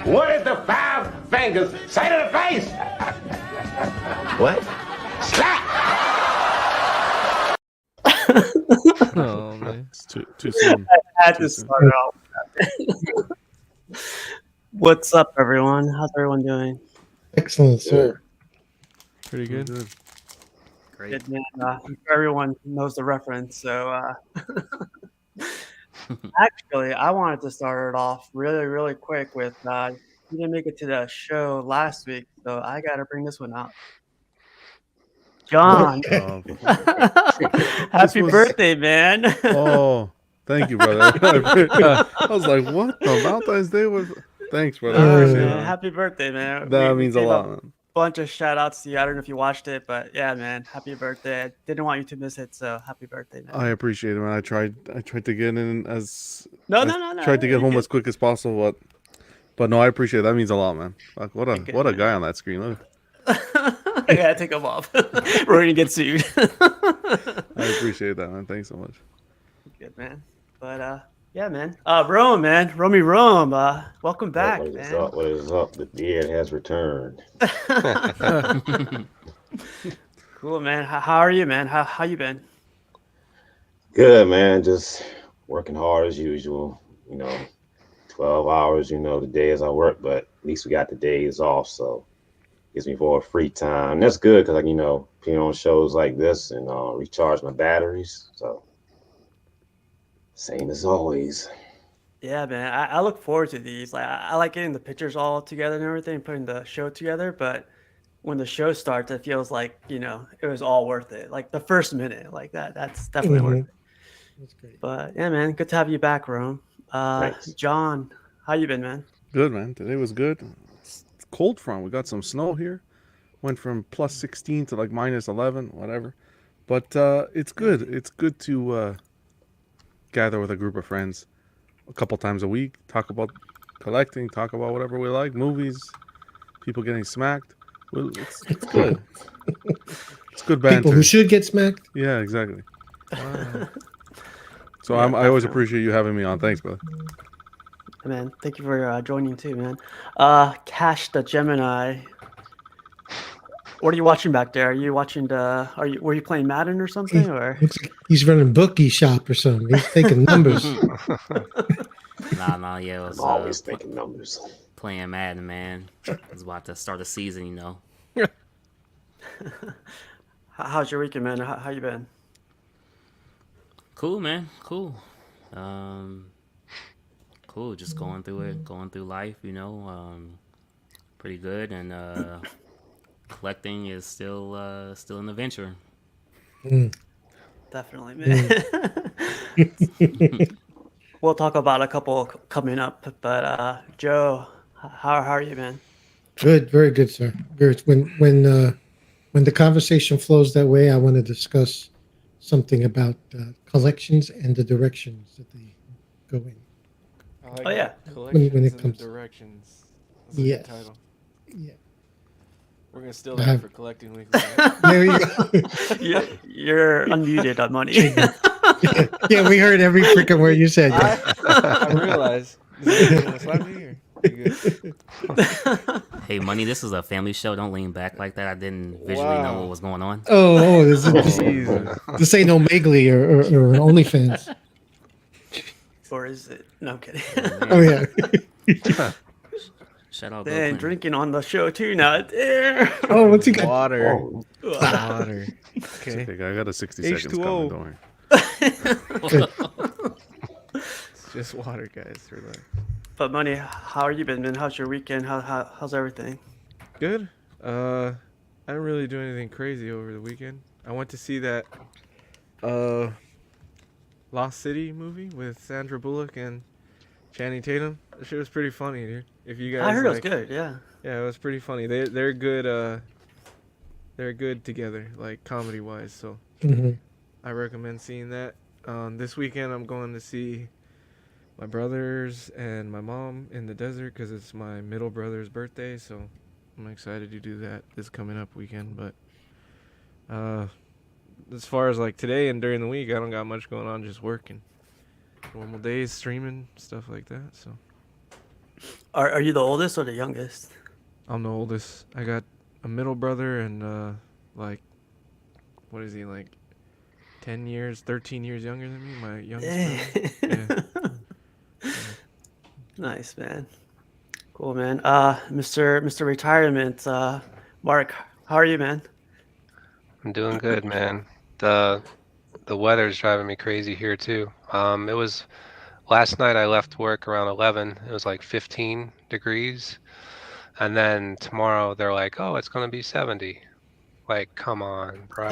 What did the five fingers say to the face? What? Slap! Oh man, it's too soon. I had to start it off. What's up, everyone? How's everyone doing? Excellent, sir. Pretty good. Great. Good, man. I'm sure everyone knows the reference. So, actually, I wanted to start it off really quick with you didn't make it to the show last week, so I got to bring this one out. John, happy birthday, man! Oh, thank you, brother. I was like, what? The Valentine's Day was. Thanks, brother. I appreciate Man, it. happy birthday, man. That We means a gave lot, man. bunch of shout outs to you. I don't know if you watched it, but yeah, man, happy birthday. I didn't want you to miss it, so happy birthday, man. I appreciate it, man. I tried to get in as No. tried to get home You're as quick as possible, but no, I appreciate it. That means a lot, man. Fuck, what good, a man. guy on that screen. Look. I gotta take them off. We're gonna get sued. I appreciate that, man. Thanks so much. Good, man. But yeah, man. Rome, man. Rome. Welcome back, What is man. up? What is up? The beard has returned. Cool, man. How are you, man? How you been? Good, man. Just working hard as usual. 12 hours, the days I work, but at least we got the days off, so gives me more free time. And that's good because, being on shows like this and recharge my batteries. So, same as always. Yeah, man. I look forward to these. Like, I like getting the pictures all together and everything, putting the show together. But when the show starts, it feels like it was all worth it. Like the first minute, like that's definitely worth it. That's great. But yeah, man, good to have you back, Rome. Thanks. John, how you been, man? Good, man. Today was good. It's cold front. We got some snow here. Went from plus 16 to like minus 11, whatever. But it's good. It's good to gather with a group of friends a couple times a week, talk about collecting, talk about whatever we like, movies, people getting smacked. Well, it's good. It's good banter. People who should get smacked. Yeah, exactly. Wow. So Yeah, I always definitely. appreciate you having me on. Thanks, brother. Man, thank you for joining too, man. Cash the Gemini. What are you watching back there? Are you watching were you playing Madden or something, or? Looks like he's running bookie shop or something. He's taking numbers. Nah, yeah, it was I'm always thinking numbers. playing Madden, man. I was about to start the season, How's your weekend, man? How you been? Cool, man. Cool. Cool. Just going through it, going through life, pretty good. And collecting is still an adventure. Definitely, man. We'll talk about a couple coming up, but Joe, how are you, man? Good, very good, sir. Good. When the conversation flows that way, I want to discuss something about collections and the directions that they go in. I like Oh, yeah. Collections When it and comes- the directions. That's a Yes. good title. Yeah. We're gonna steal I that have- for collecting weekly. Right? There you go. You're unmuted on money. Yeah, we heard every freaking word you said. I realize. You wanna slap me or you good? Hey, Money, this is a family show. Don't lean back like that. I didn't visually know Wow. what was going on. Oh, Jesus. this ain't no Megley or OnlyFans. Or is it? No, I'm kidding. Oh yeah. Shout out, Bill Dang, Clinton. drinking on the show too now. Damn. Oh, what's he got? Water. Oh, Water. It's Okay. okay, I got a 60 seconds H2O. coming. Don't worry. It's just water, guys. Relax. But Money, how are you been, man? How's your weekend? How's everything? Good. I didn't really do anything crazy over the weekend. I went to see that Lost City movie with Sandra Bullock and Channing Tatum. That shit was pretty funny, dude. If you guys I heard it was like- good. Yeah. Yeah, it was pretty funny. They're good. They're good together, like comedy wise. So Mhm. I recommend seeing that. This weekend I'm going to see my brothers and my mom in the desert because it's my middle brother's birthday. So I'm excited to do that this coming up weekend. But as far as like today and during the week, I don't got much going on. Just working, normal days, streaming, stuff like that. So Are you the oldest or the youngest? I'm the oldest. I got a middle brother and like what is he like 10 years, 13 years younger than me, my youngest brother. Yeah. Nice, man. Cool, man. Mr. Retirement, Mark, how are you, man? I'm doing good, man. The the weather's driving me crazy here too. It was last night I left work around 11. It was like 15 degrees. And then tomorrow they're like, "Oh, it's gonna be 70." Like, come on, bro.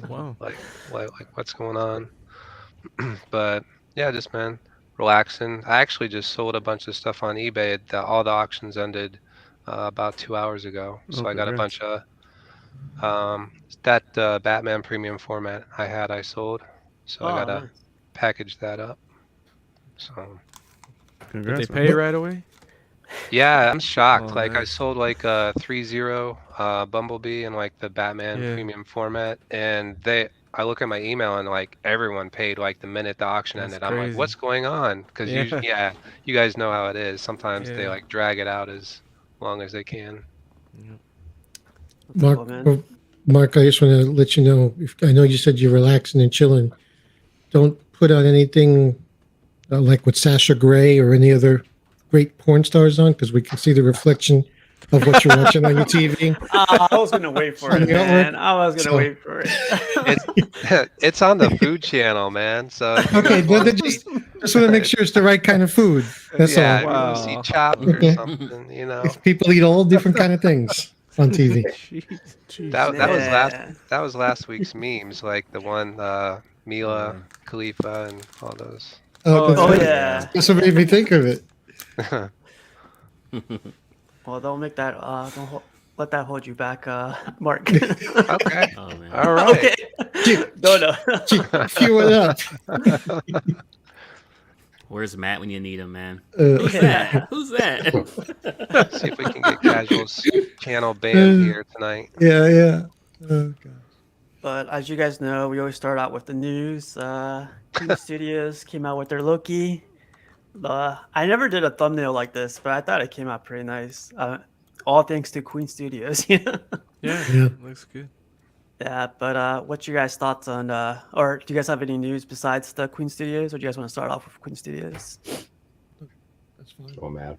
Wow. Like what's going on? But yeah, just man, relaxing. I actually just sold a bunch of stuff on eBay. All the auctions ended about 2 hours ago. Oh, So I got a congrats. bunch of that Batman premium format I sold. So I Oh, gotta nice. package that up. So Did they Congrats, man. pay right away? yeah, I'm shocked. Oh, Like I nice. sold like a 3.0 Bumblebee in like the Batman Yeah. premium format, and I look at my email and like everyone paid like the minute the auction That's ended. I'm like, crazy. what's going on? Because Yeah. you guys know how it is. Sometimes they Yeah. like drag it out as long as they can. Yep. That's Mark, cool, man. Mark, I just want to let you know. If I know you said you're relaxing and chilling, don't put on anything like with Sasha Grey or any other great porn stars on, because we can see the reflection of what you're watching on your TV I was gonna wait for on it, the artwork. man. I was gonna So, wait for it. It's it's on the Food Channel, man. So if you okay, guys want to see, just want to make sure it's the right kind of food. That's yeah, all. if you want to see Wow. chopped or Okay. something, People eat all different kind of things on TV. Jeez. Jeez. that was last week's memes, like the one Mila Yeah. Khalifa and all those. Oh, Oh, that's Oh right. Yeah. yeah. That's what made me think of it. Well, don't make that. Let that hold you back, Mark. Okay. Oh man. All right. Okay. Gee, No. Fuel it up. Where's Matt when you need him, man? Uh, Who's that? Who's that? See if we can get Casual's channel banned here tonight. yeah. Oh, God. But as you guys know, we always start out with the news. Queen Studios came out with their Loki. I never did a thumbnail like this, but I thought it came out pretty nice. All thanks to Queen Studios. Yeah. Yeah. Looks good. Yeah, but what's your guys' thoughts on, or do you guys have any news besides the Queen Studios, or do you guys want to start off with Queen Studios? That's fine. Oh man.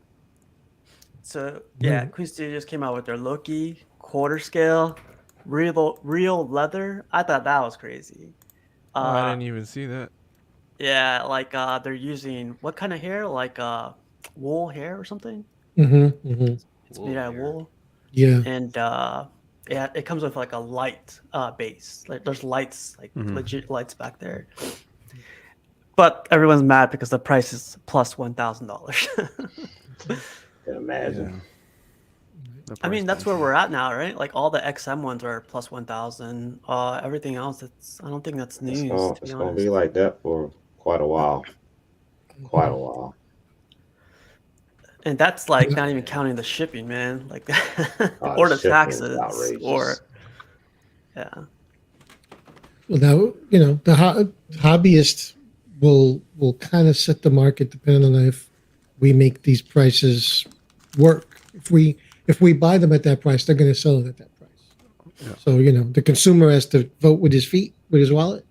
So yeah, Mhm. Queen Studios came out with their Loki quarter scale, real leather. I thought that was crazy. Oh, I Uh, didn't even see that. yeah, like they're using what kind of hair? Like wool hair or something. Mm-hmm. It's Wool made out of hair. wool, Yeah. and yeah, it comes with like a light base. Like there's lights, like legit lights back there. But everyone's mad because the price is plus $1,000. Can imagine. The I mean, price that's tag. where we're at now, right? Like all the XM ones are plus 1,000. Everything else, I don't think that's news. To It's be gonna honest. be like that for quite a while. Quite a while. And that's like not even counting the shipping, man. Like or The the shipping is taxes, outrageous. or yeah. Well, now the hobbyist will kind of set the market depending on if we make these prices work. If we buy them at that price, they're going to sell it at that price. Yeah. So the consumer has to vote with his feet, with his wallet.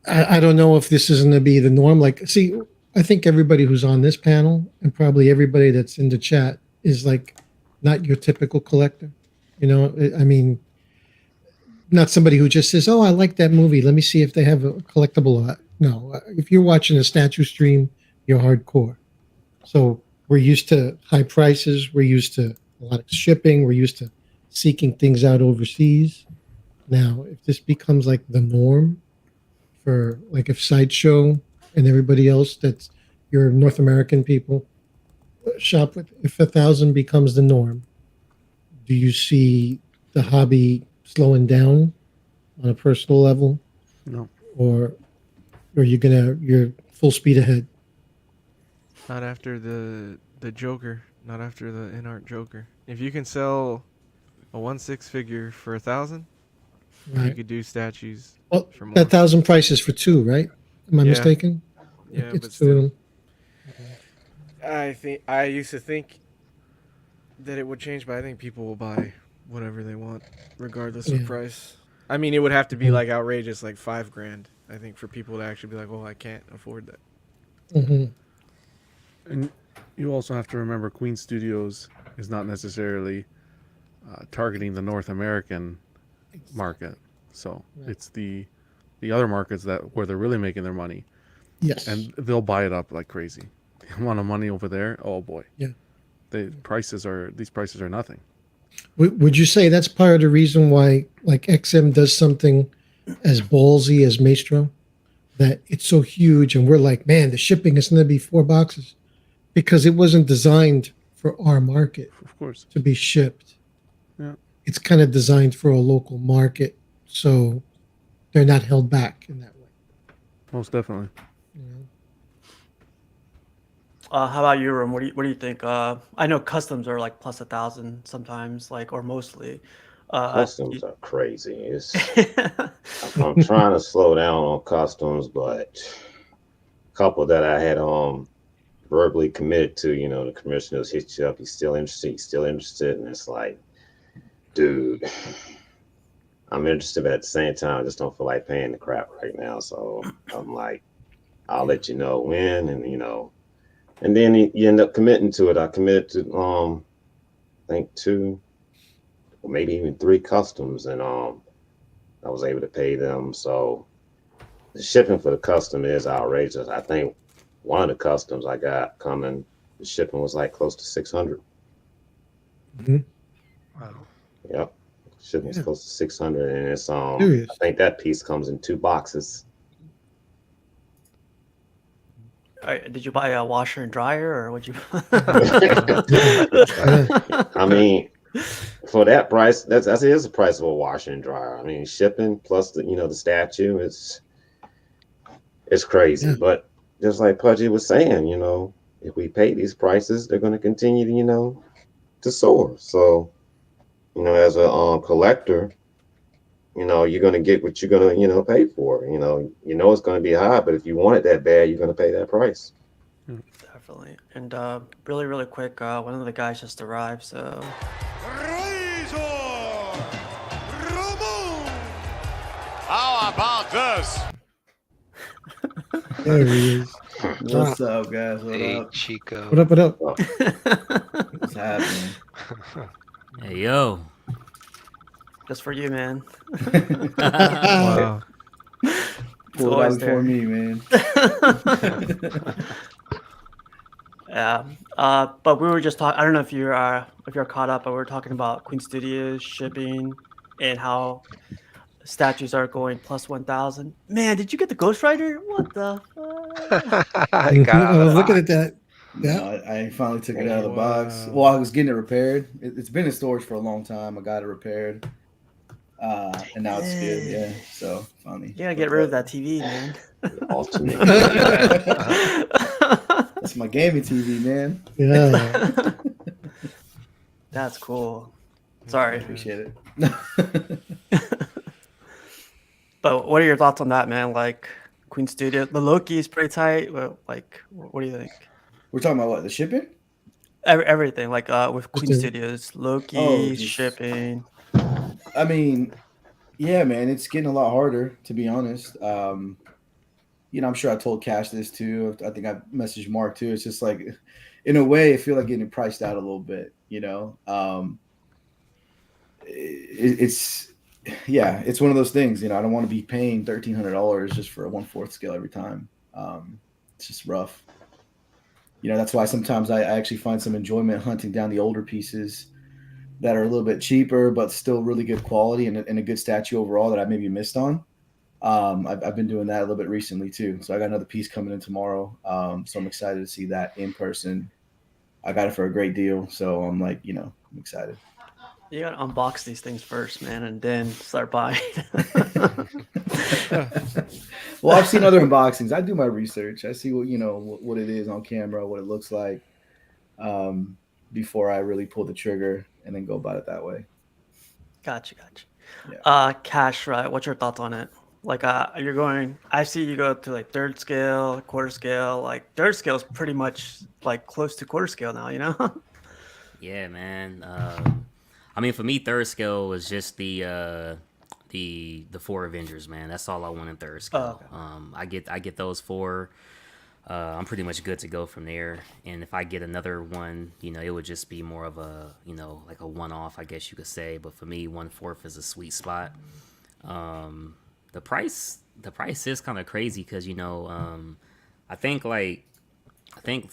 I don't know if this is going to be the norm. Like, see, I think everybody who's on this panel and probably everybody that's in the chat is like not your typical collector. I mean, not somebody who just says, "Oh, I like that movie. Let me see if they have a collectible." No, if you're watching a statue stream, you're hardcore. So we're used to high prices. We're used to a lot of shipping. We're used to seeking things out overseas. Now, if this becomes like the norm for like if Sideshow and everybody else that's your North American people shop with, if 1,000 becomes the norm, do you see the hobby slowing down on a personal level, No. or are you're full speed ahead? Not after the Joker. Not after the in-art Joker. If you can sell a 1/6 figure for 1,000, you Right. could do statues Well, for more. that 1,000 price is for two, right? Am I Yeah. mistaken? Yeah, It's but two of still. them. I used to think that it would change, but I think people will buy whatever they want, regardless of Yeah. price. I mean, it would have to be Mhm. like outrageous, like $5,000. I think for people to actually be like, "Oh, I can't afford that." Mhm. And you also have to remember Queen Studios is not necessarily targeting the North American market. So Right. it's the other markets that where they're really making their money, Yes. and they'll buy it up like crazy. The amount of money over there, oh boy, Yeah. these prices are nothing. Would you say that's part of the reason why like XM does something as ballsy as Maestro? That it's so huge, and we're like, man, the shipping is going to be 4 boxes because it wasn't designed for our market Of course, to be shipped. yeah, It's kind of designed for a local market, so they're not held back in that way. most definitely. You know? How about you, Room? What do you think? I know customs are like plus 1,000 sometimes, like or mostly. Customs are crazy. It's I'm trying to slow down on customs, but a couple that I had verbally committed to, the commissioners hit you up. He's still interested. He's still interested, and it's like, dude, I'm interested, but at the same time, I just don't feel like paying the crap right now. So I'm like, I'll let you know when, and then you end up committing to it. I committed to I think two, or maybe even three customs, and I was able to pay them. So the shipping for the custom is outrageous. I think one of the customs I got coming, the shipping was like close to 600. Mhm. Wow. Yep, shipping was Yeah, close to 600, and it's I serious. think that piece comes in 2 boxes. Did you buy a washer and dryer, or would you? Yeah. I mean, for that price, that's it is the price of a washer and dryer. I mean, shipping plus the statue, it's crazy. Yeah. But just like Pudgy was saying, if we pay these prices, they're going to continue to soar. So as a collector, you're going to get what you're going to pay for. It's going to be high, but if you want it that bad, you're going to pay that price. Definitely. And really, really quick, one of the guys just arrived, so How about this? There he is. What's up, guys? What Hey, up? Chico. What up? What up? Well, What's happening? Hey yo. just for you, man. Wow. It's Pulled out always before there. me, man. Yeah. But we were just talking. I don't know if you're caught up, but we were talking about Queen Studios shipping and how statues are going plus 1,000. Man, did you get the Ghost Rider? What the fuck? I got Mhm. out I of the was looking at box. that. No, Yeah. I finally took it out of the box. Wow. Well, I was getting it repaired. It's been in storage for a long time. I got it repaired, and now it's good. Yeah. Yeah, so finally You gotta get hooked rid of up. that TV, man. the ultimate game. That's my gaming TV, man. Yeah. That's cool. Sorry. Appreciate it. But what are your thoughts on that, man? Like Queen Studio, the Loki is pretty tight. Like, what do you think? We're talking about what, the shipping? Everything, like with Just Queen a- Studios, Oh, Loki, just shipping. I mean, yeah, man, it's getting a lot harder to be honest. I'm sure I told Cash this too. I think I messaged Mark too. It's just like, in a way, I feel like getting priced out a little bit. It's yeah, it's one of those things. I don't want to be paying $1,300 just for a 1/4 scale every time. It's just rough. That's why sometimes I actually find some enjoyment hunting down the older pieces that are a little bit cheaper but still really good quality and a good statue overall that I maybe missed on. I've been doing that a little bit recently too. So I got another piece coming in tomorrow. So I'm excited to see that in person. I got it for a great deal. So I'm like, I'm excited. You gotta unbox these things first, man, and then start buying. Well, I've seen other unboxings. I do my research. I see what it is on camera, what it looks like, um, before I really pull the trigger and then go about it that way. Gotcha. Yeah. Cash, right? What's your thoughts on it? Like you're going. I see you go to like third scale, quarter scale. Like third scale is pretty much like close to quarter scale now. You know. Yeah, man. I mean, for me, third scale was just the four Avengers, man. That's all I want in third Oh, scale. okay. I get those four. I'm pretty much good to go from there. And if I get another one, it would just be more of a, like a one-off, I guess you could say. But for me, 1/4 is a sweet spot. The price is kind of crazy because I think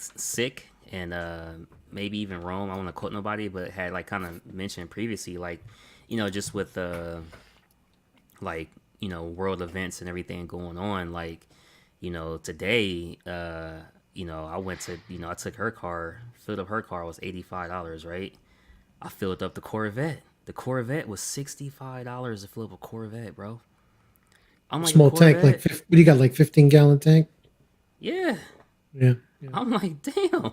Sick and maybe even Rome. I don't want to quote nobody, but had like kind of mentioned previously, like just with like world events and everything going on, like today, I went to I took her car, filled up her car was $85, right? I filled up the Corvette. The Corvette was $65 to fill up a Corvette, bro. I'm like, a Small tank, like Corvette? what do you got? Like 15-gallon tank? Yeah. Yeah. Yeah. I'm like, damn.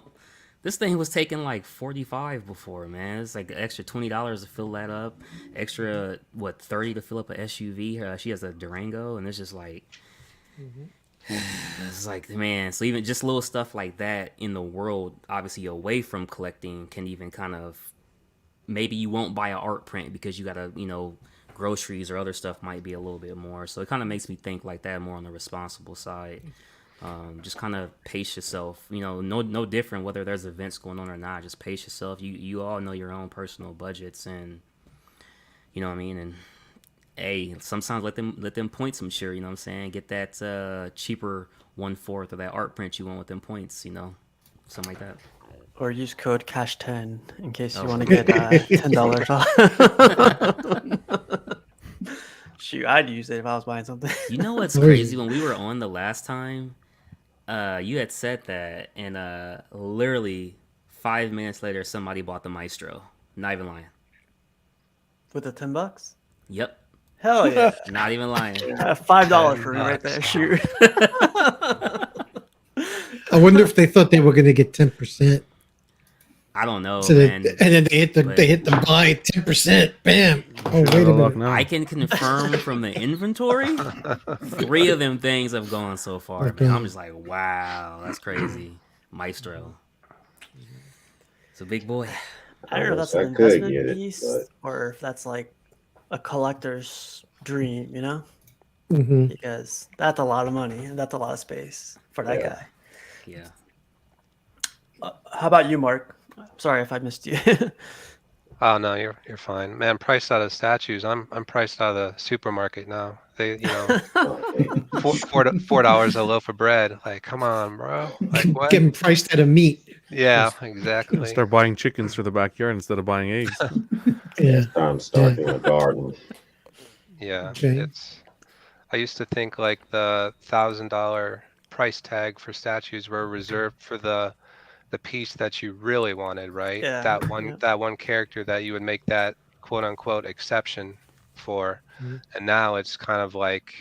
This thing was taking like 45 before, man. It's like an extra $20 to fill that up. Extra, what, 30 to fill up a SUV. She has a Durango, and it's just like, it's like, man. So even just little stuff like that in the world, obviously away from collecting, can even kind of, maybe you won't buy an art print because you gotta, groceries or other stuff might be a little bit more. So it kind of makes me think like that, more on the responsible side. Just kind of pace yourself. No different whether there's events going on or not. Just pace yourself. You all know your own personal budgets, and you know what I mean. And hey, sometimes let them points. I'm sure, you know what I'm saying. Get that cheaper 1/4 of that art print you want with them points. Something like that. Or use code cash10 in case you Oh. want to get $10 off. Shoot, I'd use it if I was buying something. You know what's Crazy. crazy? When we were on the last time, you had said that, and literally 5 minutes later, somebody bought the Maestro. Not even lying. With the $10? Yep, Hell yeah. not even lying. $5 for me right there. Shoot. I wonder if they thought they were going to get 10%. I don't know, So man. and then they but- hit the buy 10%. Bam. Oh, wait a Good luck minute. now. I can confirm from the inventory, 3 of them things have gone so far, Okay. man. I'm just like, wow, that's crazy. Maestro. It's a big boy. I don't know if that's I an could investment get it, piece but- or if that's like a collector's dream, Mhm. Because that's a lot of money and that's a lot of space for that Yeah. guy. Yeah. How about you, Mark? Sorry if I missed you. Oh no, you're fine, man. Priced out of statues. I'm priced out of the supermarket now. They, Okay. $4 a loaf of bread. Like, come on, bro. Like what? Getting priced out of meat. Yeah, Gonna exactly. start buying chickens for the backyard instead of buying eggs. Yeah. It's time to start doing a garden. Yeah, Okay. I used to think like the $1,000 price tag for statues were reserved for the piece that you really wanted, right? Yeah, That yeah. one character that you would make that quote unquote exception for. Mhm. And now it's kind of like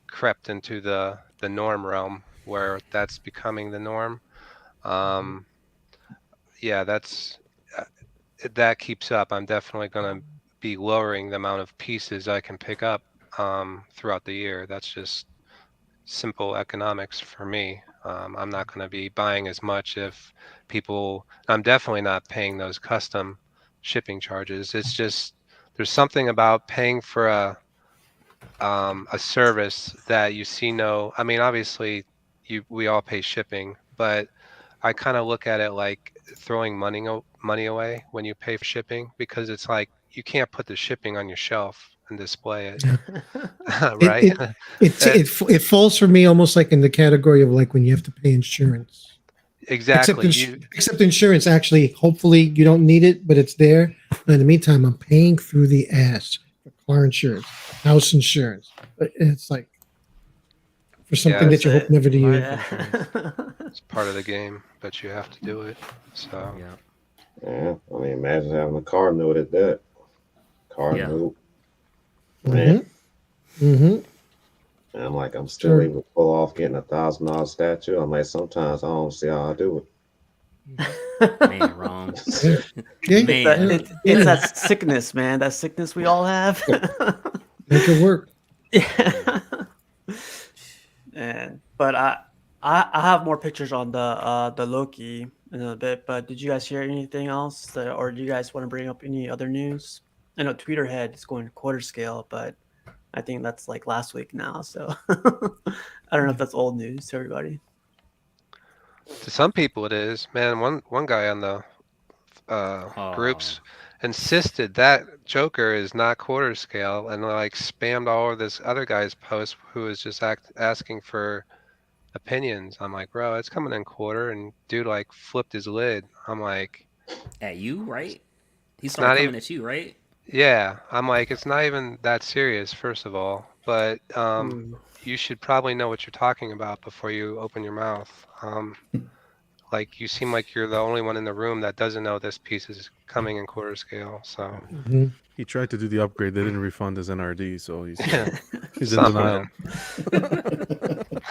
crept into the norm realm where that's becoming the norm. Yeah, if that keeps up, I'm definitely going to be lowering the amount of pieces I can pick up throughout the year. That's just simple economics for me. I'm not going to be buying as much if I'm definitely not paying those custom shipping charges. It's just, there's something about paying for a service that you see I mean, obviously we all pay shipping, but I kind of look at it like throwing money away when you pay for shipping, because it's like you can't put the shipping on your shelf and display it, right? It falls for me almost like in the category of like when you have to pay insurance. Exactly. Except insurance, actually, hopefully you don't need it, but it's there. But in the meantime, I'm paying through the ass for car insurance, house insurance. But it's like for something that you hope never to use. Yeah. It's part of the game, but you have to do it. So Yeah. Yeah, I mean, imagine having a car note at that. Car Yeah. note. Mm-hmm. Man, Mm-hmm. and I'm like, I'm still Sure. able to pull off getting $1,000 statue. I'm like, sometimes I don't see how I do Man, wrong. it. Yeah. Man. It's that sickness, man. That sickness we all have. Make it work. Yeah. And but I have more pictures on the Loki in a bit. But did you guys hear anything else, or do you guys want to bring up any other news? I know Tweeterhead is going quarter scale, but I think that's like last week now. So I don't know if that's old news to everybody. To some people, it is. Man, one guy on the groups insisted that Joker is not quarter scale, and like spammed all of this other guy's post who was just asking for opinions. I'm like, bro, it's coming in quarter, and dude like flipped his lid. I'm like, At you, right? He it's started not coming even. at you, right? Yeah, I'm like, it's not even that serious, first of all. But Hmm. you should probably know what you're talking about before you open your mouth. Like you seem like you're the only one in the room that doesn't know this piece is coming in quarter scale. So Mhm. He tried to do the upgrade. They didn't refund his NRD, so he's yeah, he's in something, denial.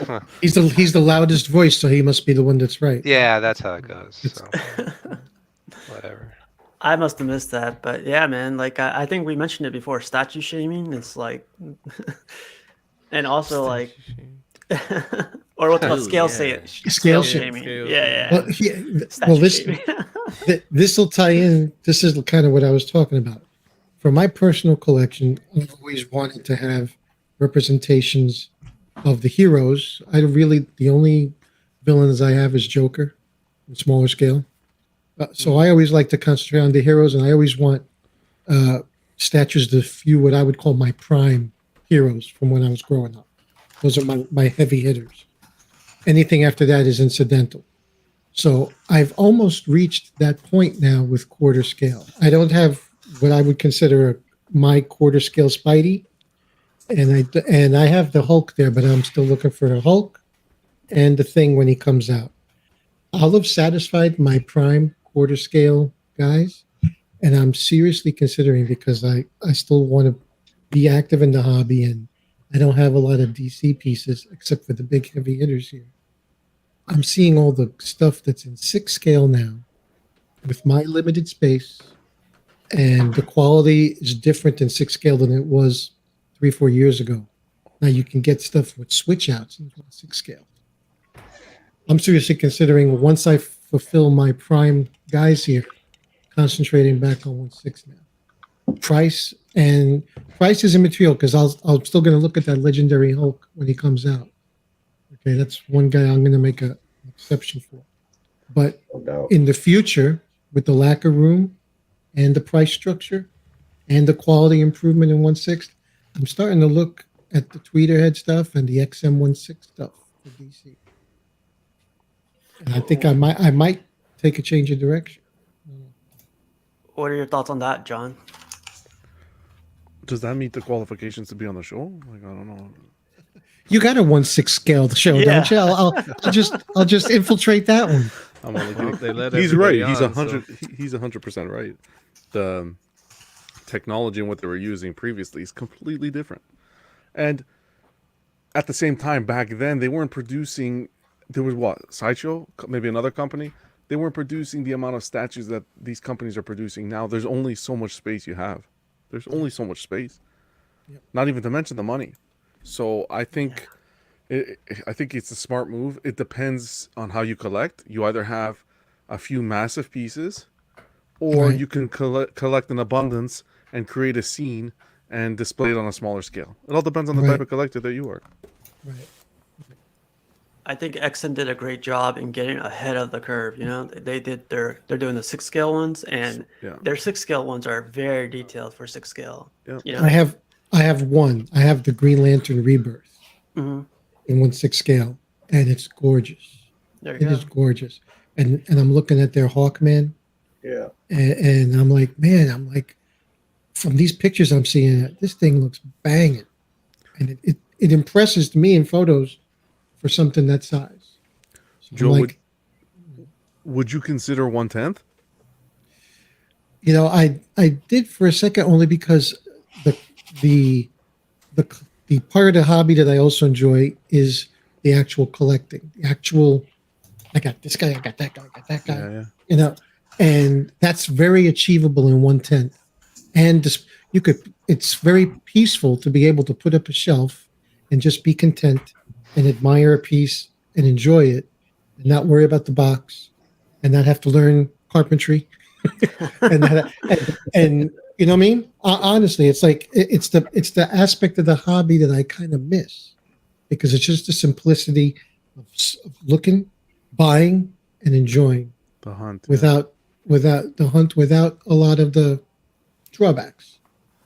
man. He's the loudest voice, so he must be the one that's right. Yeah, that's how it goes. It's- So whatever. I must have missed that, but yeah, man. Like I think we mentioned it before. Statue shaming is like, and also like, or what's called Ooh, scale yeah. Scale shaming. Scale Yeah, Well, yeah. well, Statue this shaming. this will tie in. This is kind of what I was talking about. For my personal collection, I've always wanted to have representations of the heroes. The only villains I have is Joker, in smaller scale. So I always like to concentrate on the heroes, and I always want uh, statues to few what I would call my prime heroes from when I was growing up. Those are my heavy hitters. Anything after that is incidental. So I've almost reached that point now with quarter scale. I don't have what I would consider my quarter scale Spidey, and I have the Hulk there, but I'm still looking for the Hulk and the Thing when he comes out. I'll have satisfied my prime quarter scale guys, and I'm seriously considering because I still want to be active in the hobby, and I don't have a lot of DC pieces except for the big heavy hitters here. I'm seeing all the stuff that's in 6 scale now with my limited space, and the quality is different in 6 scale than it was 3-4 years ago. Now you can get stuff with switch outs in 6 scale. I'm seriously considering once I fulfill my prime guys here, concentrating back on 1/6 now. Price is immaterial because I'm still going to look at that legendary Hulk when he comes out. Okay, that's one guy I'm going to make an exception for. But No doubt. in the future, with the lack of room and the price structure and the quality improvement in 1/6, I'm starting to look at the Tweeterhead stuff and the XM16 stuff for DC. And I think I might take a change of direction. What are your thoughts on that, John? Does that meet the qualifications to be on the show? Like, I don't know. You got a 1/6 scale show, Yeah. don't you? I'll just infiltrate that one. I'm only Well, kidding. they let He's right. everybody He's on, 100. so- He's 100% right. The technology and what they were using previously is completely different. And at the same time, back then they weren't producing. There was what Sideshow, maybe another company. They weren't producing the amount of statues that these companies are producing now. There's only so much space you have. There's only so much space. Yep. Not even to mention the money. So I think, I think it's a smart move. It depends on how you collect. You either have a few massive pieces, or Right. you can collect an abundance and create a scene and display it on a smaller scale. It all depends on the type Right. of collector that you are. Right. I think XM did a great job in getting ahead of the curve. You know, they're doing the 6 scale ones, and Yeah. their 6 scale ones are very detailed for 6 scale. Yeah. You know, I have one. I have the Green Lantern Rebirth Mhm. in 1/6 scale, and it's gorgeous. There It you is go. gorgeous. And I'm looking at their Hawkman, Yeah. and I'm like, man, from these pictures I'm seeing, this thing looks banging, and it impresses me in photos for something that size. So I'm Joe, like, would you consider 1/10? I did for a second only because the the the the part of the hobby that I also enjoy is the actual collecting, the actual. I got this guy, I got that guy, I got that guy. Yeah, yeah. You know, and that's very achievable in 1/10. And it's very peaceful to be able to put up a shelf and just be content and admire a piece and enjoy it, and not worry about the box, and not have to learn carpentry, and you know what I mean. Honestly, it's like it's the aspect of the hobby that I kind of miss because it's just the simplicity of looking, buying, and enjoying The hunt. Yeah. without the hunt, without a lot of the drawbacks,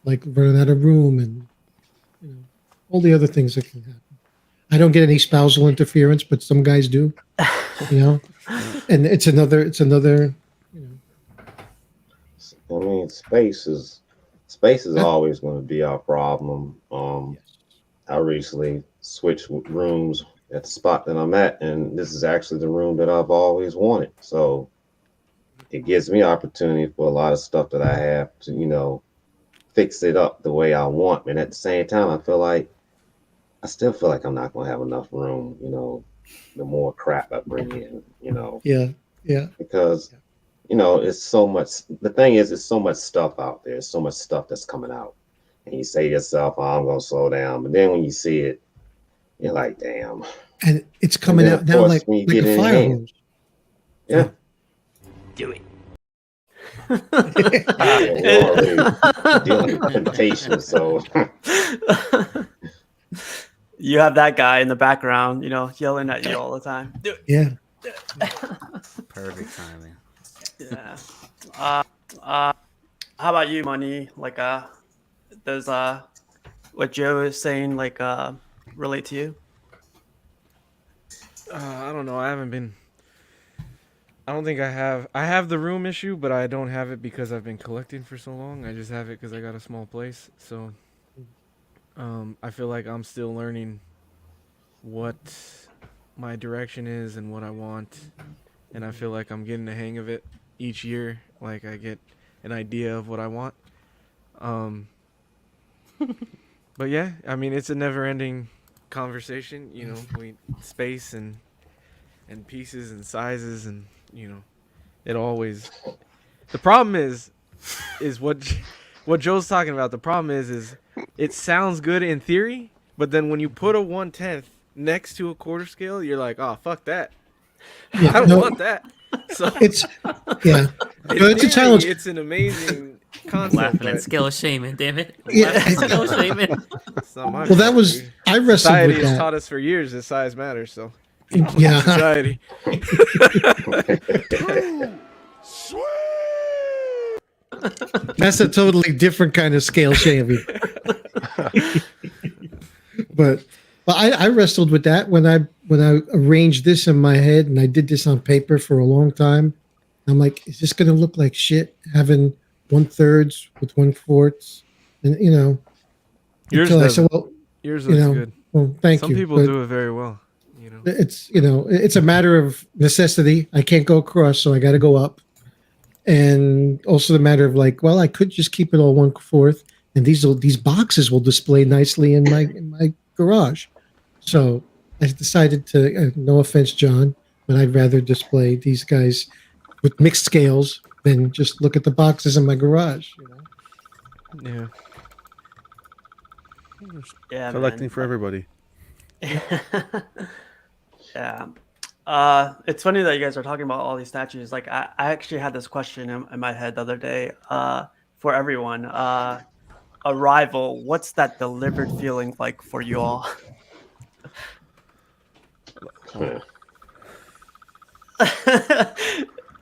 like running out of room and all the other things that can happen. I don't get any spousal interference, but some guys do, you know. And it's another. You know, I mean, space is always going to be our problem. I recently switched rooms at the spot that I'm at, and this is actually the room that I've always wanted. So it gives me opportunity for a lot of stuff that I have to, fix it up the way I want. And at the same time, I still feel like I'm not going to have enough room, the more crap I bring in, yeah, yeah, because, it's so much. The thing is, it's so much stuff out there. So much stuff that's coming out. And you say to yourself, oh, I'm going to slow down. But then when you see it, you're like, damn. and it's And coming then, out of now course, when you like get a it in fire hand, hose. yeah. Do it. Yeah, we're already dealing with temptation. So, You have that guy in the background, yelling at you all the time. Do it. Yeah, Perfect timing. Yeah. How about you, Money? Like, does what Joe is saying relate to you? I don't know. I haven't been. I don't think I have. I have the room issue, but I don't have it because I've been collecting for so long. I just have it because I got a small place. So, I feel like I'm still learning what my direction is and what I want, and I feel like I'm getting the hang of it each year. Like I get an idea of what I want. But yeah, I mean it's a never-ending conversation. We space and pieces and sizes and it always. The problem is what Joe's talking about. The problem is it sounds good in theory, but then when you put a 1/10 next to a quarter scale, you're like, oh fuck that. yeah. I don't No, want that. So it's yeah. in No, it's a theory, challenge. it's an amazing concept, Laughing at but scale shaming, damn it. Yeah. Laughing at scale shaming. it's not my Well, that fault, was dude. I wrestled Society with has that. taught us for years that size matters. So Yeah, society. that's a totally different kind of scale shaving. but I wrestled with that when I arranged this in my head and I did this on paper for a long time. I'm like, is this going to look like shit having 1/3 with 1/4? And Yours until I said, doesn't. well, Yours looks good. well, thank Some you. people but do it very well. it's a matter of necessity. I can't go across, so I got to go up. And also the matter of like, well, I could just keep it all 1/4, and these boxes will display nicely in my garage. So I decided to. No offense, John, but I'd rather display these guys with mixed scales than just look at the boxes in my garage. Yeah. Yeah, Collecting man. for everybody. Yeah. It's funny that you guys are talking about all these statues. Like, I actually had this question in my head the other day. For everyone, Arrival. What's that delivered feeling like for you all?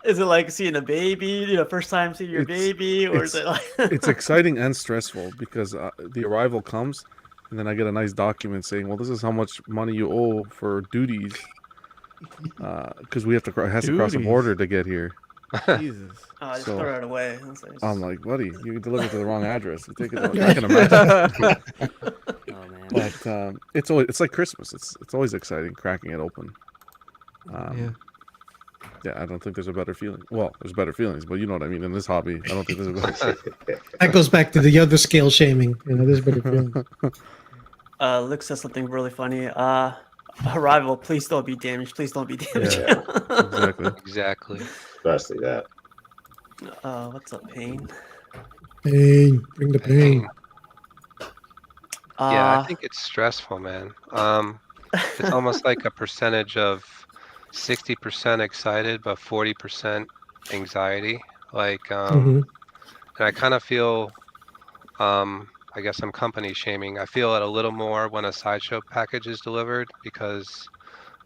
Is it like seeing a baby? First time seeing your baby, or is it like? It's exciting and stressful because the arrival comes, and then I get a nice document saying, "Well, this is how much money you owe for duties." Because we have to it has to cross the Duties. border to get here. Jesus. Just So- throw it away. I'm like, buddy, you delivered to the wrong address. You take it. I can imagine. Oh man. But it's like Christmas. It's always exciting cracking it open. Yeah. Yeah, I don't think there's a better feeling. Well, there's better feelings, but you know what I mean. In this hobby, I don't think there's a better. That goes back to the other scale shaming. There's better feeling. Luke says something really funny. Arrival, please don't be damaged. Please don't be damaged. Yeah, exactly. Exactly. especially that. What's up, Pain? Pain, bring the pain. Yeah, I think it's stressful, man. it's almost like a percentage of 60% excited, but 40% anxiety. Like, Hmm. and I kind of feel, I guess I'm company shaming. I feel it a little more when a sideshow package is delivered because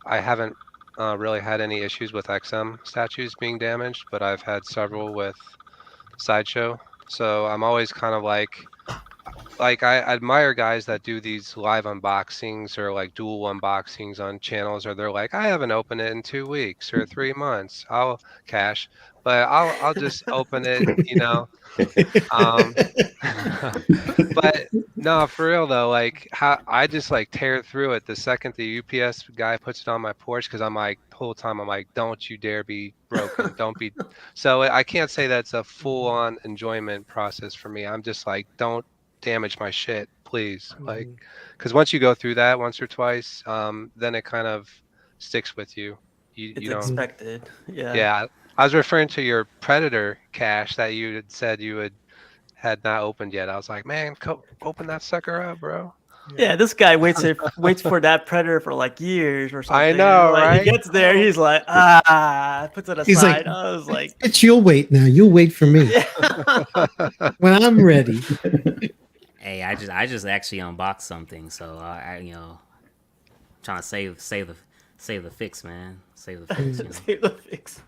I haven't really had any issues with XM statues being damaged, but I've had several with sideshow. So I'm always kind of like I admire guys that do these live unboxings or like dual unboxings on channels, or they're like, I haven't opened it in 2 weeks or 3 months. I'll cash, but I'll just open it, you know. Um, but no, for real though, like how I just like tear through it the second the UPS guy puts it on my porch because I'm like the whole time I'm like, don't you dare be broken, don't be. So I can't say that's a full on enjoyment process for me. I'm just like, don't damage my shit, please. Like, Mhm. because once you go through that once or twice, then it kind of sticks with you. You It's don't. expected. Yeah. Yeah, I was referring to your Predator cache that you had said you had not opened yet. I was like, man, open that sucker up, bro. Yeah, this guy waits for that predator for like years or I something. And know, like he right? gets there, he's like, puts it He's like, aside. I was like, bitch, you'll wait now. You'll wait for me yeah. when I'm ready. Hey, I just actually unboxed something, so I trying to save the fix, man. Save the fix, Save the fix.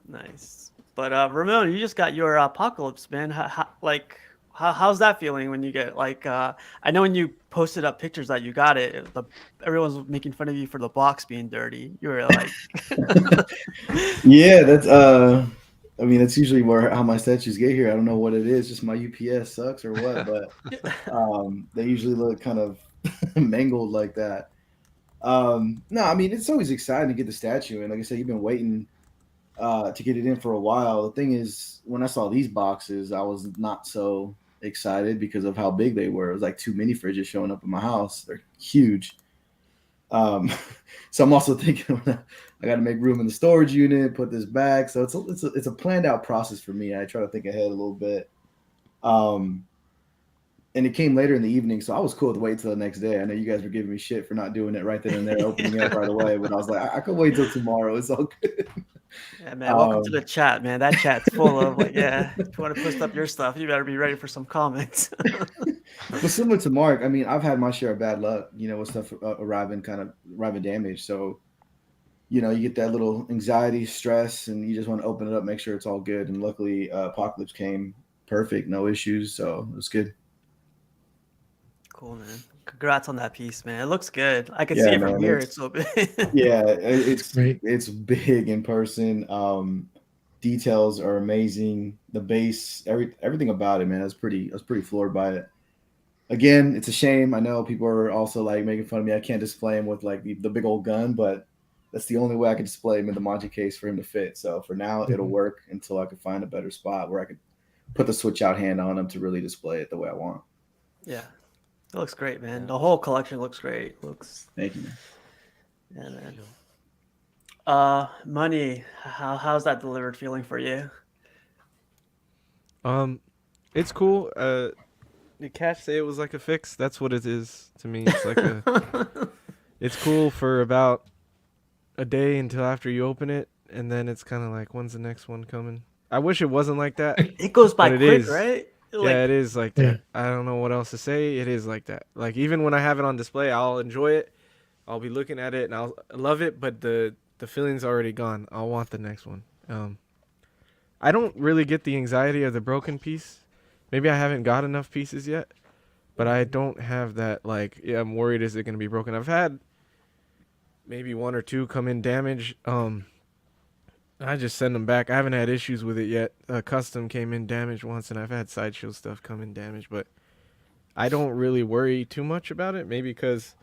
Nice. But Ramon, you just got your apocalypse, man. How's that feeling when you get like I know when you posted up pictures that you got it, everyone's making fun of you for the box being dirty. You were like Yeah, that's I mean that's usually where how my statues get here. I don't know what it is, just my UPS sucks or what, but they usually look kind of mangled like that. No, I mean it's always exciting to get the statue, and like I said, you've been waiting to get it in for a while. The thing is, when I saw these boxes, I was not so excited because of how big they were. It was like two mini fridges showing up in my house. They're huge. Um, so I'm also thinking I got to make room in the storage unit, put this back. So it's a planned out process for me. I try to think ahead a little bit. Um, and it came later in the evening, so I was cool to wait till the next day. I know you guys were giving me shit for not doing it right then and there, opening up right away, but I was like, I could wait till tomorrow. It's all good. yeah, man, welcome to Um, the chat, man. That chat's full of like, yeah, if you want to post up your stuff, you better be ready for some comments. but similar to Mark, I mean, I've had my share of bad luck, with stuff arriving damaged. So, you get that little anxiety, stress, and you just want to open it up, make sure it's all good. And luckily, Apocalypse came perfect, no issues. So it was good. Cool, man. Congrats on that piece, man. It looks good. I can see Yeah, it from man. here. It's so big. Yeah, It's great. it's big in person. Details are amazing. The base, everything about it, man. I was pretty floored by it. Again, it's a shame. I know people are also like making fun of me. I can't display him with like the big old gun, but that's the only way I can display him in the Monte case for him to fit. So for now, it'll Mhm. work until I can find a better spot where I could put the switch out hand on him to really display it the way I want. Yeah, it looks great, man. Yeah. The whole collection looks great. Looks, Thank you, man. yeah, man. Money. How's that delivered feeling for you? It's cool. The cash say it was like a fix. That's what it is to me. It's like a. It's cool for about a day until after you open it, and then it's kind of like, when's the next one coming? I wish it wasn't like that, It goes by but it quick, is. right? Yeah, Like, it is like Yeah. that. I don't know what else to say. It is like that. Like even when I have it on display, I'll enjoy it. I'll be looking at it and I'll love it, but the feeling's already gone. I'll want the next one. I don't really get the anxiety of the broken piece. Maybe I haven't got enough pieces yet, but I don't have that like, yeah, I'm worried is it going to be broken. I've had maybe one or two come in damaged. I just send them back. I haven't had issues with it yet. Custom came in damaged once, and I've had sideshow stuff come in damaged, but I don't really worry too much about it. Maybe because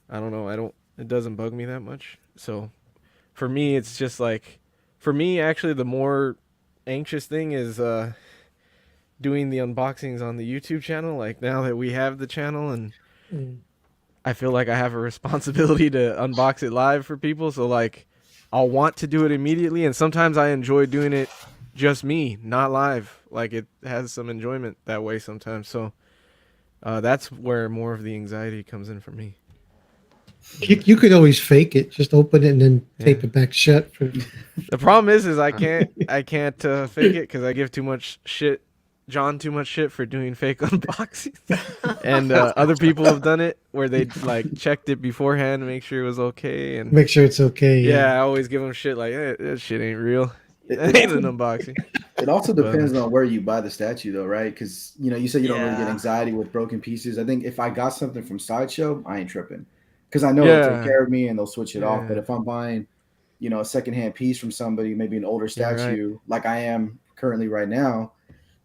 I don't know. I don't. It doesn't bug me that much. So for me, it's just like, for me, actually, the more anxious thing is doing the unboxings on the YouTube channel. Like now that we have the channel, and Mm. I feel like I have a responsibility to unbox it live for people. So like, I'll want to do it immediately, and sometimes I enjoy doing it just me, not live. Like it has some enjoyment that way sometimes. So That's where more of the anxiety comes in for me. You could always fake it. Just open it and then tape Yeah. it back shut. The problem is I can't fake it because I give too much shit, John, too much shit for doing fake unboxings, and other people have done it where they like checked it beforehand to make sure it was okay, and Make sure it's okay. yeah, I always give them shit like, that shit ain't real. It, It it ain't also an unboxing. it also But depends on where you buy the statue, though, right? Because you said you don't really get Yeah. anxiety with broken pieces. I think if I got something from Sideshow, I ain't tripping because I know they'll take yeah, care of me and they'll switch it off. But yeah, if I'm buying, a secondhand piece from somebody, maybe an older you're right. statue, like I am currently right now,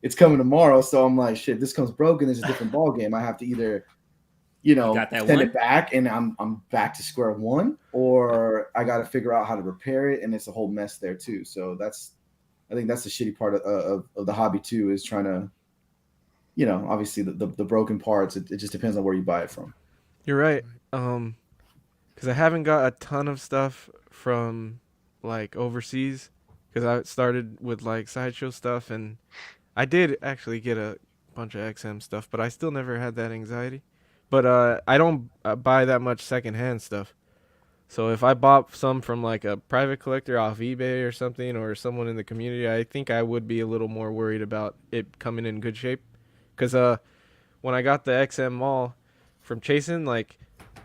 it's coming tomorrow. So I'm like, shit, this comes broken. It's a different ball game. I have to either got that send one? it back and I'm back to square one, or I got to figure out how to repair it, and it's a whole mess there too. So I think that's the shitty part of the hobby too, is trying to, obviously the broken parts. It just depends on where you buy it from. You're right. Because I haven't got a ton of stuff from like overseas. Because I started with like Sideshow stuff, and I did actually get a bunch of XM stuff, but I still never had that anxiety. But I don't buy that much secondhand stuff. So if I bought some from like a private collector off eBay or something, or someone in the community, I think I would be a little more worried about it coming in good shape. Because when I got the XM Mall from Chasen, like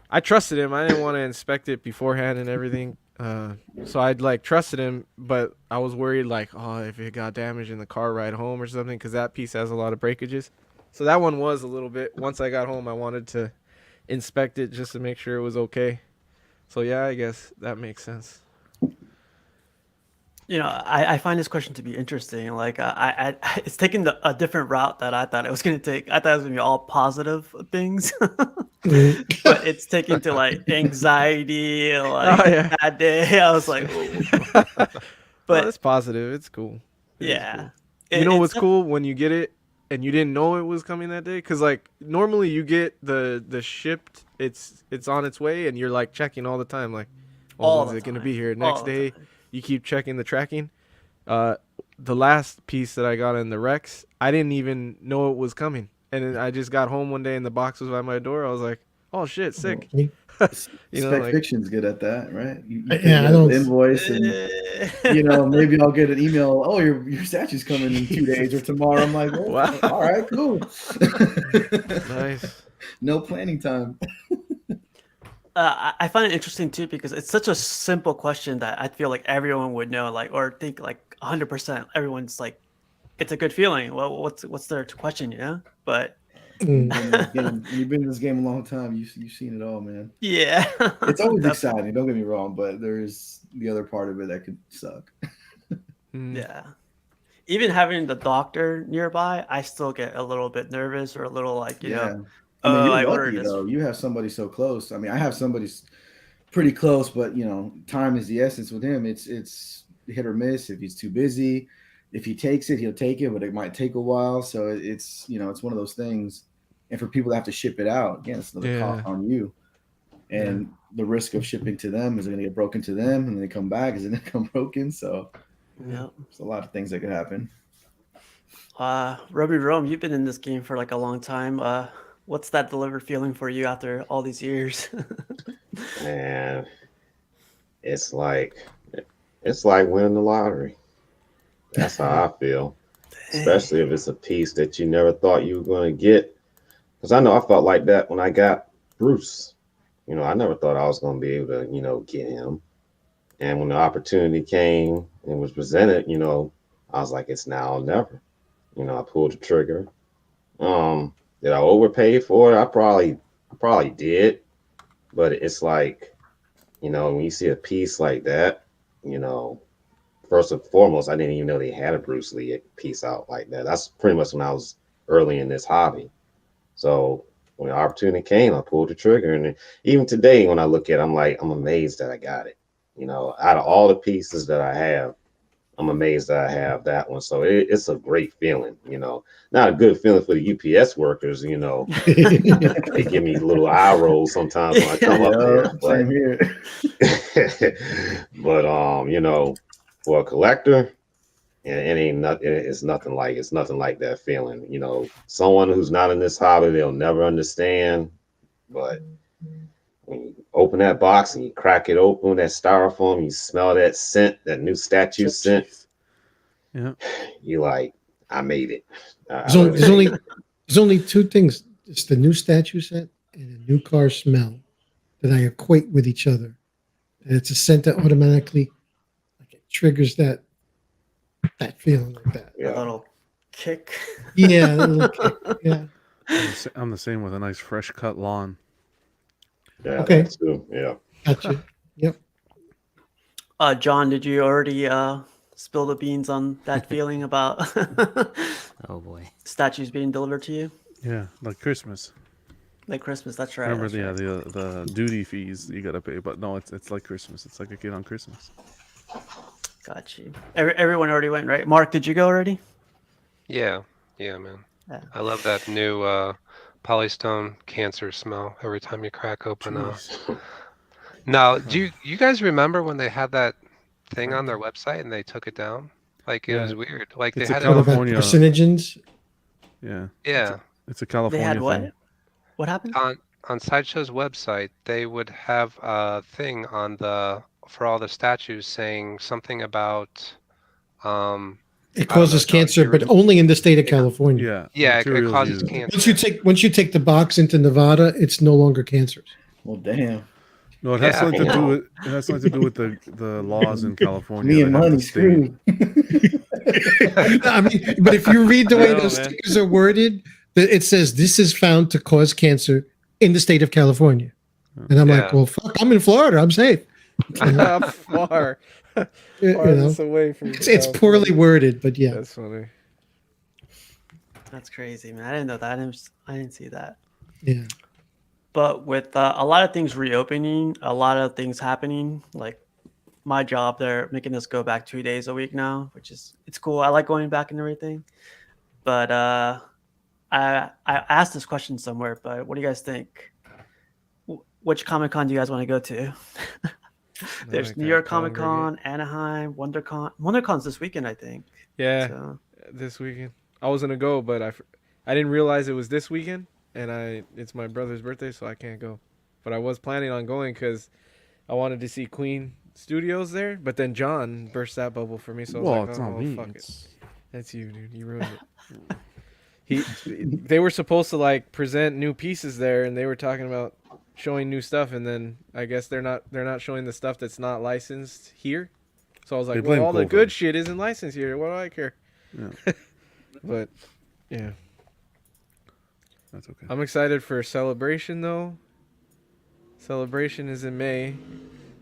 I trusted him. I didn't want to inspect it beforehand and everything. So I'd like trusted him, but I was worried like, oh, if it got damaged in the car ride home or something, because that piece has a lot of breakages. So that one was a little bit. Once I got home, I wanted to inspect it just to make sure it was okay. So yeah, I guess that makes sense. I find this question to be interesting. Like, it's taking a different route that I thought it was going to take. I thought it was going to be all positive things, Mm. but it's taking to like anxiety, like Oh yeah. bad day. I was like, ooh. Well, But it's positive. It's cool. It is yeah, cool. It- You know it's what's not- cool when you get it and you didn't know it was coming that day? Cause like normally you get the shipped, it's on its way, and you're like checking all the time, like, oh, All when's the it gonna time. be here? All Next the day, time. you keep checking the tracking. The last piece that I got in the Rex, I didn't even know it was coming, and then I just got home one day and the box was by my door. I was like, oh shit, sick. Me- Like Fiction's good at that, right? You pay Yeah, I the don't. invoice, and maybe I'll get an email. Oh, your statue's coming in 2 days or tomorrow. I'm like, well, wow, all right, cool. nice. No planning time. I find it interesting too because it's such a simple question that I feel like everyone would know, like, or think like 100%. Everyone's like, it's a good feeling. Well, what's there to question, But Mm. When you've been in this game a long time, you've seen it all, man. yeah, It's always Definitely. exciting. Don't get me wrong, but there's the other part of it that could suck. Mm. Yeah. Even having the doctor nearby, I still get a little bit nervous or a little like, Yeah. I mean, oh, you're I ordered lucky this. though. You have somebody so close. I mean, I have somebody pretty close, but time is the essence with him. It's hit or miss. If he's too busy, if he takes it, he'll take it, but it might take a while. So it's one of those things. And for people to have to ship it out, again, it's another cost Yeah. on you. And the risk of shipping to them, is it going to get broken to them, and then they come back, is it going to come broken? So Yeah. there's a lot of things that could happen. Ruby Rome, you've been in this game for like a long time. What's that delivered feeling for you after all these years? Man, it's like winning the lottery. That's how I feel. Especially if it's a piece that you never thought you were going to get. Because I know I felt like that when I got Bruce. I never thought I was going to be able to, get him. And when the opportunity came and was presented, I was like, it's now or never. I pulled the trigger. Did I overpay for it? I probably did. But it's like, when you see a piece like that, first and foremost, I didn't even know they had a Bruce Lee piece out like that. That's pretty much when I was early in this hobby. So when the opportunity came, I pulled the trigger. And even today, when I look at it, I'm amazed that I got it. Out of all the pieces that I have, I'm amazed that I have that one. So it's a great feeling, not a good feeling for the UPS workers, they give me little eye rolls sometimes when I come up there. Same here. But for a collector, and it ain't nothing. It's nothing like that feeling. Someone who's not in this hobby, they'll never understand. But when you open that box and you crack it open, that styrofoam, you smell that scent, that new statue scent. Jeez. Yeah. You like, I made it. There's only, there's only there's only two things. It's the new statue set and a new car smell that I equate with each other. And it's a scent that automatically like it triggers that feeling like that. A little kick. Yeah, a little kick. Yeah. I'm the same with a nice fresh cut lawn. Yeah, Okay. that too. Yeah. Gotcha. Yep. John, did you already spill the beans on that feeling about Oh boy. statues being delivered to you? Yeah, like Christmas. Like Christmas, that's right. Remember, that's right. the duty fees you gotta pay, but no, it's like Christmas. It's like a kid on Christmas. Got you. Everyone already went, right? Mark, did you go already? Yeah, man. Yeah. I love that new polystone cancer smell every time you crack open a. Jeez. Now, do you guys remember when they had that thing on their website and they took it down? Like it Yeah, was weird. Like they it's a had What it. about California. carcinogens? Yeah, Yeah, it's a They California had what? thing. What happened? on Sideshow's website, they would have a thing for all the statues saying something about It I don't know, causes John, cancer, you but remember? only in the state of California. Yeah, Yeah, it materials causes used. cancer. Once you take the box into Nevada, it's no longer cancerous. Well, damn. No, it has Yeah. something to do with the laws in California. Me and They have money the state. screwed. I mean, but if you read the way I know, those man. stickers are worded, it says this is found to cause cancer in the state of California. And I'm like, Yeah. well, fuck, I'm in Florida. I'm safe. Far You know, farthest away from. it's poorly worded, but yeah. That's funny. That's crazy, man. I didn't know that. I didn't see that. Yeah. But with a lot of things reopening, a lot of things happening, like my job, they're making us go back 2 days a week now, which is it's cool. I like going back and everything. But I asked this question somewhere, but what do you guys think? Which Comic Con do you guys want to go to? There's like New that York Con Comic Con, Anaheim, WonderCon. WonderCon's this weekend, I think. Yeah, So, this weekend. I was gonna go, but I didn't realize it was this weekend, and it's my brother's birthday, so I can't go. But I was planning on going because I wanted to see Queen Studios there. But then John burst that bubble for me, so I was Well, like, it's oh, not me. fuck it. It's- That's you, dude. You ruined it. They were supposed to like present new pieces there, and they were talking about showing new stuff, and then I guess they're not showing the stuff that's not licensed here. So I was They like, blame well, all the COVID. good shit isn't licensed here. What do I care? Yeah, But yeah, that's okay. I'm excited for Celebration though. Celebration is in May.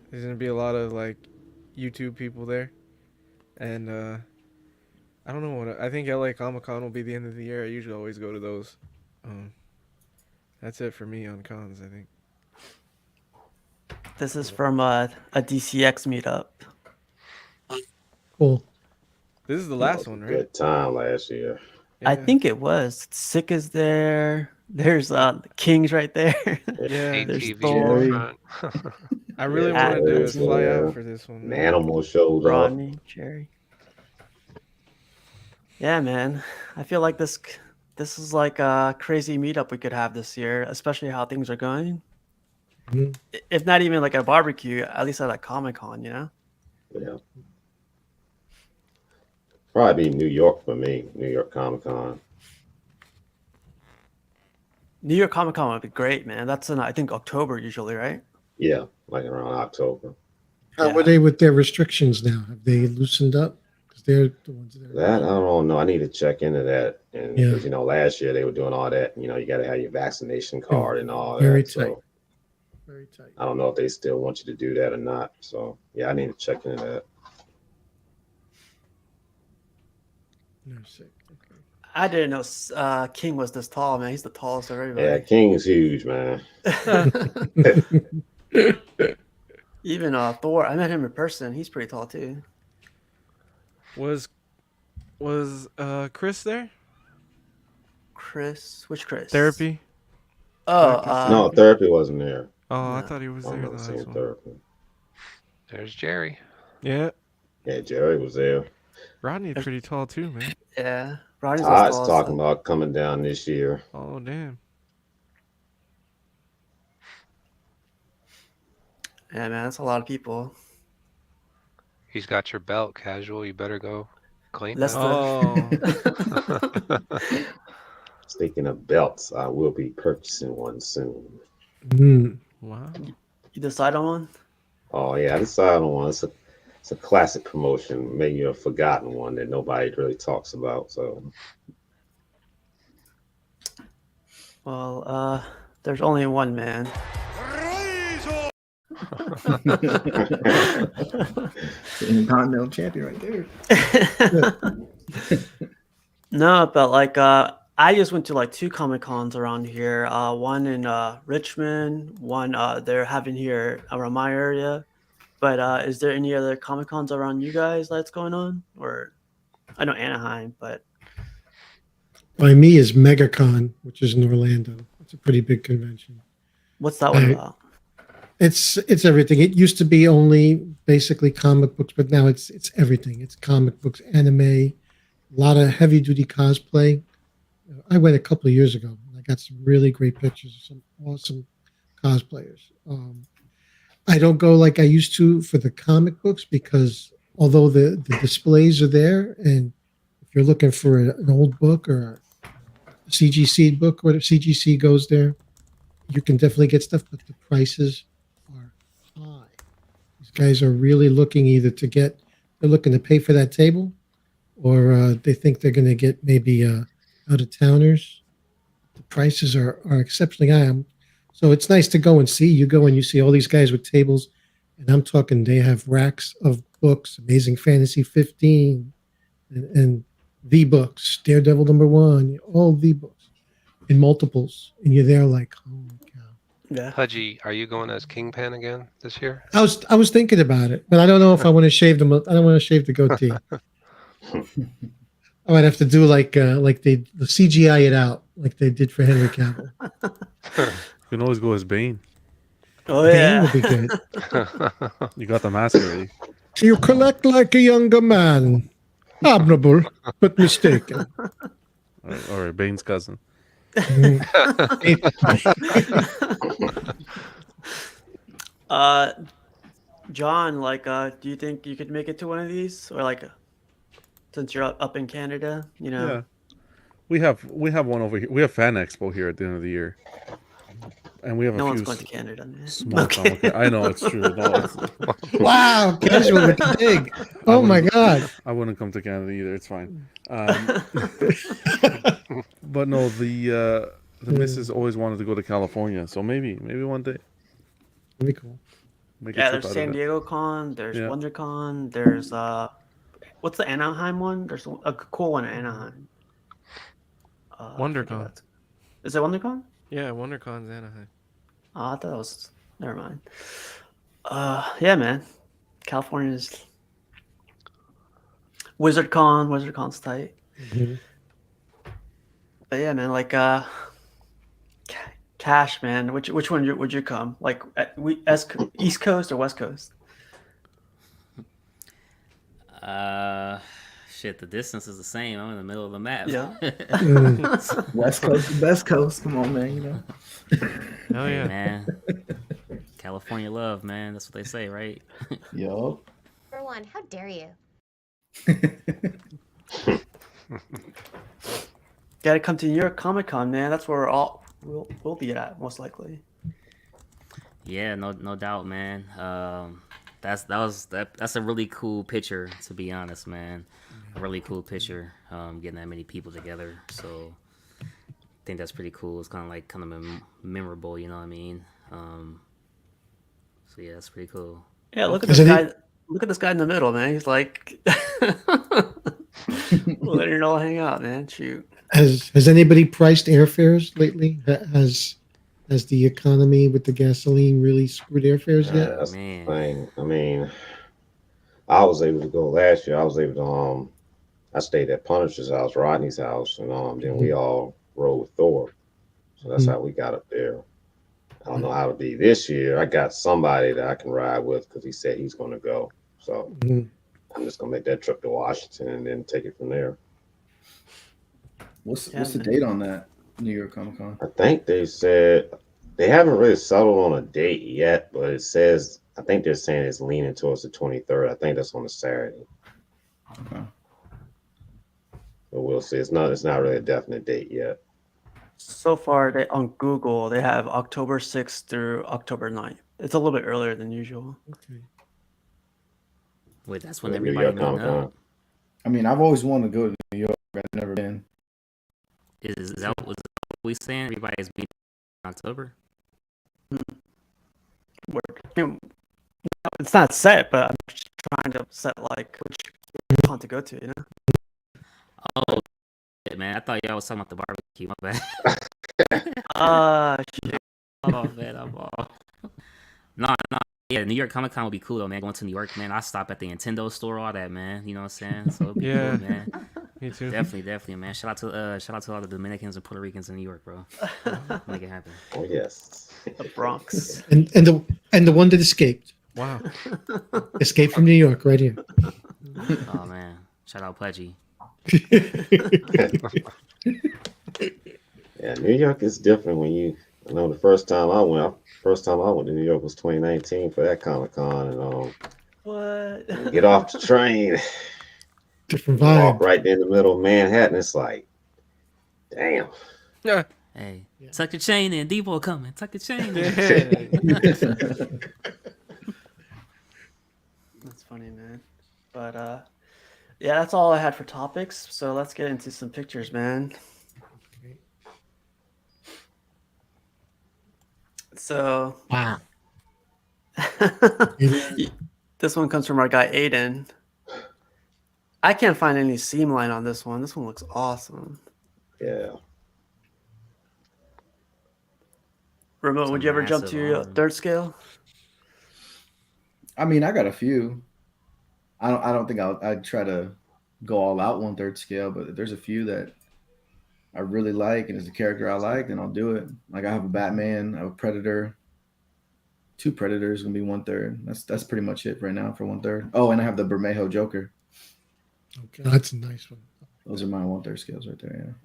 There's gonna be a lot of like YouTube people there, and I don't know what I think. LA Comic Con will be the end of the year. I usually always go to those. That's it for me on cons, I think. this is from a DCX meetup. Cool. This is the That last was a one, right? Good time last year. I Yeah. think it was. Sick is there. There's Kings right there. Yeah, There's ATV Thor. in the front. I really Yeah, wanted to there's, fly yeah. out for this one. An man. animal showed up. Rodney, Jerry. Yeah, man. I feel like this is like a crazy meetup we could have this year, especially how things are going. Mhm. If not even like a barbecue, at least at a Comic Con, you know? Yeah. Probably be New York for me. New York Comic Con. New York Comic Con would be great, man. That's in I think October usually, right? Yeah, like around October. How Yeah. are they with their restrictions now? Have they loosened up? Because they're the ones that are. That I don't know. I need to check into that. And Yeah. because last year they were doing all that. You got to have your vaccination card and all very that. tight. So Very tight. I don't know if they still want you to do that or not. So yeah, I need to check into that. No, sick. Okay. I didn't know King was this tall, man. He's the tallest of Yeah, everybody. King's huge, man. Even Thor, I met him in person. He's pretty tall too. Was Chris there? Chris, which Chris? Therapy? Oh, No, therapy wasn't there. Oh, I No. thought he was I there. remember The seeing last one. therapy. There's Jerry. Yeah. Yeah, Jerry was there. Rodney's pretty tall too, man. Yeah, Rodney's as Todd's tall as talking about coming down this year. Oh damn. yeah, man. That's a lot of people. He's got your belt, casual. You better go claim that. Leicester. Oh. Speaking of belts, I will be purchasing one soon. Mm. Wow. You decide on one? Oh yeah, I decided on one. It's a classic promotion, maybe a forgotten one that nobody really talks about. So Well, there's only one man. Intercontinental champion right there. No, but like I just went to like 2 Comic Cons around here. One in Richmond, one they're having here around my area. But is there any other Comic Cons around you guys that's going on? Or I know Anaheim, but By me is MegaCon, which is in Orlando. It's a pretty big convention. what's that one I- about? It's everything. It used to be only basically comic books, but now it's everything. It's comic books, anime, a lot of heavy duty cosplay. I went a couple of years ago. And I got some really great pictures of some awesome cosplayers. I don't go like I used to for the comic books because although the displays are there, and if you're looking for an old book or a CGC book, or the CGC goes there, you can definitely get stuff, but the prices are high. These guys are really looking either to get, they're looking to pay for that table, or they think they're going to get maybe out of towners. The prices are exceptionally high. So it's nice to go and see. You go and you see all these guys with tables, and I'm talking they have racks of books, Amazing Fantasy 15, and the books, Daredevil #1, all the books in multiples, and you're there like, holy cow. Yeah. Pudgy, are you going as Kingpin again this year? I was thinking about it, but I don't know if I want to shave them. I don't want to shave the goatee. I might have to do like they the CGI it out like they did for Henry Cavill. You can always go as Bane. Oh Bane yeah. would be good. You got the mask already. You collect like a younger man, admirable but mistaken. Or Bane's cousin. John, like, do you think you could make it to one of these, or like, since you're up in Canada, you know? Yeah. We have one over here. We have Fan Expo here at the end of the year. And we have No a one's few going to Canada, man. small Okay. comic. I know it's true. No, it's, Wow, casual with the dig. Oh my God. I wouldn't come to Canada either. It's fine. But no, the missus always wanted to go to California, so maybe one day. That'd be cool. Make Yeah, a trip there's out San of it. Diego Con, there's Yeah. WonderCon, there's what's the Anaheim one? There's a cool one in Anaheim. I forget WonderCon. what- Is it WonderCon? Yeah, WonderCon's Anaheim. Oh, I thought it was. Never mind. Yeah, man. California's WizardCon. WizardCon's tight. Mhm. But yeah, man. Like Cash, man. Which one would you come? Like East Coast or West Coast? Shit, the distance is the same. I'm in the middle of the map. Yeah. West Coast to best coast. Come on, man. You know. Hell Hey, yeah. man. California love, man. That's what they say, right? Yo. For one, how dare you? Gotta come to New York Comic Con, man. That's where we'll be at most likely. Yeah, no doubt, man. That's a really cool picture, to be honest, man. A really cool picture. Getting that many people together. So I think that's pretty cool. It's kind of memorable, you know what I mean? So yeah, that's pretty cool. Yeah, look at Is this it- guy. Look at this guy in the middle, man. He's like letting it all hang out, man. Shoot. Has anybody priced airfares lately? Has the economy with the gasoline really screwed airfares yet? That's Man. the thing. I mean, I was able to go last year. I was able to I stayed at Punisher's house, Rodney's house, and then we all rode with Thor. So that's how we got up there. I don't know how to be this year. I got somebody that I can ride with because he said he's going to go. So Mhm. I'm just gonna make that trip to Washington and then take it from there. What's Yeah, the man. date on that New York Comic Con? I think they said they haven't really settled on a date yet, but it says I think they're saying it's leaning towards the 23rd. I think that's on a Saturday. Okay. But we'll see. It's not really a definite date yet. So far, they on Google they have October 6th through October 9th. It's a little bit earlier than usual. Okay. Wait, that's when New everybody York meeting Comic Con. up. I mean, I've always wanted to go to New York, but I've never been. Is that what we saying? Everybody's meeting in October. Word. I mean, it's not set, but I'm just trying to set like which con to go to. You know. Oh, shit, man! I thought y'all was talking about the barbecue. My bad. Shit. Oh man, I'm all. No. Yeah, New York Comic Con would be cool though, man. Going to New York, man. I stop at the Nintendo store, all that, man. You know what I'm saying? So it'd be Yeah. cool, man. Me too. Definitely, man. Shout out to all the Dominicans and Puerto Ricans in New York, bro. Make it happen. Oh yes. The Bronx. And the one that escaped Wow. from New York right here. Oh man, shout out Pledgy. Yeah, New York is different when you. I know the first time I went to New York was 2019 for that Comic Con, and What? get off the train, Different walk vibe. right in the middle of Manhattan. It's like, damn. Yeah. Hey, tuck your chain in. Debo coming. Tuck your chain in. Yeah. That's funny, man. But yeah, that's all I had for topics. So let's get into some pictures, man. So Wow. this one comes from our guy Aiden. I can't find any seam line on this one. This one looks awesome. Yeah. Remote, It's a would you ever jump massive to your arm. third scale? I mean, I got a few. I don't think I'd try to go all out 1/3 scale, but if there's a few that I really like and it's a character I like, then I'll do it. Like I have a Batman, I have a Predator, 2 Predators gonna be 1/3. That's pretty much it right now for 1/3. Oh, and I have the Bermejo Joker. Okay, that's a nice one. Those are my 1/3 scales right there.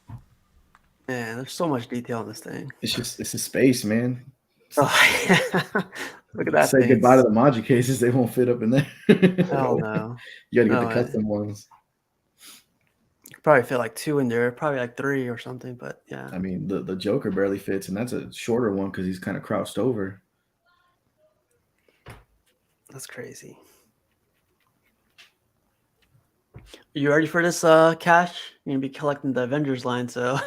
Yeah. Man, there's so much detail in this thing. It's a space, man. Oh, yeah. Look at that Say thing. goodbye to the Maji cases; they won't fit up in there. Hell no. You got to get No the way. custom ones. Probably fit like 2 in there, probably like 3 or something, but yeah. I mean, the Joker barely fits, and that's a shorter one because he's kind of crouched over. That's crazy. You ready for this, Cash? You're gonna be collecting the Avengers line, so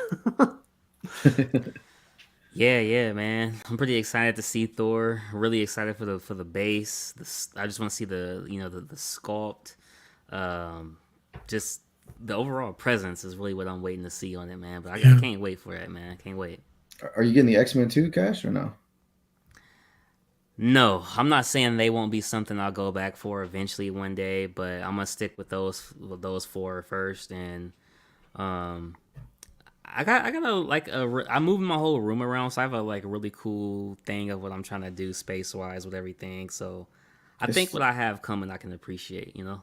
Yeah, man. I'm pretty excited to see Thor. Really excited for the base. I just want to see the sculpt. Just the overall presence is really what I'm waiting to see on it, man. But I can't wait for it, man. I can't wait. Are you getting the X-Men too, Cash, or no? No, I'm not saying they won't be something I'll go back for eventually one day, but I'm gonna stick with those 4 first. And I got I'm moving my whole room around, so I have a really cool thing of what I'm trying to do space wise with everything. So I think what I have coming I can appreciate, you know.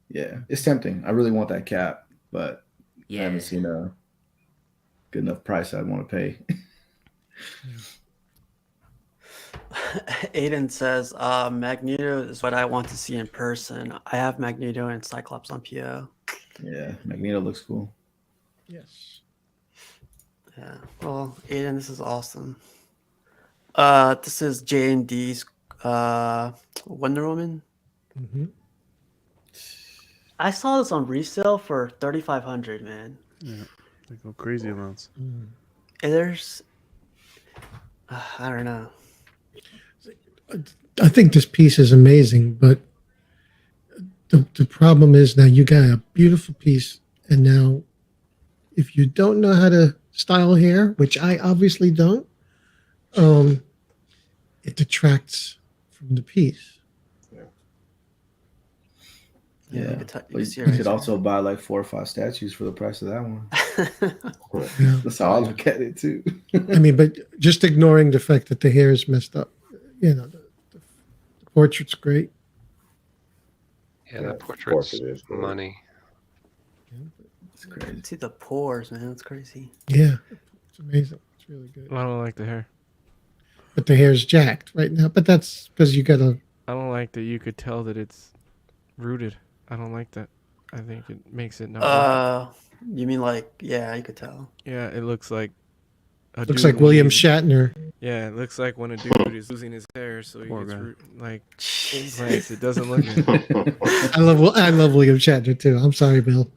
Yeah, it's tempting. I really want that cap, but I Yeah, haven't seen a good enough price I'd want to pay. Aiden says, Magneto is what I want to see in person. I have Magneto and Cyclops on PO. Yeah, Magneto looks cool. Yes. Yeah. Well, Aiden, this is awesome. This is J&D's Wonder Woman. Mm-hmm. I saw this on resale for $3,500, man. Yeah, they go crazy amounts. And there's, I don't know. I think this piece is amazing, but the problem is now you got a beautiful piece, and now if you don't know how to style hair, which I obviously don't, it detracts from the piece. Yeah, You you see it right could there. also buy like 4 or 5 statues for the price of that one. Yeah. That's how I look at it too. I mean, but just ignoring the fact that the hair is messed up, you know, Portrait's great. Yeah, Yeah, that portrait's portrait is great. money. It's crazy. See the pores, man. That's crazy. Yeah, it's amazing. It's really good. I don't like the hair. But the hair's jacked right now. But that's because you got to. I don't like that you could tell that it's rooted. I don't like that. I think it makes it not work. You mean like, yeah, you could tell. Yeah, it looks like a Looks dude like when William he's- Shatner. Yeah, it looks like when a dude is losing his hair, so he Poor gets guy. like Jesus. implants. It doesn't look good. I love William Shatner too. I'm sorry, Bill.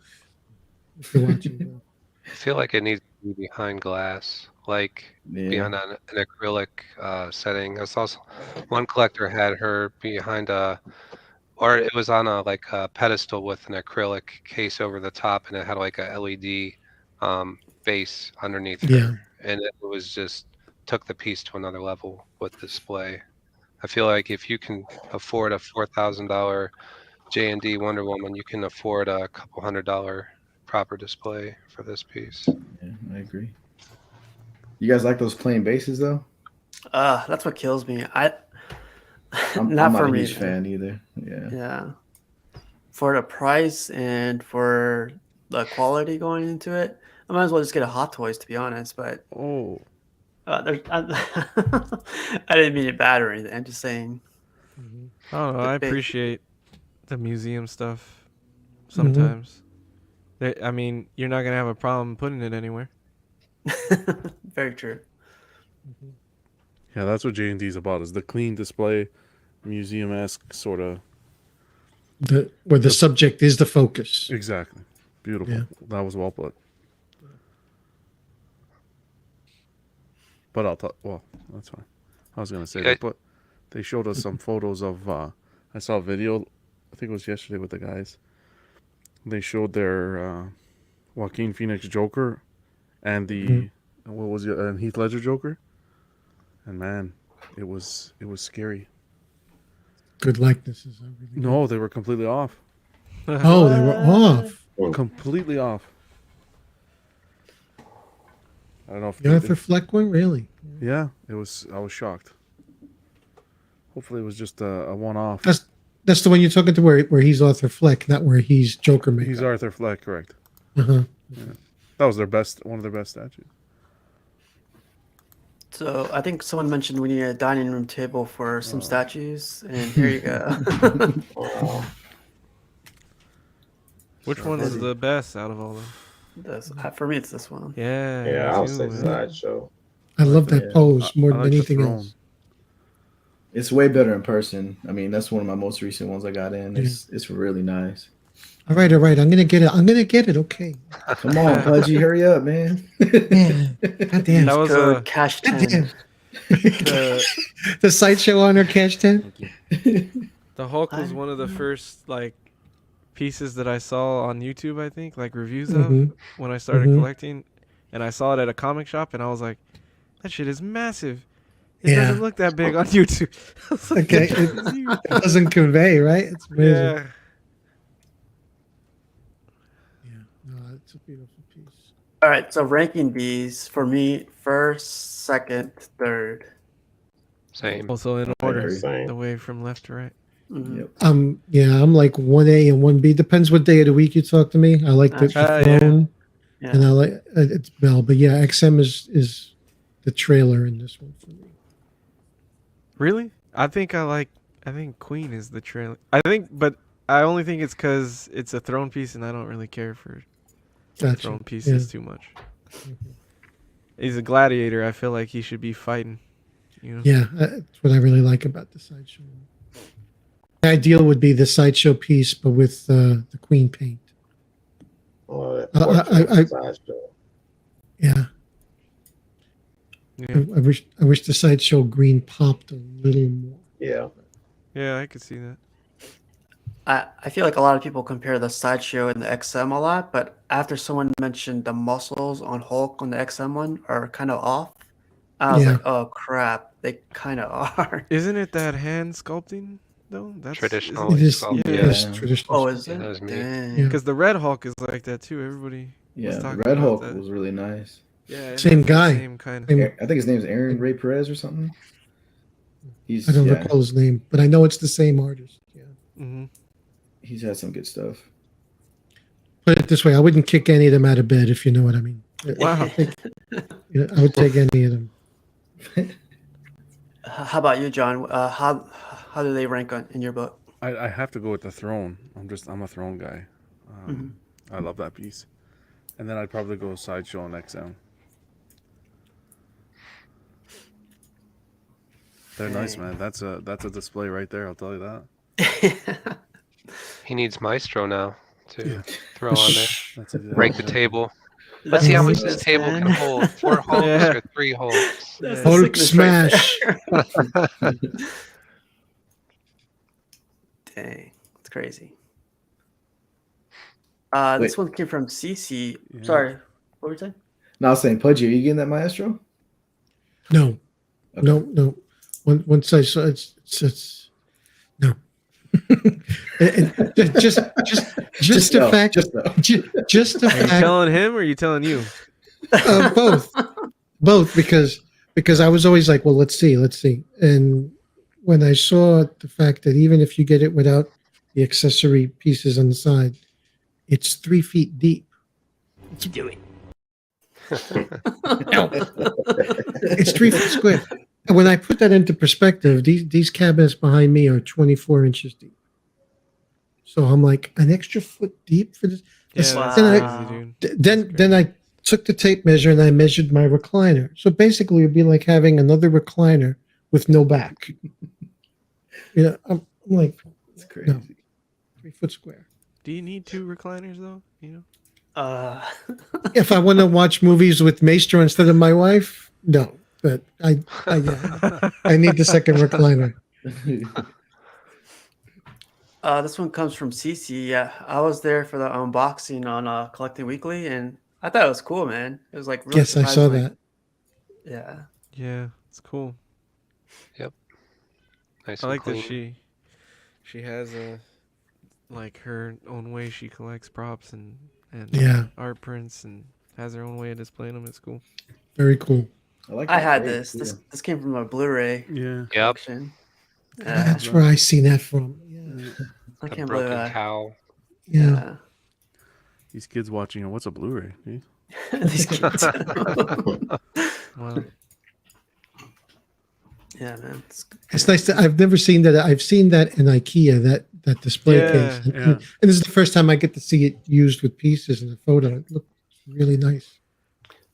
If you're watching, Bill. I feel like it needs to be behind glass, like Yeah. behind an acrylic setting. I saw one collector had her behind or it was on a pedestal with an acrylic case over the top, and it had like a LED base underneath her, Yeah. and it was just took the piece to another level with display. I feel like if you can afford a $4,000 J&D Wonder Woman, you can afford a couple $100 proper display for this piece. Yeah, I agree. You guys like those plain bases though? That's what kills me. I'm not not for a me. huge man. fan either. Yeah. Yeah. For the price and for the quality going into it, I might as well just get a Hot Toys, to be honest. But Oh, I didn't mean it bad or anything. I'm just saying. I don't know. The I big- appreciate the museum stuff sometimes. I mean, you're not gonna have a problem putting it anywhere. Very true. yeah, that's what J&D is about. Is the clean display, museum-esque sort of. Where the subject is the focus. Exactly. Beautiful. Yeah. That was well put. But I'll talk. Well, that's fine. I was gonna say Okay. they showed us some photos of. I saw a video. I think it was yesterday with the guys. They showed their Joaquin Phoenix Joker, and the what was it? And Heath Ledger Joker. And man, it was scary. Good likenesses. I really No, they were completely off. Oh, they were off. Completely off. I don't know if The Arthur Fleck one, really? yeah, it was. I was shocked. Hopefully, it was just a one-off. That's the one you're talking to, where he's Arthur Fleck, not where he's Joker makeup. He's Arthur Fleck, correct? Uh-huh. That was one of their best statues. So I think someone mentioned we need a dining room table for some statues, and here you go. Which one was the best out of all of them? For me, it's this one. Yeah. Yeah, me I'll too, say man. sideshow. I love that Yeah. pose more I than like the anything throne. else. It's way better in person. I mean, that's one of my most recent ones I got in. It's really nice. All right. I'm gonna get it. Okay. Come on, Pudgy, hurry up, man. Yeah. Goddamn. That was Code cash 10. Goddamn. the The sideshow on her cash 10. Thank you. the Hulk was one of the first like pieces that I saw on YouTube. I think like reviews of Mhm. when I started Mhm. collecting, and I saw it at a comic shop, and I was like, that shit is massive. It Yeah. doesn't look that big on YouTube. I was like, Okay. "That shit is huge." It doesn't convey, right? It's amazing. Yeah. Yeah. No, it's a beautiful piece. All right, so ranking these for me: first, second, third. Same. Also in I order, agree. Same. the way from left to right. Mhm. Yep. Yeah, I'm like 1A and 1B. Depends what day of the week you talk to me. I like the Yeah. throne, Yeah. and I like it's Bell. But yeah, XM is the trailer in this one for me. Really? I think Queen is the trailer. But I only think it's because it's a throne piece, and I don't really care for Gotcha. throne pieces too much. He's a gladiator. I feel like he should be fighting. You know? Yeah, that's what I really like about the sideshow. The ideal would be the sideshow piece, but with the queen paint. Oh, that I- portrait sideshow. Yeah, Yeah. I wish the sideshow green popped a little more. Yeah. Yeah, I could see that. I feel like a lot of people compare the sideshow and the XM a lot, but after someone mentioned the muscles on Hulk on the XM one are kind of off, I was Yeah. like, oh crap, they kind of are. Isn't it that hand sculpting though? That's Traditional. It is, sculpt, it yeah. is traditional. Oh, is Yeah, it? that was me. Dang. Yeah. Because the Red Hulk is like that too. Everybody. Yeah, the talking Red about Hulk that. was really nice. Yeah. it Same has that guy. Same kind of. Same- I think his name's Aaron Ray Perez or something. He's I don't recall his name, but I know it's the same artist. Yeah. Mm-hmm. he's had some good stuff. Put it this way, I wouldn't kick any of them out of bed, if you know what I mean. Wow. I would take any of them. How about you, John? How do they rank in your book? I have to go with the throne. I'm a throne guy. Mhm. I love that piece. And then I'd probably go sideshow and XM. They're nice, Dang. man. That's a display right there. I'll tell you that. He needs Maestro now to Yeah. throw on there. That's exactly Break the it. table. Let's That's see the how much sickness, this table man. can hold. 4 Hulks Yeah. or 3 Hulks. That's Yeah. the Hulk sickness smash. right there. Dang, it's crazy. This Wait. one came from CC. Yeah. Sorry, what were you saying? Now I was saying, Pudgy, are you getting that Maestro? No, Okay. no. Once I saw it's no. Just the no, fact, just no. just the Are you fact, telling him or are you telling you? both because I was always like, well, let's see, and when I saw the fact that even if you get it without the accessory pieces on the side, it's 3 feet deep. Do it. It's 3 feet square. And when I put that into perspective, these cabinets behind me are 24 inches deep. So I'm like, an extra foot deep for this. Yeah, This- that's then I- crazy, dude. then I took the tape measure and I measured my recliner. So basically, it'd be like having another recliner with no back. I'm like, It's crazy. no, 3 foot square. Do you need 2 recliners though? If I want to watch movies with Maestro instead of my wife, no. But I need the second recliner. This one comes from CC. Yeah, I was there for the unboxing on Collecting Weekly, and I thought it was cool, man. It was like really Yes, I saw surprising, that. Yeah. Yeah, it's cool. Nice I and like that clean. she has like her own way she collects props and Yeah. art prints and has her own way of displaying them. It's cool. Very cool. like I that had crate, this. too. This came from a Blu-ray Yeah. collection. That's where I seen that from. Yeah. I The can't believe broken that. cow. Yeah. These kids watching, what's a Blu-ray? Jeez. These kids. Wow. Yeah, man. It's nice that I've never seen that. I've seen that in IKEA, that display Yeah, case. And, yeah. and this is the first time I get to see it used with pieces in a photo. It looked really nice.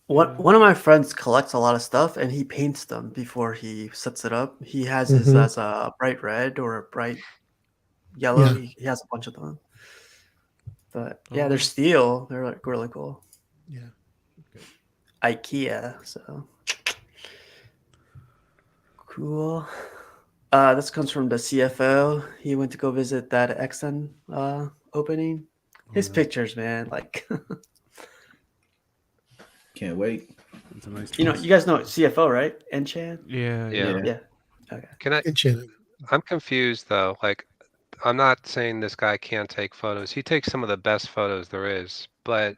One of my friends collects a lot of stuff, and he paints them before he sets it up. He has his Mhm. as a bright red or a bright yellow. Yeah. He has a bunch of them. But Oh, yeah, they're wow. steel. They're like really cool. Yeah. IKEA. So cool. This comes from the CFO. He went to go visit that XN opening. His pictures, man, like Can't wait. It's a nice you piece. guys know CFO, right? Enchan. Yeah. Yeah. Yeah. Okay. Can I? Good channel. I'm confused though. Like, I'm not saying this guy can't take photos. He takes some of the best photos there is, but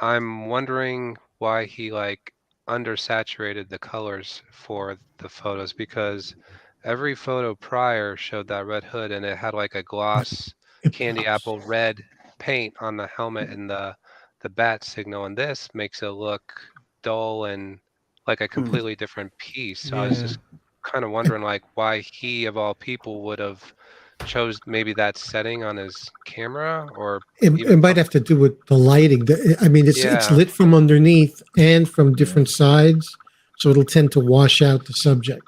I'm wondering why he like undersaturated the colors for the photos because every photo prior showed that red hood and it had like a gloss It candy pops. apple red paint on the helmet and the bat signal, and this makes it look dull and like a completely different piece. So I was Yeah. just kind of wondering like why he of all people would have chose maybe that setting on his camera or It even might have to do with the lighting. I mean, it's Yeah. lit from underneath and from different sides, so it'll tend to wash out the subject.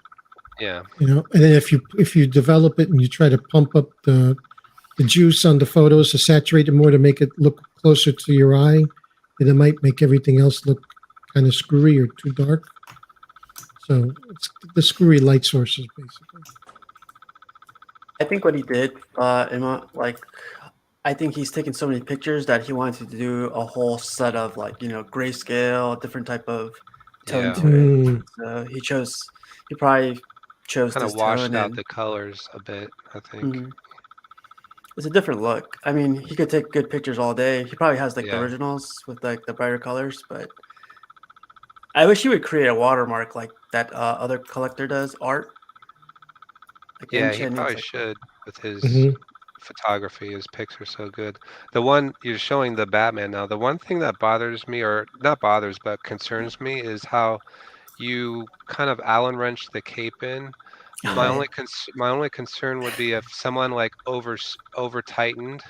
yeah. And then if you develop it and you try to pump up the juice on the photos to saturate it more to make it look closer to your eye, then it might make everything else look kind of screwy or too dark. So it's the screwy light sources, basically. I think what he did, I think he's taken so many pictures that he wanted to do a whole set of grayscale, different type of tone Yeah. to it. Mm, So he probably chose Kind this of washed tone out and the colors a bit, I think. Mhm. It's a different look. I mean, he could take good pictures all day. He probably has like the Yeah. originals with like the brighter colors, but I wish he would create a watermark like that other collector does, Art. Like Yeah, he Incha probably needs like should with his Mhm. photography. His pics are so good. The one you're showing the Batman now, the one thing that bothers me, or not bothers, but concerns me, is how you kind of Allen wrench the cape in. oh yeah. My only concern would be if someone like over tightened,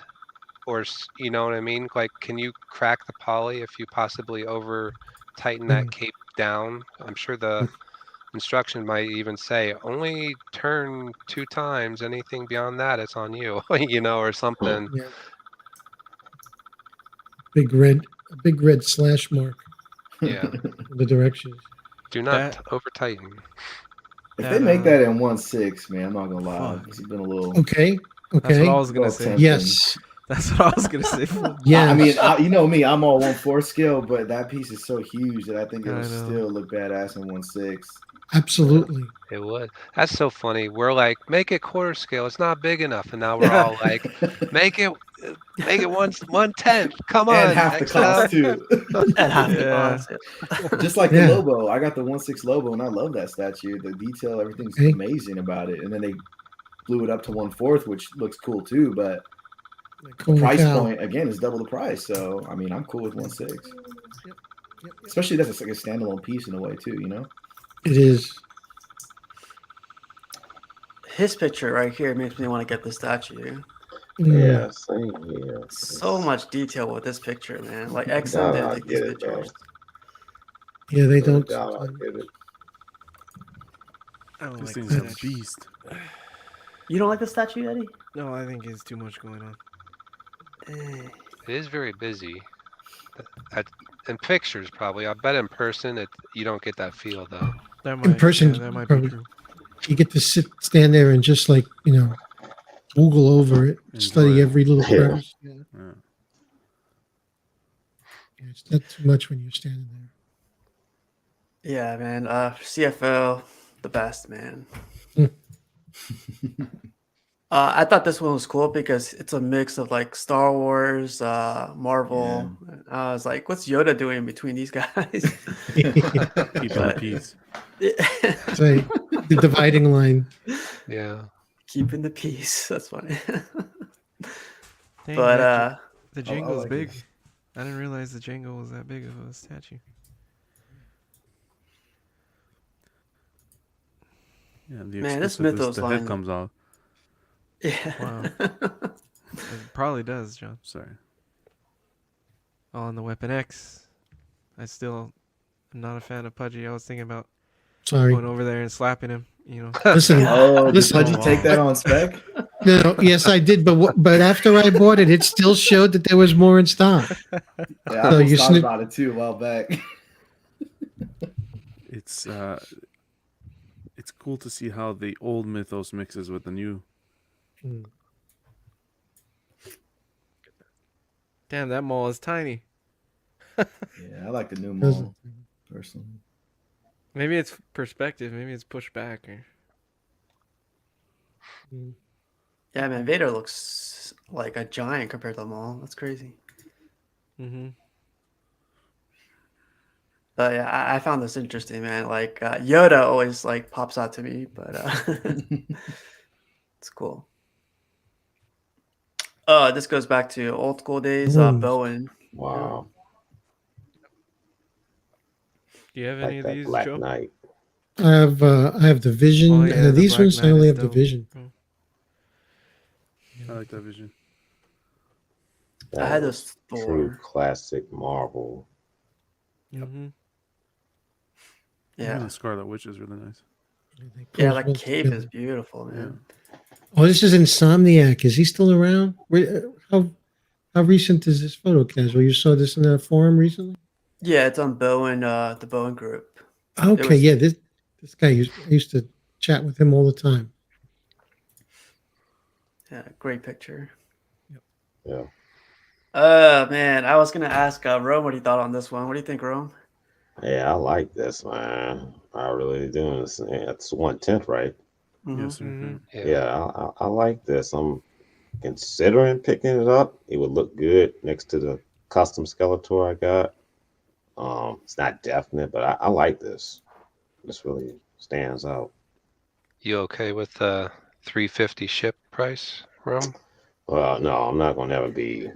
or you know what I mean? Like, can you crack the poly if you possibly over tighten that Mhm. cape down? I'm sure the instruction might even say only turn 2 times. Anything beyond that, it's on you, or something. Yeah. A big red slash mark Yeah. in the directions. Do not That over tighten. If they that make that in 1/6, man, I'm not gonna lie. fuck. This has been a little, Okay. That's what I Okay. was gonna say. tempting. Yes. That's what I was gonna say. Fuck. I mean, Yes. you know me, I'm all 1/4 scale, but that piece is so huge that I think it'll I know. still look badass in 1/6. Absolutely. It would. That's so funny. We're like, make it quarter scale. It's not big enough, and now we're all like, make it, make it 1/10. Come And on, half the XL. cost too. And half the Yeah. cost. Just like the Yeah. Lobo. I got the 1/6 Lobo and I love that statue. The detail, everything's Okay. amazing about it. And then they blew it up to 1/4, which looks cool too, but Like, the holy price cow. point again is double the price. So I mean I'm cool with 1/6. Yep. Especially that's like a standalone piece in a way too, you know? It is. His picture right here makes me want to get the statue. Yeah, same here. So much detail with this picture, man. Like No XM doubt didn't I take these get it, though. pictures. Yeah, they No don't. doubt I sometimes. get it. I don't This like thing's the a statue. beast. You don't like the statue, Eddie? No, I think it's too much going on. Dang. It is very busy. In pictures, probably. I bet in person, you don't get that feel though. That In might, person, yeah, that might be probably true. you get to stand there and just like Google over it, Enjoy study it. every little Yeah. crevice. Yeah. Yeah. Yeah, it's not too much when you're standing there. Yeah, man. CFO, the best, man. I thought this one was cool because it's a mix of like Star Wars, Marvel. And I was like, what's Yoda doing between these guys? Keeping the peace. It's like the dividing line. Yeah. Keeping the peace. That's funny. Dang, But the I Django's like big. it. I didn't realize the Django was that big of a statue. Yeah, the Man, this exclusive is Mythos the line- head comes off. yeah. Wow. It probably does, John. Sorry. On the Weapon X. I still am not a fan of Pudgy. I was thinking about Sorry. going over there and slapping him, Listen. Oh, did Listen. Pudgy take that on spec? No, yes, I did, but after I bought it, it still showed that there was more in stock. Yeah, I So almost you thought snoop- about it too a while back. It's cool to see how the old mythos mixes with the new. Damn, that mall is tiny. Yeah, I like the new mall personally. Maybe it's perspective. Maybe it's pushed back. Or... Yeah, man. Vader looks like a giant compared to them all. That's crazy. Mm-hmm. But yeah, I found this interesting, man. Like Yoda always like pops out to me, but it's cool. This goes back to old school days. Bowen. Wow. Do you have any Like of that these, Black Joe? Knight. I have the Vision. Oh, yeah, the These Black ones I Knight only is have the dope. Vision. Oh. I like that vision. I had That this is true Thor. classic Marvel. Mm-hmm. Even Yeah, the Scarlet Witch is really nice. yeah. That cape is beautiful, man. Oh, this is Insomniac. Is he still around? How recent is this photo, Casual? You saw this in a forum recently? Yeah, it's on Bowen, the Bowen group. Okay, was- yeah. This guy I used to chat with him all the time. Yeah, great picture. Yeah. Man, I was gonna ask Rome what he thought on this one. What do you think, Rome? Yeah, I like this, man. I really do. It's 1/10, right? Mhm. Yes, sir. Mhm. Yeah, I like this. I'm considering picking it up. It would look good next to the custom Skeletor I got. It's not definite, but I like this. This really stands out. You okay with the 350 ship price room. Well, no, I'm not gonna ever be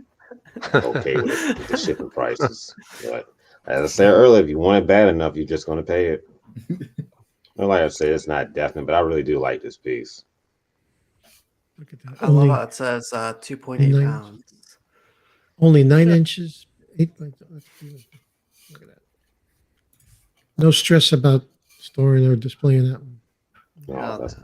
okay with it with the shipping prices. But as I said earlier, if you want it bad enough, you're just gonna pay it. Well, like I said, it's not definite, but I really do like this piece. Look at that. I love how it says 2.8 9 pounds. only 9 Yeah. inches, 8 points. That's beautiful. Look at that. No stress about storing or displaying that one. No, Oh, that's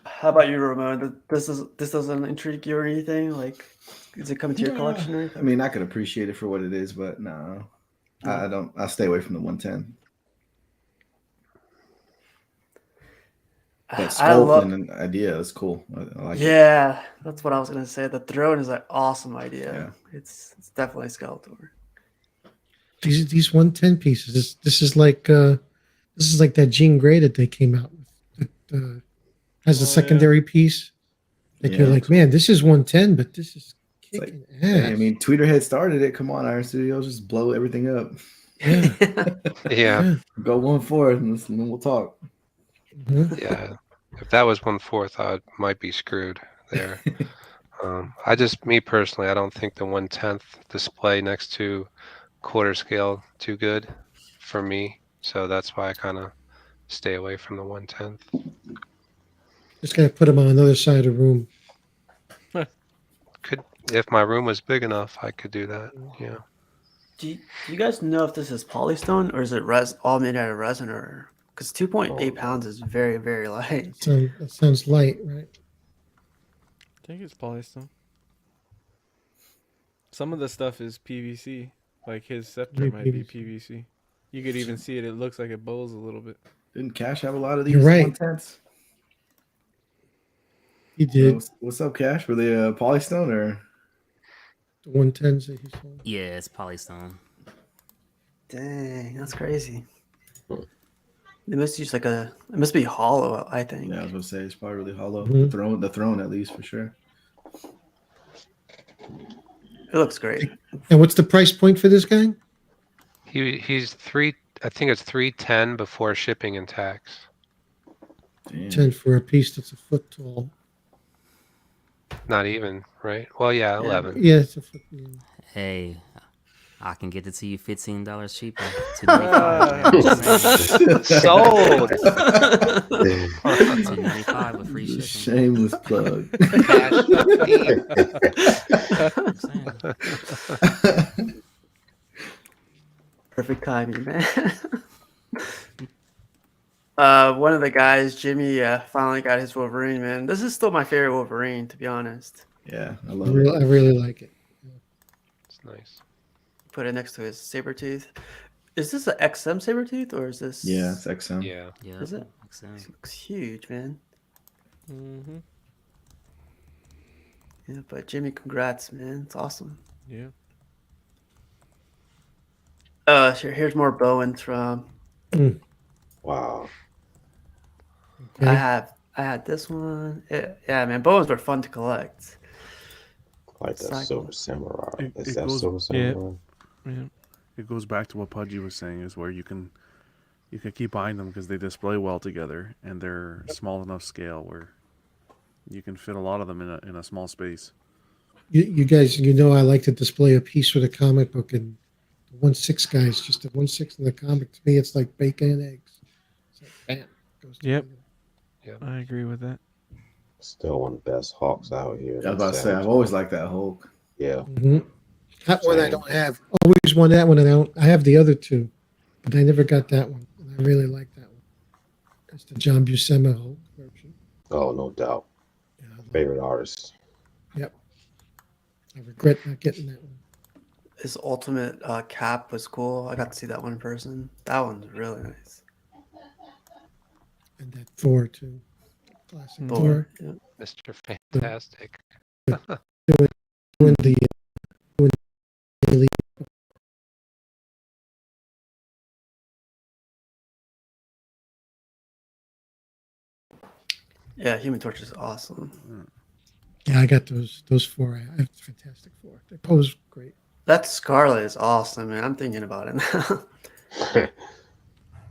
How about you, Ramon? This doesn't intrigue you or anything? Like, is it coming to your Nah, collection or I anything? mean, I could appreciate it for what it is, but no, I don't. I stay away from the 110. But I sculpt love. and an idea is cool. I like it. Yeah, that's what I was gonna say. The throne is an awesome idea. Yeah. It's definitely Skeletor. These 110 pieces. This is like that Jean Grey that they came out with. That has a secondary piece that you're Yeah. like, man, this is 110, but this is It's like, kicking hey, ass. I mean, Tweeterhead started it. Come on, Iron Studios, just blow everything up. Yeah. Yeah, Go 1/4, and then we'll talk. Mhm. yeah. If that was 1/4, I might be screwed there. Me personally, I don't think the 1/10 display next to quarter scale too good for me. So that's why I kind of stay away from the 1/10. Just gotta put them on another side of the room. Could, if my room was big enough, I could do that. Yeah. Do you guys know if this is polystone or is it all made out of resin or? Because 2.8 pounds is very, very light. That sounds light, right? I think it's polystone. Some of the stuff is PVC. Like his scepter Maybe might be PVC. PVC. You could even see it. It looks like it bows a little bit. Didn't Cash have a lot of these You're right. 110s? He did. What's up, Cash? Were they polystone or? The 110s that he sold. Yeah, it's polystone. Dang, that's crazy. It must use it must be hollow, I think. Yeah, I was gonna say it's probably really hollow. Mhm. The throne at least for sure. It looks great. And what's the price point for this guy? He's three. I think it's 310 before shipping and tax. Damn. 10 for a piece that's a foot tall. Not even, right? Well, yeah, 11. Yeah, it's a foot. Yeah. Hey, I can get it to you $15 cheaper. $2.95. Sold. $2.95 with free shipping. Shameless plug. Cash 15. Perfect timing, man. One of the guys, Jimmy, finally got his Wolverine, man. This is still my favorite Wolverine, to be honest. Yeah, I I love it. really like it. It's nice. Put it next to his Sabretooth. Is this an XM Sabretooth or is this? Yeah, it's XM. Yeah. Yeah, Is it? XM. This looks huge, man. Mm-hmm. Yeah, but Jimmy, congrats, man. It's awesome. Yeah. Sure, here's more Bowens from. wow. I Okay. had this one. Yeah, man, Bowens were fun to collect. Like that Cycle. Silver Samurai. It Is that goes- Silver Samurai? Yeah. It goes back to what Pudgy was saying, is where you can keep buying them because they display well together and they're small enough scale where you can fit a lot of them in a small space. You guys, I like to display a piece with a comic book, and the 1/6 guys, just the 1/6 in the comic. To me, it's like bacon and eggs. It's like, bam. Goes Yep. together. I agree with that. Still one of the best Hawks out here. I was about to say I've always liked that Hulk. Yeah. Mhm. That one I Same. don't have. Always wanted that one, and I have the other two, but I never got that one. And I really like that one. It's the John Buscema Hulk version. Oh, no doubt. Yeah, I love it. Favorite artist. Yep. I regret not getting that one. His ultimate cap was cool. I got to see that one in person. That one's really nice. And that Thor too. Classic Thor. Thor. Yeah. Mr. Fantastic. Doing the Yeah, Human Torch is awesome. yeah, I got those four. I have Fantastic Four. They pose great. That Scarlet is awesome, man. I'm thinking about it now.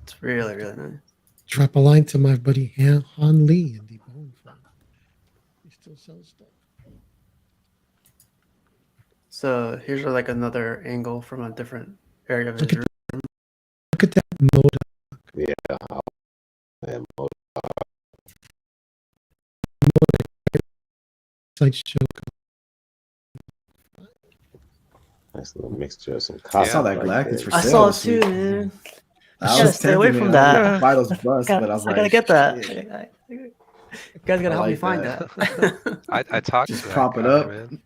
It's really, really nice. Drop a line to my buddy Han Lee in Deep Bone for him. He still sells stuff. So here's like another angle from a different area of his room. Look at that motor. Yeah. And Sideshow. nice little mixture of some I cops. saw that like Galactus for I sale saw it this too, week. man. I gotta was stay away tempted, from man. I that. wanted to buy those busts, but I was I like, gotta get that. shit. You guys gotta I help me like find that. that. I talked Just to that prop it guy, up. man.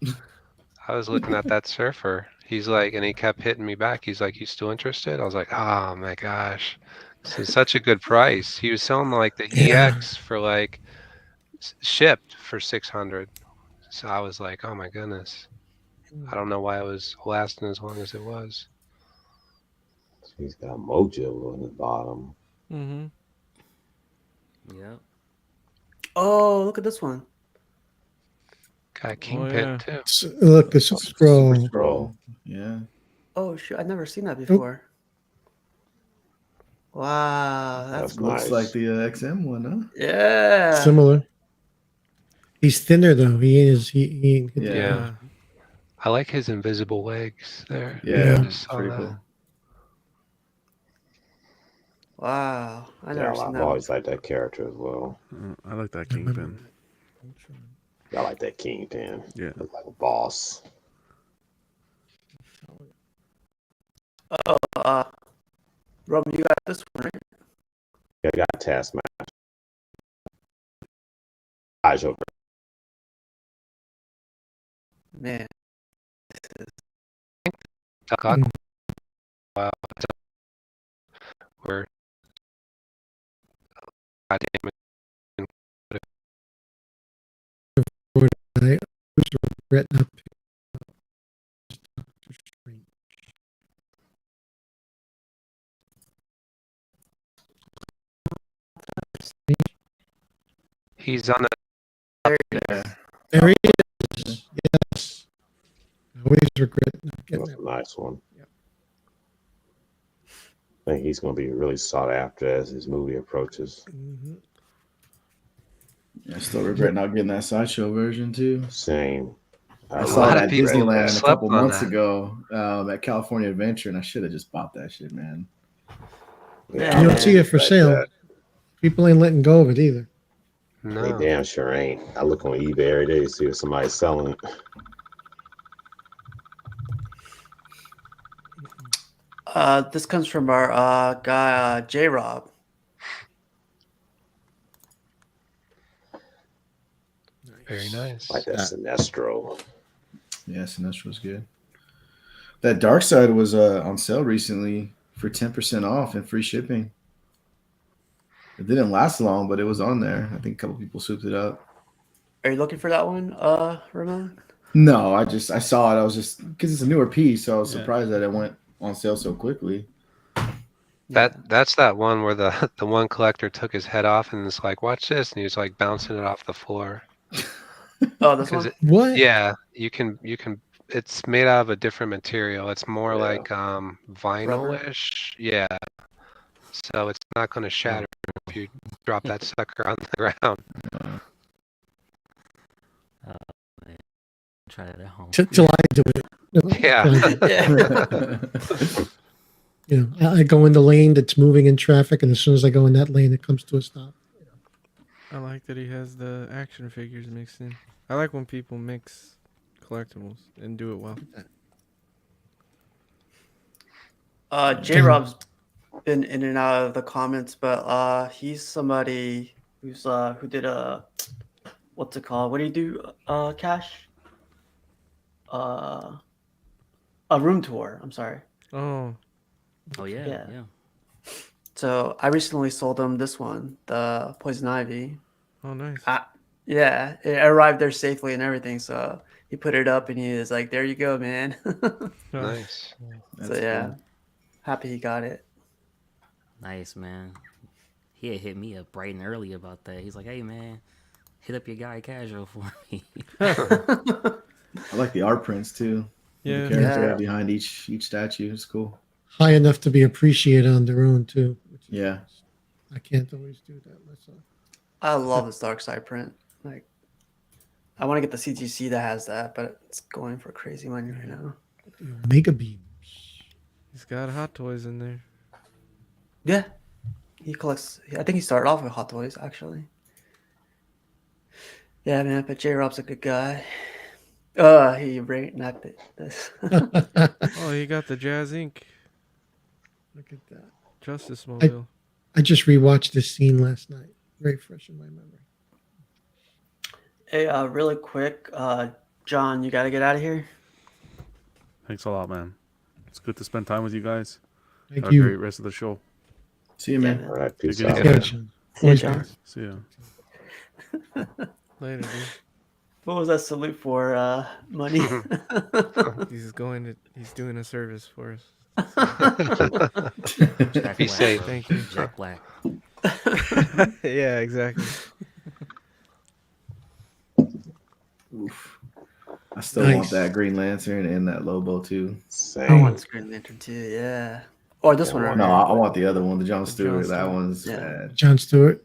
I was looking at that surfer. He's like, and he kept hitting me back. He's like, "You still interested?" I was like, "Oh my gosh, this is such a good price." He was selling like the Yeah. EX for like shipped for 600. So I was like, "Oh my goodness." I don't know why it was lasting as long as it was. He's got Mojo on the bottom. Mm-hmm. Yep. Oh, look at this one. Got Kingpin yeah. too. Look, the Super Scroll. Super Scroll. Yeah. Oh shoot, I've never seen that before. Wow, that's cool. Looks nice. like the XM one, huh? Yeah. Similar. He's thinner though. He is. He ain't hit the Yeah. ground. I like his invisible legs there. Yeah. I Yeah. just saw Pretty that. cool. Wow, I Yeah, never seen I've that. always liked that character as well. I like that Kingpin. I like that Kingpin. Yeah. Look like a boss. Oh, Rob, you got this one, right? Yeah, I got Taskmaster. Eyes open. Man, Got wow. Where goddamn it. I always regret not picking up Doctor Strange. He's on the Yeah. There he is. Yes. I always regret not getting That's that. a nice one. Yep. I think he's going to be really sought after as his movie approaches. Mhm. I still regret not getting that Sideshow version, too. Same. I A saw lot it of at people Disneyland a slept couple on months that. ago at California Adventure, and I should have just bought that shit, man. Yeah. I You Yeah. don't see it for respect sale. that. People ain't letting go of it either. They No. damn sure ain't. I look on eBay every day to see if somebody's selling it. this comes from our guy J Rob. Very nice. Like that Sinestro. Yeah, Sinestro's good. That Dark Side was on sale recently for 10% off and free shipping. It didn't last long, but it was on there. I think a couple people swooped it up. Are you looking for that one, Ramon? No, I saw it. I was just because it's a newer piece, so I was Yeah. surprised that it went on sale so quickly. That's that one where the the one collector took his head off and was like, "Watch this," and he was like bouncing it off the floor. Oh, this 'Cause one. it, What? yeah, you can. It's made out of a different material. It's more Yeah. like vinyl-ish. Yeah. So it's not going to shatter if you drop that sucker on the ground. Man. Try that at home. Till I do it. Yeah. Till I do Yeah. it. You know, I go in the lane that's moving in traffic, and as soon as I go in that lane, it comes to a stop. I like that he has the action figures mixed in. I like when people mix collectibles and do it well. J Rob's been in and out of the comments, but he's somebody who's who did what's it called? What do you do, Cash? A room tour. I'm sorry. Oh, Oh yeah, Yeah. yeah. So I recently sold him this one, the Poison Ivy. oh, nice. Yeah, it arrived there safely and everything. So he put it up and he was like, "There you go, man." Nice. That's So yeah, cool. happy he got it. Nice, man. He had hit me up bright and early about that. He's like, "Hey, man, hit up your guy Casual for me." I like the art prints too. Yeah. The character Yeah. behind each statue is cool. High enough to be appreciated on their own too. Which is Yeah. nice. I can't always do that myself. I love this dark side print. Like, I want to get the CTC that has that, but it's going for crazy money right now. The Omega beams. He's got Hot Toys in there. Yeah, he collects. I think he started off with Hot Toys actually. Yeah, man, but J Rob's a good guy. He rate not this. Oh, he got the Jazz Inc. Look at that. Justice Mobile. I just rewatched this scene last night. Very fresh in my memory. Hey, really quick, John, you got to get out of here. Thanks a lot, man. It's good to spend time with you guys. Thank Have a you. great rest of the show. See you, man. All right, peace Take it out. easy. Yeah, man. John. See ya, Always John. good. See ya. Later, dude. What was that salute for? Money. He's doing a service for us. Jack Be Black, safe. bro. Thank you. Jack Black. Yeah, exactly. Oof. I still Nice. want that Green Lantern and that Lobo too. I Same. want Green Lantern too. Yeah. Or this Yeah, one right No, here. I want the other one, the John The Stewart. Jon That Stewart. one's Yeah. bad. John Stewart.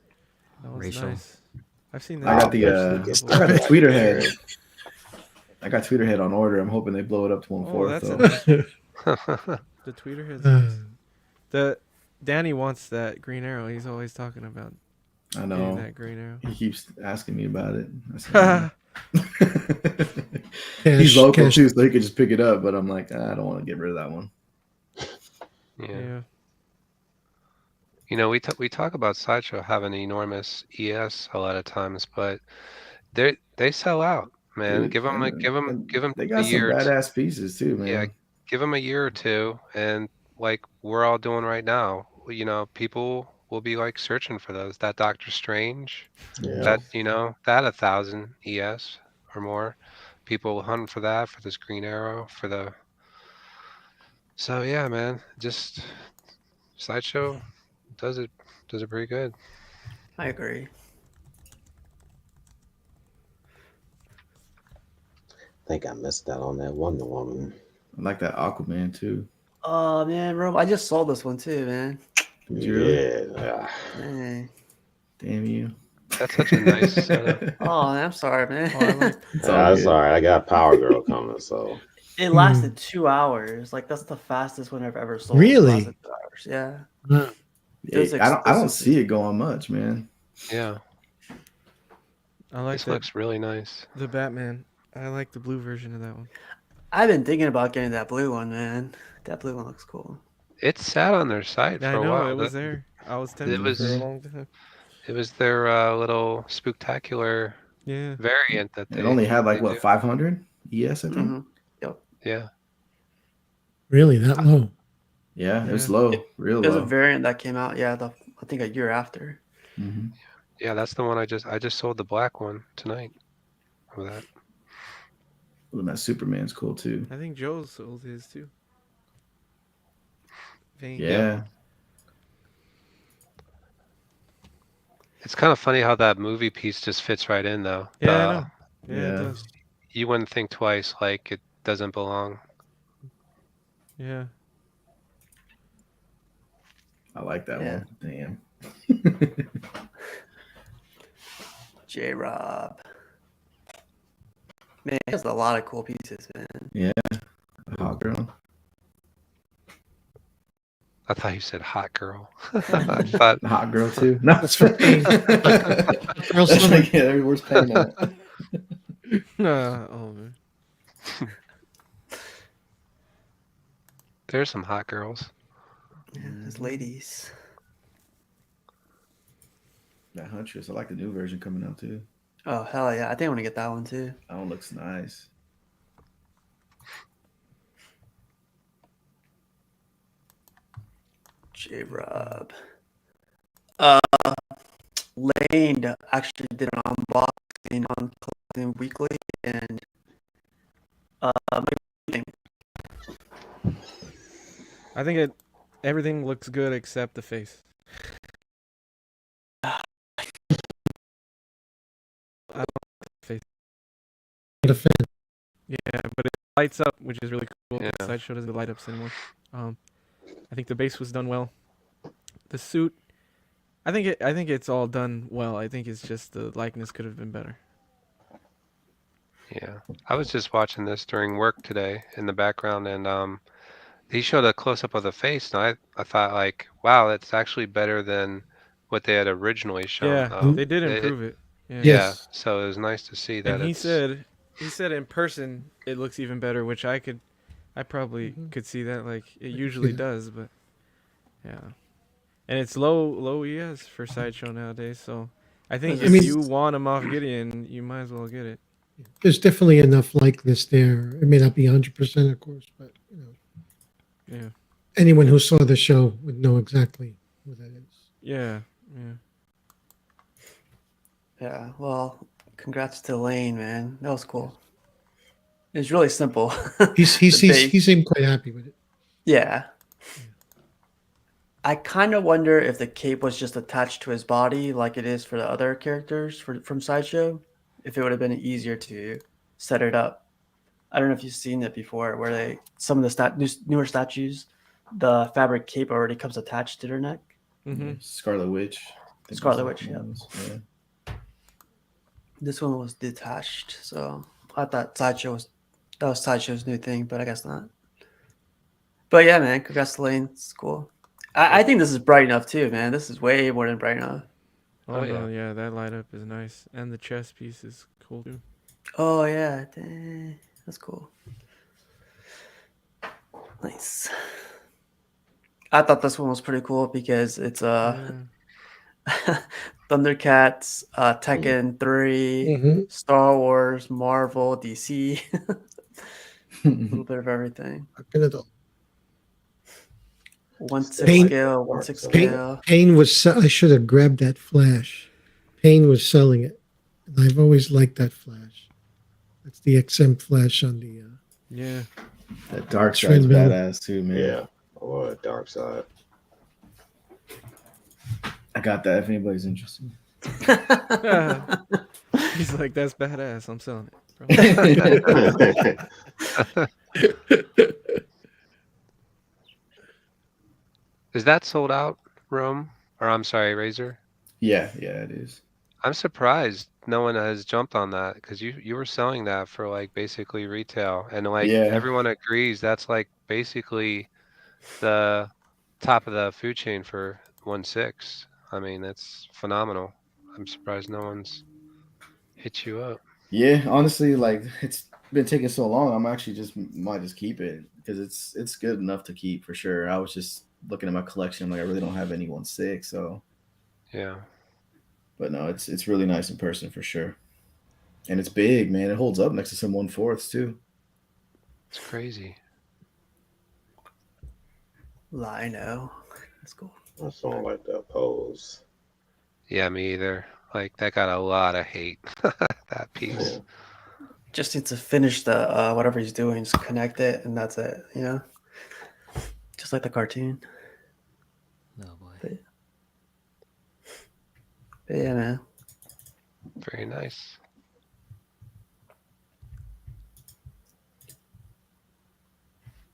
That was Rachel. nice. I've seen I that. got the eventually gets I got the that tweeter right head. there. I got tweeter head on order. I'm hoping they blow it up to 1/4 that's though. the tweeter head's nice. The Danny wants that Green Arrow. He's always talking about I getting know. that Green Arrow. He keeps asking me about it. I said, Cash, he's local cash. too, so he could just pick it up. But I'm like, I don't want to get rid of that one. Yeah. You know, we talk about Sideshow having enormous ES a lot of times, but they sell out, man. Dude, give them they a got some year. badass pieces too, man. Yeah, give them a year or two, and like we're all doing right now, you know, people will be like searching for those. That Doctor Strange, Yeah. that that 1,000 ES or more. People will hunt for that, for this Green Arrow, for the. So yeah, man, just Sideshow does it pretty good. I agree. I think I missed out on that Wonder Woman. I like that Aquaman too. Oh man, Rob, I just sold this one too, man. Did you really? Yeah. Dang. Damn you. That's such a nice setup. Oh, I'm sorry, man. It's all That's good. all right. I got Power Girl coming, so It lasted 2 hours. Like that's the fastest one I've ever sold. It Really? lasted 2 hours. Yeah. Wow. Those I don't exclusives. see it going much, man. Yeah, I like this that. looks really nice. The Batman. I like the blue version of that one. I've been thinking about getting that blue one, man. That blue one looks cool. It sat on their site for I a know while. it was there. I was tempted was- for a long time. It was their little spooktacular Yeah. variant that they It only had like they what do. 500 ES, I think. Mm-hmm. Yeah, Really, that low? Yeah, it was Yeah. low, real There's a low. variant that came out. Yeah, I think a year after. hmm yeah, that's the one I just sold the black one tonight. With that. Ooh, that Superman's cool too. I think Joe sold his too. Vane. Yeah. It's kind of funny how that movie piece just fits right in, though. Yeah, I know. Yeah, it Yeah. does. You wouldn't think twice, like it doesn't belong. Yeah. I like that Yeah. one. Damn. J Rob. Man, he has a lot of cool pieces, man. Hot girl. I thought you said hot girl. I thought Hot girl too. No, That's for me. Girl That's Summer. like, yeah, where's paying that? Oh man. there's some hot girls. Yeah, there's ladies. That Huntress. I like the new version coming out too. Oh hell yeah! I think I want to get that one too. That one looks nice. J Rob. Lane actually did an unboxing on Collecting Weekly, and what do you think? I think everything looks good except the face. I don't like the face. Not a fan. Yeah, but it lights up, which is really cool. Yeah. Sideshow doesn't do light ups anymore. I think the base was done well. The suit, I think it's all done well. I think it's just the likeness could have been better. Yeah. I was just watching this during work today in the background, and he showed a close up of the face, and I thought like, wow, that's actually better than what they had originally shown. Yeah, they did improve it. Yeah. Yeah, Yes. so it was nice to see And that it's he said in person it looks even better, which I probably Mhm. could see that, like it I can see usually that. does, but yeah. And it's low ES for Sideshow nowadays, so I think Is if mean, you this- want a Moff Gideon, you might as well get it. There's definitely enough likeness there. It may not be 100%, of course, but Yeah. anyone who saw the show would know exactly who that is. Yeah. Yeah. yeah. Well, congrats to Lane, man. That was cool. It's really simple. The base. He seemed quite happy with it. Yeah. I kind of wonder if the cape was just attached to his body, like it is for the other characters from Sideshow. If it would have been easier to set it up. I don't know if you've seen it before, where some of the newer statues, the fabric cape already comes attached to their neck. Mm-hmm. Scarlet Witch. I think Scarlet was Witch, the yeah. ones. Yeah. This one was detached, so I thought that was Sideshow's new thing, but I guess not. But yeah, man, congrats to Lane. It's cool. I think this is bright enough too, man. This is way more than bright enough. Oh, Oh, no, yeah. yeah, that light up is nice, and the chest piece is cool too. Oh yeah, dang, that's cool. Nice. I thought this one was pretty cool because it's Thundercats, Tekken 3, Mhm. Star Wars, Marvel, DC, a little bit of everything. Fucking adult. 1/6 Pain- scale, 1/6 Pain, scale. Pain was. I should have grabbed that flash. Pain was selling it, and I've always liked that flash. That's the XM flash on the. Yeah. That dark side's Treadmill. badass too, man. Yeah. Or dark side. I got that if anybody's interested. He's like, that's badass. I'm selling it, bro. Is that sold out, Rome? Or I'm sorry, Razor? Yeah, it is. I'm surprised no one has jumped on that because you were selling that for like basically retail, and like Yeah. everyone agrees that's like basically the top of the food chain for 1/6. I mean, that's phenomenal. I'm surprised no one's hit you up. Yeah, honestly, like it's been taking so long. I'm actually might just keep it because it's good enough to keep for sure. I was just looking at my collection. I'm like, I really don't have any 1/6, so. Yeah. But no, it's really nice in person for sure, and it's big, man. It holds up next to some 1/4s too. It's crazy. Lino. That's cool. I just don't like that pose. Yeah, me either. Like that got a lot of hate. That piece. Yeah. Just needs to finish the whatever he's doing, just connect it, and that's it. You know, just like the cartoon. Oh boy. But yeah, man. Very nice.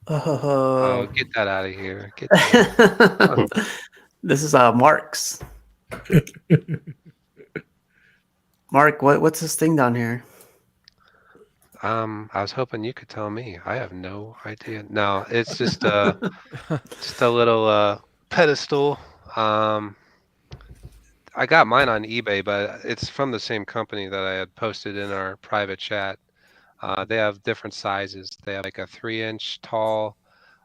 Oh, Oh, get that out of here. Get that. this is Mark's. Mark, what's this thing down here? I was hoping you could tell me. I have no idea. No, it's just just a little pedestal. I got mine on eBay, but it's from the same company that I had posted in our private chat. They have different sizes. They have like a 3-inch tall,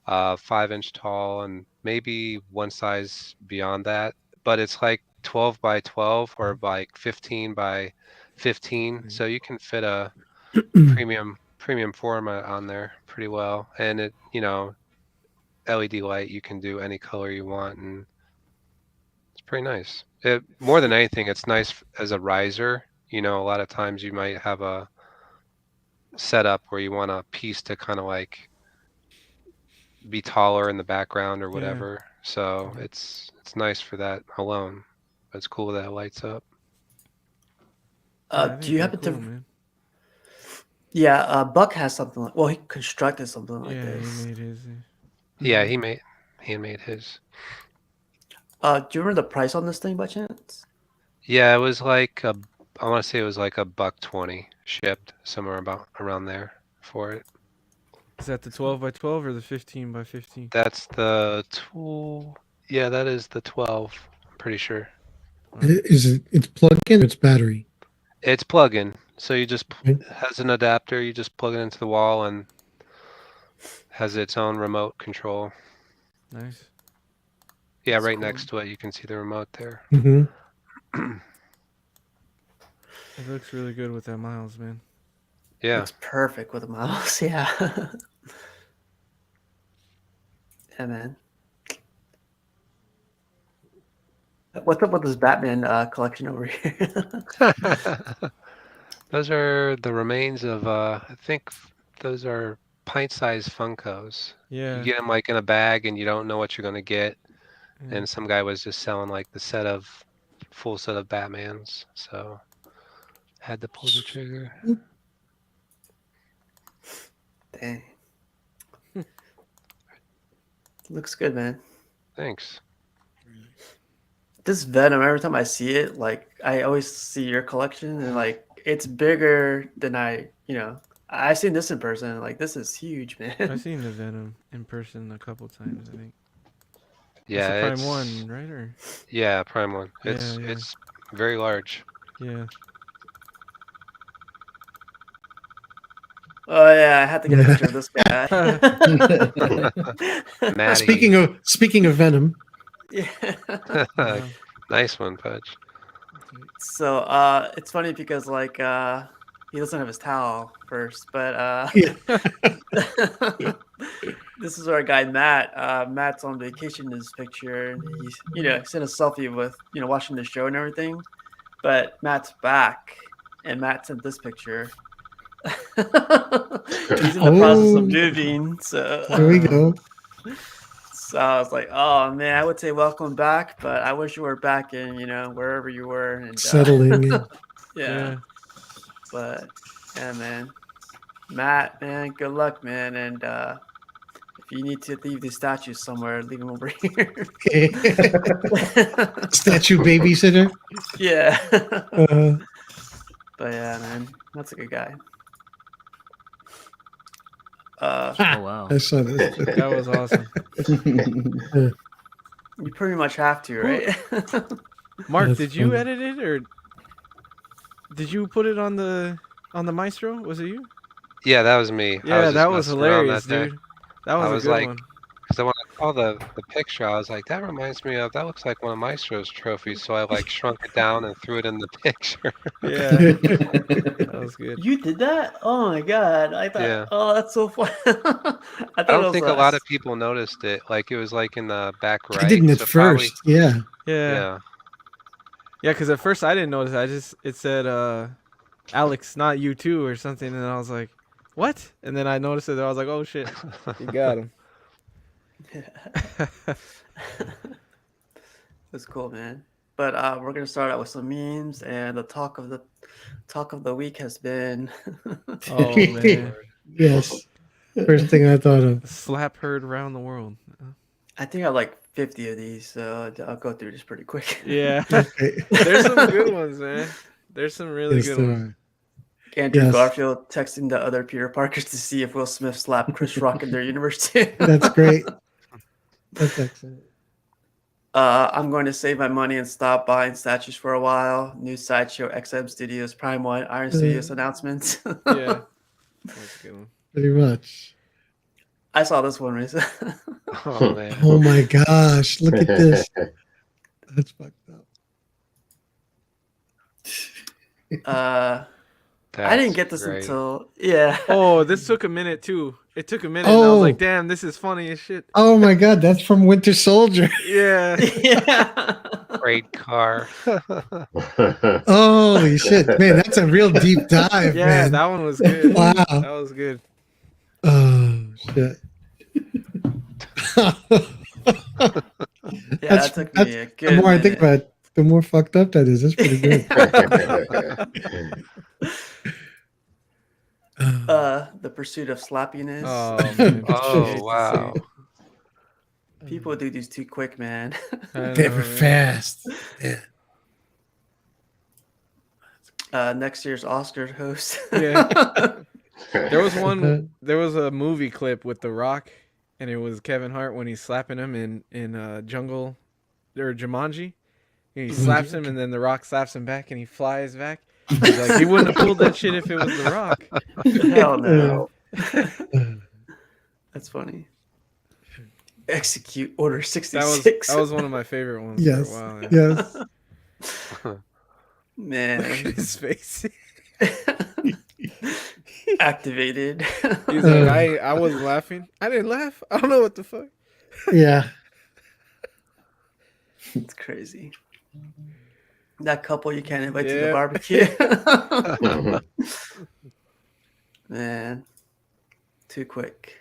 5-inch tall, and maybe one size beyond that. But it's like 12 by 12 or like 15 by 15, so you can fit a premium format on there pretty well. And it, LED light, you can do any color you want, and it's pretty nice. More than anything, it's nice as a riser. A lot of times you might have a setup where you want a piece to kind of like be taller in the background or Yeah. whatever. So it's nice for that alone. But it's cool that it lights up. Yeah, I think Do you they're happen cool, to? man. Yeah, Buck has something like. Well, he constructed something like Yeah, this. he made his. Yeah, he made his. Do you remember the price on this thing by chance? Yeah, it was like I want to say it was like $1.20 shipped somewhere about around there for it. Is that the 12 by 12 or the 15 by 15? That's the tool. Yeah, that is the 12. I'm pretty sure. Is it? It's plug-in or it's battery? It's plug-in, so you just Right. has an adapter. You just plug it into the wall and has its own remote control. Nice. Yeah, That's right cool. next to it, you can see the remote there. Mm-hmm. It looks really good with that miles, man. Yeah. It's perfect with a mouse. Yeah. Yeah, man. What's up with this Batman collection over here? Those are the remains of I think those are pint-sized Funkos. Yeah. You get them like in a bag and you don't know what you're gonna get. Yeah. And some guy was just selling like the full set of Batmans, so had to pull the trigger. Dang. Looks good, man. Thanks. This Venom, every time I see it, like I always see your collection, and like it's bigger than I've seen this in person. And, like this is huge, man. I've seen the Venom in person a couple times, I think. Yeah, it's the Prime it's 1, right? Or yeah, Prime 1. Yeah, It's yeah. it's very large. yeah. Oh yeah, I had to get a picture of this guy. Maddie. Speaking of Venom, Yeah. Wow. Nice one, Pudge. So it's funny because like he doesn't have his towel first, but Yeah. this is our guy Matt. Matt's on vacation in this picture, and he's sent a selfie with watching the show and everything. But Matt's back, and Matt sent this picture. He's in the process of moving, so there we go. so I was like, oh man, I would say welcome back, but I wish you were back in wherever you were and Settling in. yeah. But yeah, man, Matt, man, good luck, man, and if you need to leave these statues somewhere, leave them over here. Statue babysitter. Yeah. Uh, But yeah, man, that's a good guy. Oh wow. I saw this. That was awesome. You pretty much have to, right? Mark, That's did you funny. edit it or did you put it on the Maestro? Was it you? Yeah, that was me. I Yeah, was that just was messing around hilarious, that day. dude. That was I a was good like, one. because when I saw the picture, I was like, that reminds me of, that looks like one of Maestro's trophies. So I like shrunk it down and threw it in the picture. Yeah, that was good. You did that? Oh my god! I thought, Yeah. oh, that's so fun. I thought I it don't was think a lot of people noticed it. Like it was like in the back right. I didn't at so probably, first. Yeah. Yeah, yeah. because at first I didn't notice. It said Alex, not you too, or something, and I was like, what? And then I noticed it. I was like, oh shit, you got him. It's cool, man. But we're gonna start out with some memes, and the talk of the week has been Oh man, Yes. First thing I thought of. slap heard around the world. I think I have like 50 of these, so I'll go through this pretty quick. Yeah, Okay. there's some good ones, man. There's some really Yes, good there ones. are. Andrew Yes. Garfield texting the other Peter Parkers to see if Will Smith slapped Chris Rock in their universe too. That's great. That's excellent. I'm going to save my money and stop buying statues for a while. New Sideshow XM Studios, Prime One, Iron Studios announcements. Yeah, that's a good one. Pretty much. I saw this one recently. Oh man. Oh my gosh. Look at this. That's fucked up. I didn't get this until yeah. Oh, this took a minute too. It took a minute. And I was Oh. like, damn, this is funny as shit. Oh my god, that's from Winter Soldier. Yeah. Yeah. Great car. Holy shit. Man, that's a real deep dive, Yeah, man. that one was good. Wow. That was good. Oh shit. Yeah, that took me a good the more I think minute. about it, the more fucked up that is. That's pretty good. The Pursuit of Slappiness. Oh, man. Oh wow. People do these too quick, man. I They know, were right? fast. Yeah. Next year's Oscar host. Yeah. There was one. Uh, There was a movie clip with The Rock, and it was Kevin Hart when he's slapping him in Jungle or Jumanji. And he slaps him, and then The Rock slaps him back, and he flies back. He's like, he wouldn't have pulled that shit if it was The Rock. Hell no. That's funny. Execute Order That 66. was one of my favorite ones yes. for a while. Yes. Man. His face. Activated. He's like, I wasn't laughing. I didn't laugh. I don't know what the fuck. Yeah. It's crazy. That couple you can't invite to the Yeah. barbecue. Man. Too quick.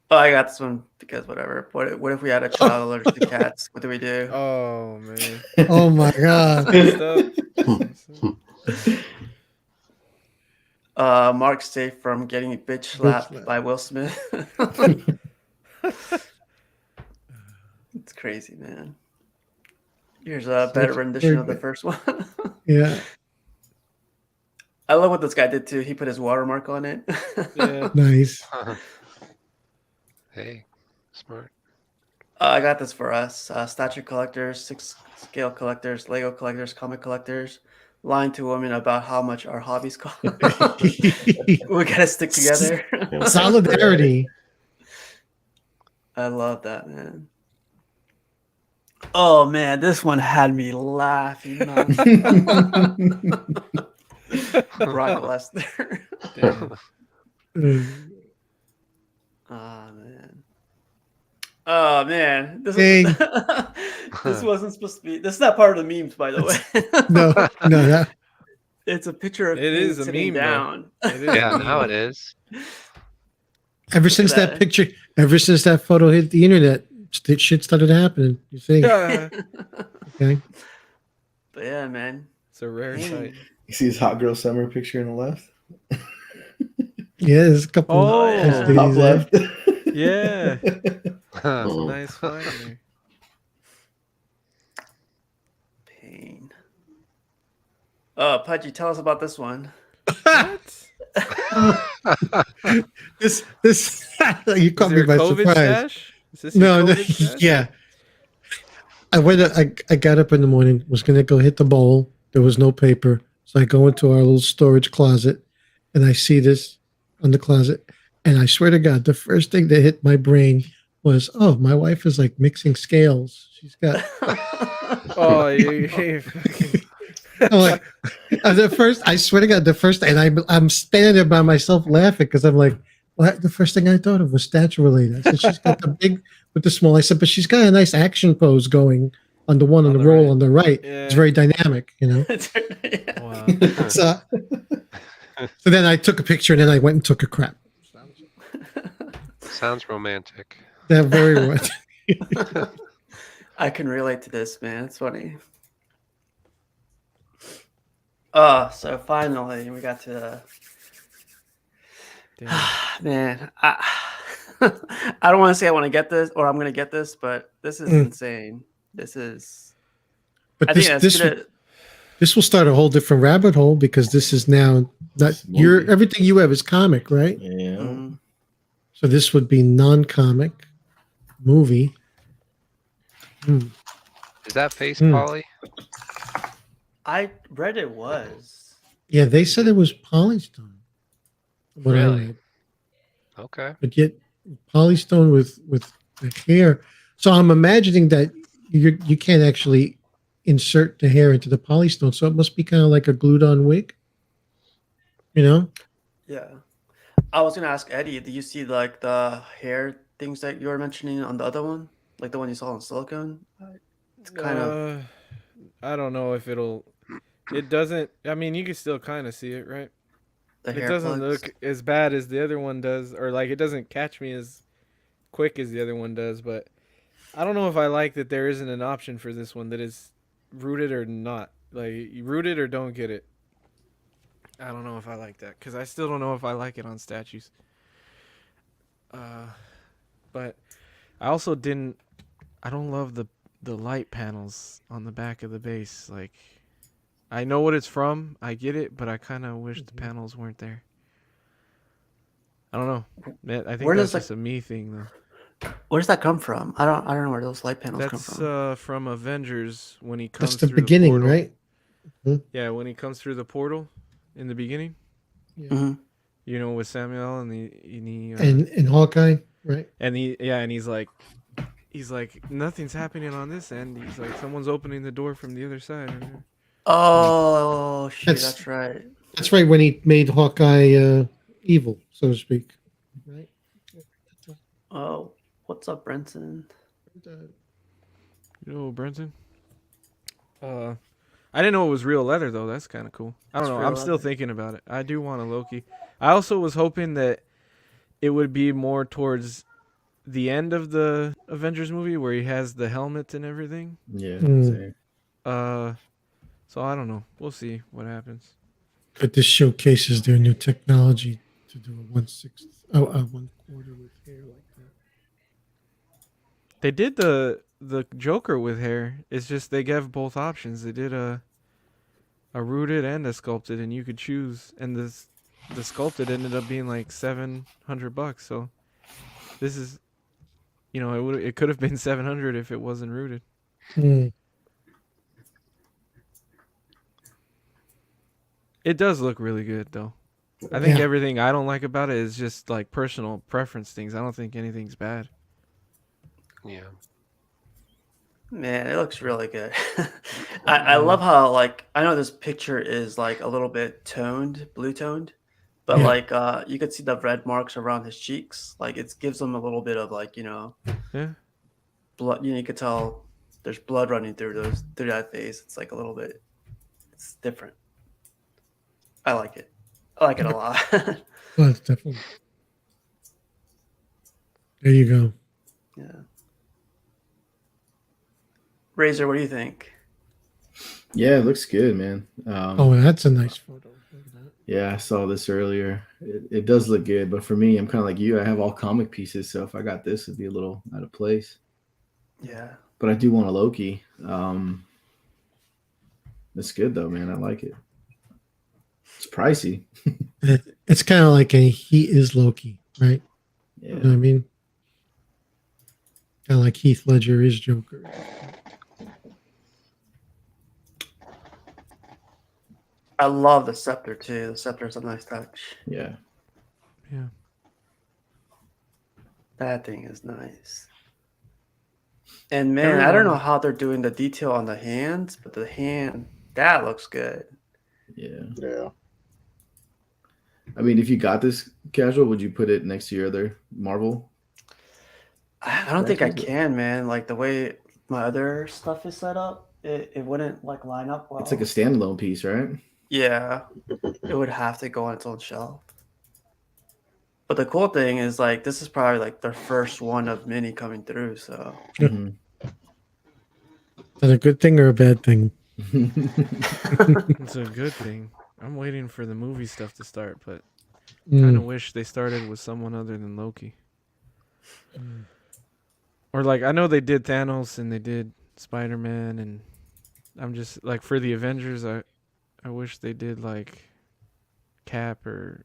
Oh, I got this one because whatever. What if we had a child allergic to cats? What do we do? Oh man. Oh my God. Messed up. Mark safe from getting bitch slapped slapped. by Will Smith. It's crazy, man. Here's a better rendition of the first one. Yeah. I love what this guy did too. He put his watermark on it. Yeah. Nice. Hey, smart. I got this for us. Statue collectors, 6-scale collectors, Lego collectors, comic collectors, lying to women about how much our hobbies cost. We gotta stick together. Solidarity. I love that, man. Oh man, this one had me laughing. Man. Brock Lesnar. Oh man. Oh man. This Hey. this wasn't supposed to be. This is not part of the memes, by the way. No, that. It's a picture of It Pete is a sitting meme, though. down. It is Yeah, a meme. now it is. Ever since that picture, ever since that photo hit the internet, shit started happening. You see? Yeah. Okay. But yeah, man. It's a rare sight. You see his hot girl summer picture on the left? Yeah, there's a couple. Oh, yeah. ladies Top there. left. Yeah. That's a nice find there. Pain. Oh, Pudgy, tell us about this one. What? This you Is caught me there a by COVID surprise. stash? Is this your No, COVID stash? yeah. I got up in the morning, was gonna go hit the bowl. There was no paper, so I go into our little storage closet, and I see this on the closet, and I swear to God, the first thing that hit my brain was, "Oh, my wife is like mixing scales. She's got." Oh, you fucking. I'm like, the first. I swear to God, the first, and I'm standing there by myself laughing because I'm like, what? The first thing I thought of was statue related. I said she's got the big with the small. I said, but she's got a nice action pose going on the one on the roll right. on the right. Yeah. It's very dynamic, you know. Yeah. Wow. So, so then I took a picture and then I went and took a crap. Sounds romantic. That very much. I can relate to this, man. It's funny. So finally we got to Damn. man. I don't want to say I want to get this or I'm going to get this, but this is insane. This is. But I think that's gonna. this will start a whole different rabbit hole because this is now not your everything you have is comic, right? Yeah. Mm, So this would be non-comic movie. Is that face Hmm. Polly? I read it was. Yeah, they said it was Polystone. What I Really? read. Okay. But yet Polystone with the hair. So I'm imagining that you can't actually insert the hair into the Polystone. So it must be kind of like a glued-on wig. You know? Yeah. I was gonna ask Eddie, do you see like the hair things that you were mentioning on the other one? Like the one you saw on silicone? It's kind of I don't know if it'll. It doesn't. I mean, you can still kind of see it, right? the It hair doesn't plugs. look as bad as the other one does, or like it doesn't catch me as quick as the other one does. But I don't know if I like that there isn't an option for this one that is rooted or not. Like you root it or don't get it. I don't know if I like that because I still don't know if I like it on statues. But I also didn't. I don't love the light panels on the back of the base. Like, I know what it's from, I get it, but I kind of wish the panels weren't there. I don't know. Man, I think Where that's does just a me thing though. Where does that come from? I don't know where those light panels come That's from. from Avengers when he That's comes the through the beginning, portal. right? Yeah, when he comes through the portal in the beginning. Yeah. hmm You know, with Samuel and And Hawkeye, right? and he's like nothing's happening on this end. He's like someone's opening the door from the other side. Oh shoot, That's that's right. that's right when he made Hawkeye evil, so to speak. Right? Oh, what's up, Brenton? You know, Brenton. I didn't know it was real leather though. That's kind of cool. I don't It's know. real I'm still leather. thinking about it. I do want a Loki. I also was hoping that it would be more towards the end of the Avengers movie where he has the helmet and everything. Yeah. Mm. Same. So I don't know. We'll see what happens. But this showcases their new technology to do a 1/4 with hair like that. They did the Joker with hair. It's just they gave both options. They did a rooted and a sculpted, and you could choose. And the sculpted ended up being like $700. So this is, it could have been 700 if it wasn't rooted. Mm. It does look really good though. I think Yeah. everything I don't like about it is just like personal preference things. I don't think anything's bad. Yeah. Man, it looks really good. I love how like I know this picture is like a little bit toned, blue toned, but Yeah. like you could see the red marks around his cheeks. Like it gives him a little bit of like Yeah. blood. You could tell there's blood running through that face. It's like a little bit. It's different. I like it. I like it a lot. Well, it's definitely. There you go. Yeah. Razor, what do you think? Yeah, it looks good, man. Oh, that's a nice photo. Look at that. Yeah, I saw this earlier. It does look good, but for me, I'm kind of like you. I have all comic pieces, so if I got this, it'd be a little out of place. Yeah. But I do want a Loki. It's good though, man. I like it. It's pricey. It's kind of like he is Loki, right? Yeah. You know what I mean? Kind of like Heath Ledger is Joker. I love the scepter too. The scepter's a nice touch. Yeah. Yeah. That thing is nice. And man, I don't know how they're doing the detail on the hands, but the hand, that looks good. Yeah. Yeah. I mean, if you got this casual, would you put it next to your other Marvel? I don't think I Franchise? can, man. Like the way my other stuff is set up, it wouldn't like line up well. It's like a standalone piece, right? Yeah, it would have to go on its own shelf. But the cool thing is like this is probably like their first one of many coming through. So Mhm. Is that a good thing or a bad thing? It's a good thing. I'm waiting for the movie stuff to start, but kind of wish they started with someone other than Loki. Or like I know they did Thanos and they did Spider-Man, and I'm just like for the Avengers, I wish they did like Cap or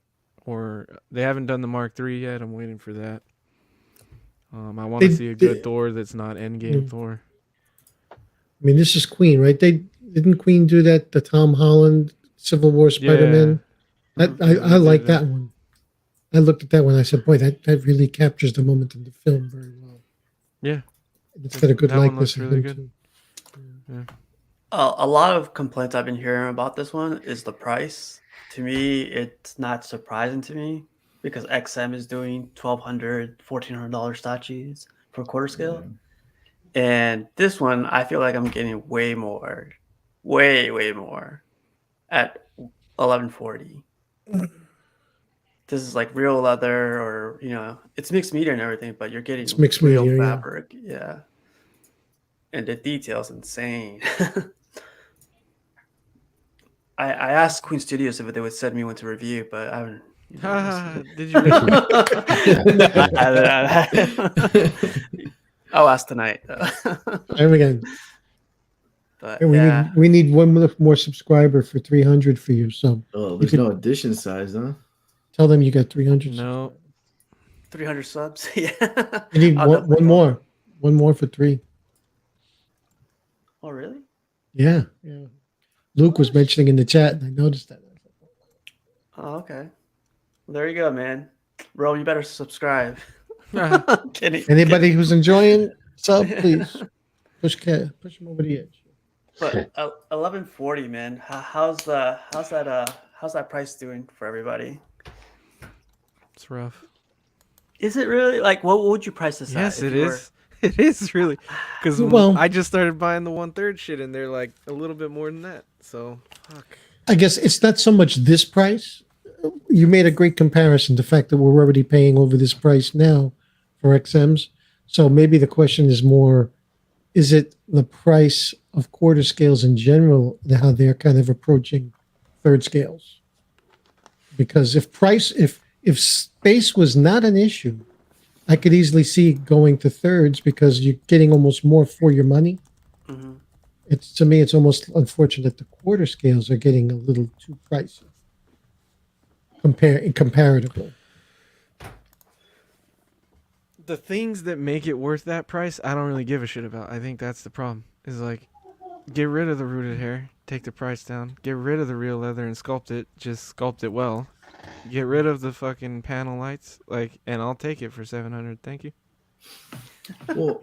they haven't done the Mark III yet. I'm waiting for that. I want to They see a good did- Thor that's not Endgame Mm. Thor. I mean, this is Queen, right? Didn't Queen do that? The Tom Holland Civil War Spider-Man. Yeah, I they like did that one. I looked at that one. I said, "Boy, that really captures the moment in the film very well." Yeah. It's got a good That one likeness. looks of really him, good. too. a lot of complaints I've been hearing about this one is the price. To me, it's not surprising to me because XM is doing $1,200, $1,400 statues for quarter scale. And this one, I feel like I'm getting way more at 1140. This is like real leather, or it's mixed media and everything, but you're getting It's mixed real media, yeah. fabric, yeah. And the detail's insane. I asked Queen Studios if they would send me one to review, but I haven't. Did you really? No, I haven't. I'll ask tonight. And again, But we yeah, need one more subscriber for 300 for you. So Oh, you there's could no edition size, huh? tell them you got 300 No. subscribers. 300 subs. Yeah, You need I'll definitely one go. more. One more for 3. Oh, really? Yeah. Yeah. Luke was mentioning in the chat, and I noticed that. Oh, okay. Well, there you go, man. Bro, you better subscribe. Kidding. Anybody kidding. who's enjoying sub, please push them over the edge. But 1140, man. How's that price doing for everybody? It's rough. Is it really like what would you price this at? Yes, if it you were- is. It is really because Well- I just started buying the 1/3 shit, and they're like a little bit more than that. So fuck. I guess it's not so much this price. You made a great comparison. The fact that we're already paying over this price now for XMs. So maybe the question is more: is it the price of quarter scales in general, and how they're kind of approaching third scales? Because if space was not an issue, I could easily see going to thirds because you're getting almost more for your money. Mhm. It's to me, it's almost unfortunate the quarter scales are getting a little too pricey comparatively. The things that make it worth that price, I don't really give a shit about. I think that's the problem. Is like, get rid of the rooted hair, take the price down. Get rid of the real leather and sculpt it. Just sculpt it well. Get rid of the fucking panel lights, like, and I'll take it for 700. Thank you. Well,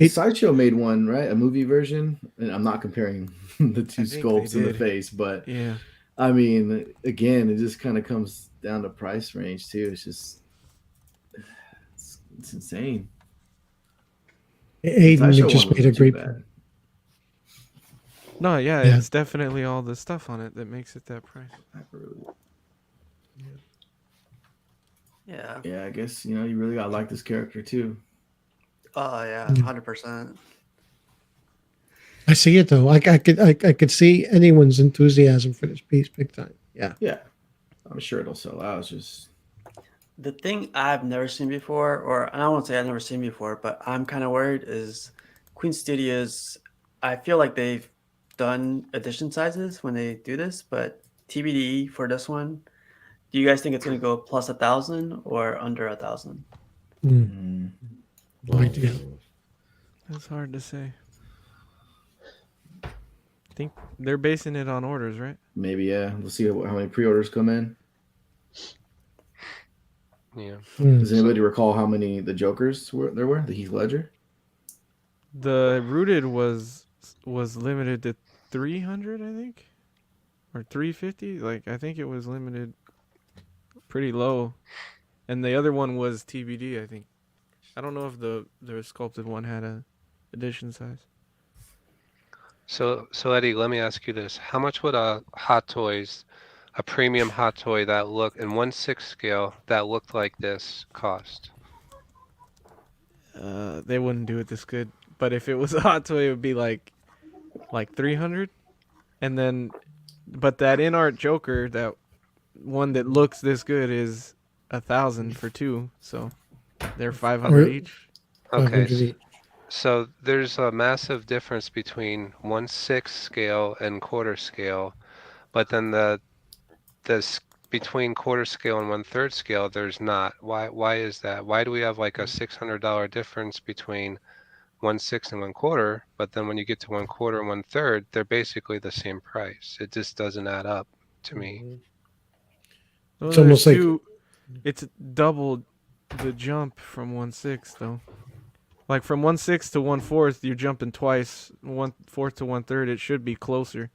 Sideshow made one, right? A movie version. And I'm not comparing the two I think sculpts they in the did. face, but Yeah. I mean, again, it just kind of comes down to price range too. It's just, it's insane. Aiden Sideshow just one made a wasn't too great bad. point. No, yeah, Yeah. it's definitely all the stuff on it that makes it that price. Yeah. Yeah, I guess you really gotta like this character too. Oh yeah, 100%. I see it though. I could see anyone's enthusiasm for this piece big time. Yeah. Yeah, I'm sure it'll sell out. It's just The thing I've never seen before, or I don't want to say I've never seen before, but I'm kind of worried is Queen Studios. I feel like they've done edition sizes when they do this, but TBD for this one. Do you guys think it's going to go plus 1,000 or under 1,000? No idea. That's hard to say. I think they're basing it on orders, right? maybe, yeah. We'll see how many pre-orders come in. Yeah. Does anybody recall how many the Jokers there were? The Heath Ledger? The rooted was limited to 300, I think, or 350. Like, I think it was limited pretty low, and the other one was TBD. I think. I don't know if the sculpted one had a edition size. So Eddie, let me ask you this: how much would a premium Hot Toy that look in 1/6 scale that looked like this cost? They wouldn't do it this good, but if it was a hot toy, it would be like 300, and then, but that in art Joker, that one that looks this good, is 1,000 for 2, so they're 500 each. Okay. 500 each. So there's a massive difference between 1/6 scale and quarter scale, but then between quarter scale and 1/3 scale, there's not. Why is that? Why do we have like a $600 difference between 1/6 and 1/4, but then when you get to 1/4 and 1/3, they're basically the same price? It just doesn't add up to me. Well, It's almost like- it's double the jump from 1/6 though. Like from 1/6 to 1/4, you're jumping twice. 1/4 to 1/3, it should be closer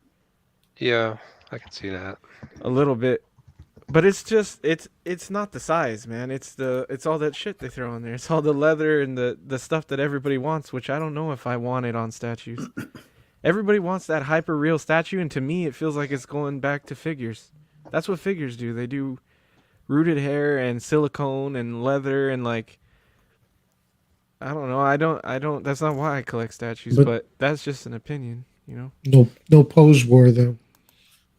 Yeah, I can see that. a little bit, but it's just it's not the size, man. It's all that shit they throw in there. It's all the leather and the stuff that everybody wants, which I don't know if I want it on statues. Everybody wants that hyper real statue, and to me, it feels like it's going back to figures. That's what figures do. They do rooted hair and silicone and leather and like. I don't know. I don't. That's not why I collect statues, but that's just an opinion, you know. No pose war though.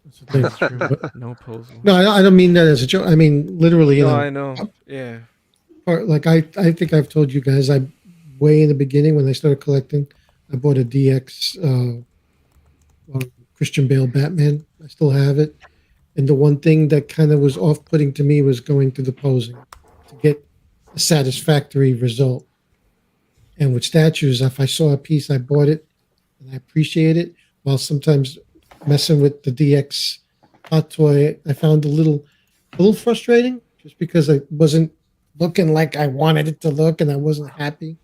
That's the thing. That's true. But- No pose. no, I don't mean that as a joke. I mean literally. You No, know, I know. Yeah. or like I think I've told you guys I way in the beginning when I started collecting. I bought a DX Christian Bale Batman. I still have it. And the one thing that kind of was off-putting to me was going through the posing to get a satisfactory result. And with statues, if I saw a piece, I bought it and I appreciate it. While sometimes messing with the DX hot toy, I found a little frustrating just because I wasn't looking like I wanted it to look, and I wasn't happy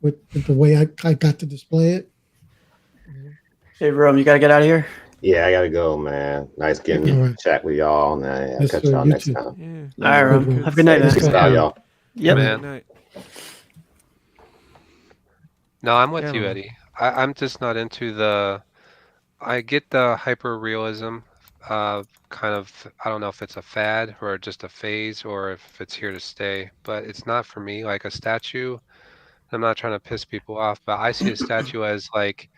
with the way I got to display it. Hey, Rome, you gotta get out of here. Yeah, I gotta go, man. Nice getting All to right. chat with y'all, and I'll Yes, catch sir. y'all You next too. time. Yeah. All right, Good Rome. one. Have a good night, Thanks, man. Peace man. out, y'all. Yep. Man. Good night. No, I'm with Yeah, I you, don't know. Eddie. I'm just not into the. I get the hyper realism, kind of. I don't know if it's a fad or just a phase or if it's here to stay, but it's not for me. Like a statue, I'm not trying to piss people off, but I see a statue as like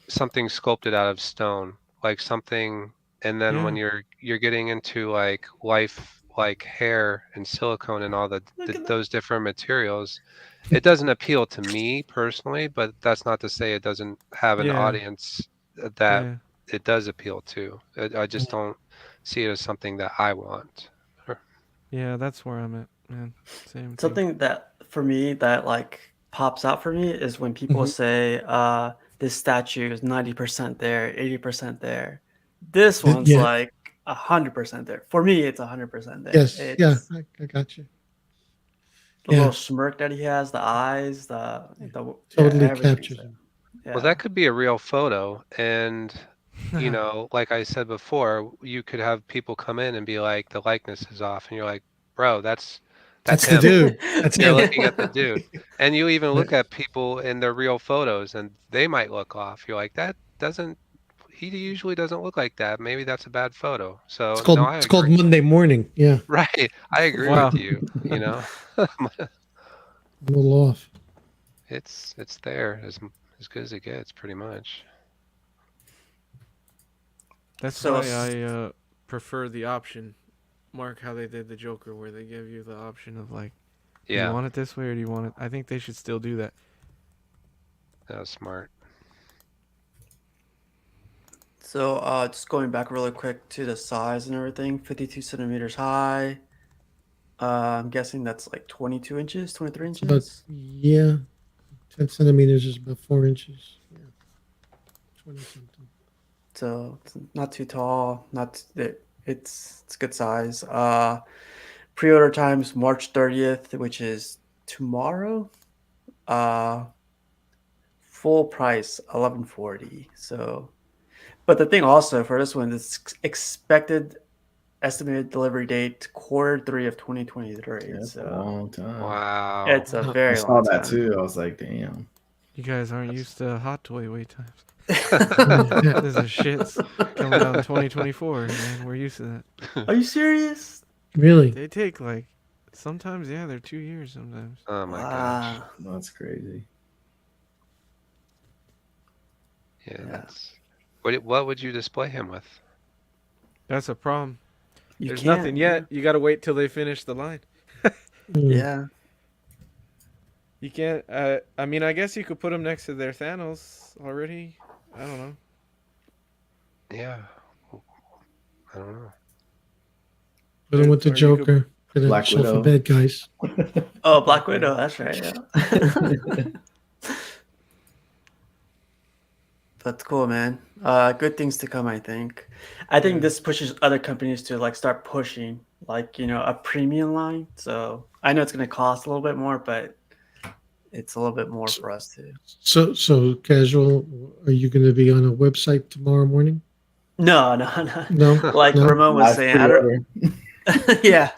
something sculpted out of stone, like something. And then when Yeah. you're getting into like life, like hair and silicone and all Look at that. those different materials, it doesn't appeal to me personally, but that's not to say it doesn't have an Yeah. audience that Yeah. it does appeal to. I just don't see it as something that I want. Yeah, that's where I'm at, man. Same thing. Something that for me that like pops out for me is when people Mhm. say, this statue is 90% there, 80% there. This one's Yeah. like 100% there. For me, it's 100% there. Yes. Yeah. It's I got you. the Yeah. little smirk that he has, the eyes, the Totally everything's captures there. him. Well, Yeah. that could be a real photo, and like I said before, you could have people come in and be like, the likeness is off, and you're like, bro, that's That's the him. dude. That's You're him. looking at the dude, and you even Yeah. look at people in their real photos, and they might look off. You're like, that doesn't. He usually doesn't look like that. Maybe that's a bad photo. It's So no, called I it's called agree. Monday morning. Yeah. Right, I agree Wow. with you. You know, A little off. it's there as good as it gets, pretty much. That's So why I prefer the option, Mark, how they did the Joker, where they give you the option of like, do you Yeah, want it this way or do you want it? I think they should still do that. that was smart. so just going back really quick to the size and everything, 52 centimeters high. I'm guessing that's like 22 inches, 23 It's about inches. 10 centimeters is about 4 inches. Yeah. 20 something. So it's not too tall, not it's good size. Pre-order times March 30th, which is tomorrow. Uh, full price 1140. So, but the thing also for this one is expected estimated delivery date Q3 of 2023. That's a So long time. Wow. it's a I very saw long that time. too. I was like, damn. You guys aren't That's- used to hot toy wait times. Yeah. There's a shit's coming out in 2024, man. We're used to that. Are you serious? Really? They take like, sometimes, yeah, they're 2 years sometimes. Oh my gosh. Wow. That's crazy. Yeah, Yeah. that's. What would you display him with? That's a problem. You There's can't, nothing yet. You gotta wait till they finish the line. Mm. Yeah. You can't. I mean, I guess you could put them next to their Thanos already. I don't know. Yeah. I don't know. Put him with the Or you could- Joker. Put a Black shelf Widow. of bed, guys. Oh, Black Widow. That's right. Yeah. That's cool, man. Good things to come, I think. I think this pushes other companies to like start pushing like, a premium line. So I know it's going to cost a little bit more, but it's a little bit more for us too. So casual. Are you going to be on a website tomorrow morning? No, no, no. No. Like No? Ramon was Live saying, I don't. pre-order. Yeah,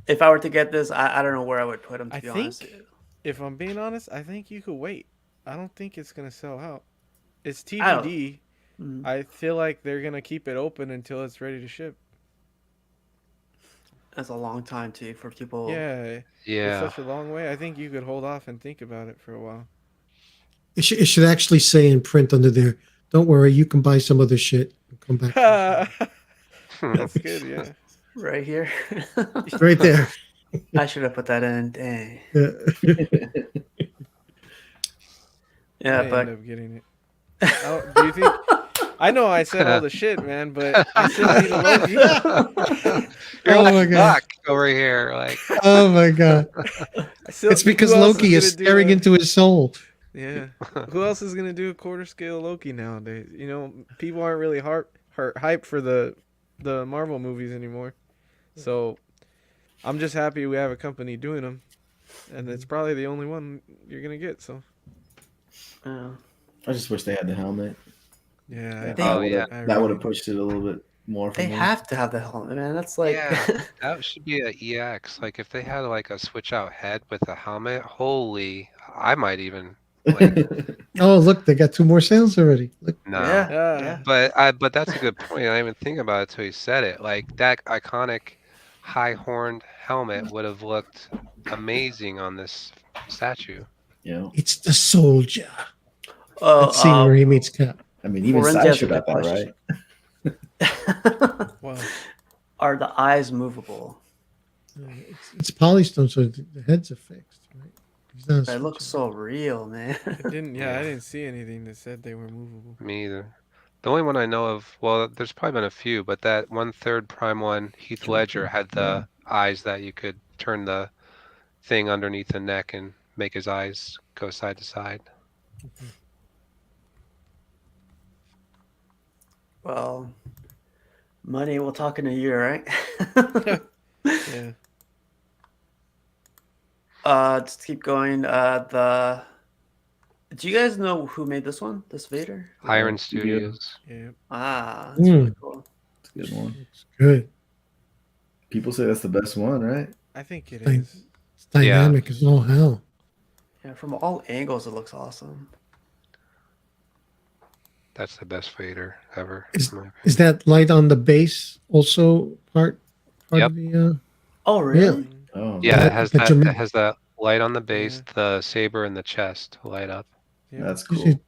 if I were to get this, I don't know where I would put them. To I be honest, think, if I'm being honest, I think you could wait. I don't think it's gonna sell out. It's I don't- TBD. Mm. I feel like they're gonna keep it open until it's ready to ship. That's a long time too for people. Yeah, it's Yeah. such a long way. I think you could hold off and think about it for a while. It should actually say in print under there. Don't worry, you can buy some other shit and come back. That's good. Yeah. Right here. Right there. I should have put that in. Dang. Yeah. Yeah, I but end up getting it. Do you think? I know I said all the shit, man, but I still need a Loki. You're Oh like my god. Doc over here, like. Oh my god. I still. It's because who else Loki is is gonna do staring a- into his soul. Yeah. Who else is gonna do a quarter scale Loki nowadays? You know, people aren't really hyped for the Marvel movies anymore. So I'm just happy we have a company doing them, and it's probably the only one you're gonna get. So uh, I just wish they had the helmet. yeah, Oh, yeah. That would have pushed it a little bit more for they me. have to have the helmet, man. That's like Yeah, that should be a EX. Like if they had like a switch out head with a helmet, holy, I might even like Oh, look, they got 2 more sales already. Look. no. yeah. But that's a good point. I didn't even think about it till you said it. Like that iconic high horned helmet would have looked amazing on this statue. Yeah. It's the soldier. Oh, That scene where he meets Cap. I mean, even Florencia has a Sideshow got good that question. right. Wow. Are the eyes movable? It's polystone, so the heads are fixed, right? He's not a It looks switcher. so real, man. It didn't. Yeah, Yeah. I didn't see anything that said they were movable. Me either. The only one I know of, well, there's probably been a few, but that 1/3 Prime one, Heath Ledger, had the eyes that you could turn the thing underneath the neck and make his eyes go side to side. Well, money. We'll talk in a year, right? Yeah. Just keep going. Do you guys know who made this one? This Vader? Iron Studio. Studios. Yeah. Ah, that's really cool. It's a good one. It's good. People say that's the best one, right? I think it Like- is. It's dynamic as all hell. Yeah, from all angles, it looks awesome. That's the best Vader ever. Is, in my opinion. is that light on the base also part Yep. of the Oh, really? Oh, Yeah, that- it has the that. drama- It has that light on the base, the saber, and the chest light up. Yeah. that's gives cool. you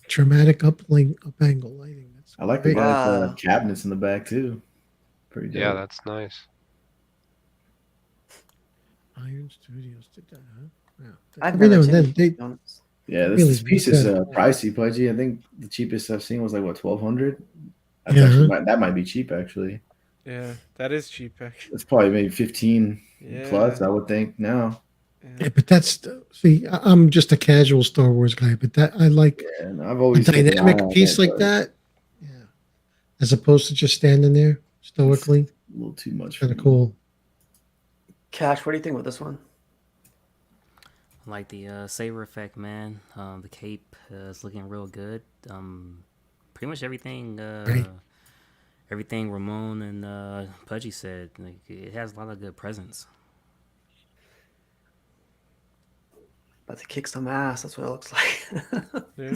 dramatic up angle lighting? That's I like the great. guys Wow. cabinets in the back too. Pretty dope. Yeah, that's nice. Iron Studios did that, huh? Yeah. I've Every never now and seen then it, to they be honest. Yeah, Really this piece is good. pricey, Pudgy. I think the cheapest I've seen was like what 1,200. That's Yeah. actually that might be cheap actually. Yeah, that is cheap actually. It's probably maybe 15 Yeah. plus, I would think now. Yeah, but that's see, I'm just a casual Star Wars guy, but that I like Yeah, and I've a always kept an eye dynamic on piece it, like but that. Yeah, as opposed to just standing there stoically. a little too much. For Kind of me. cool. Cash, what do you think about this one? I like the saber effect, man. The cape is looking real good. Pretty much everything. Right. Everything Ramon and Pudgy said. Like it has a lot of good presence. About to kick some ass. That's what it looks like. Yeah.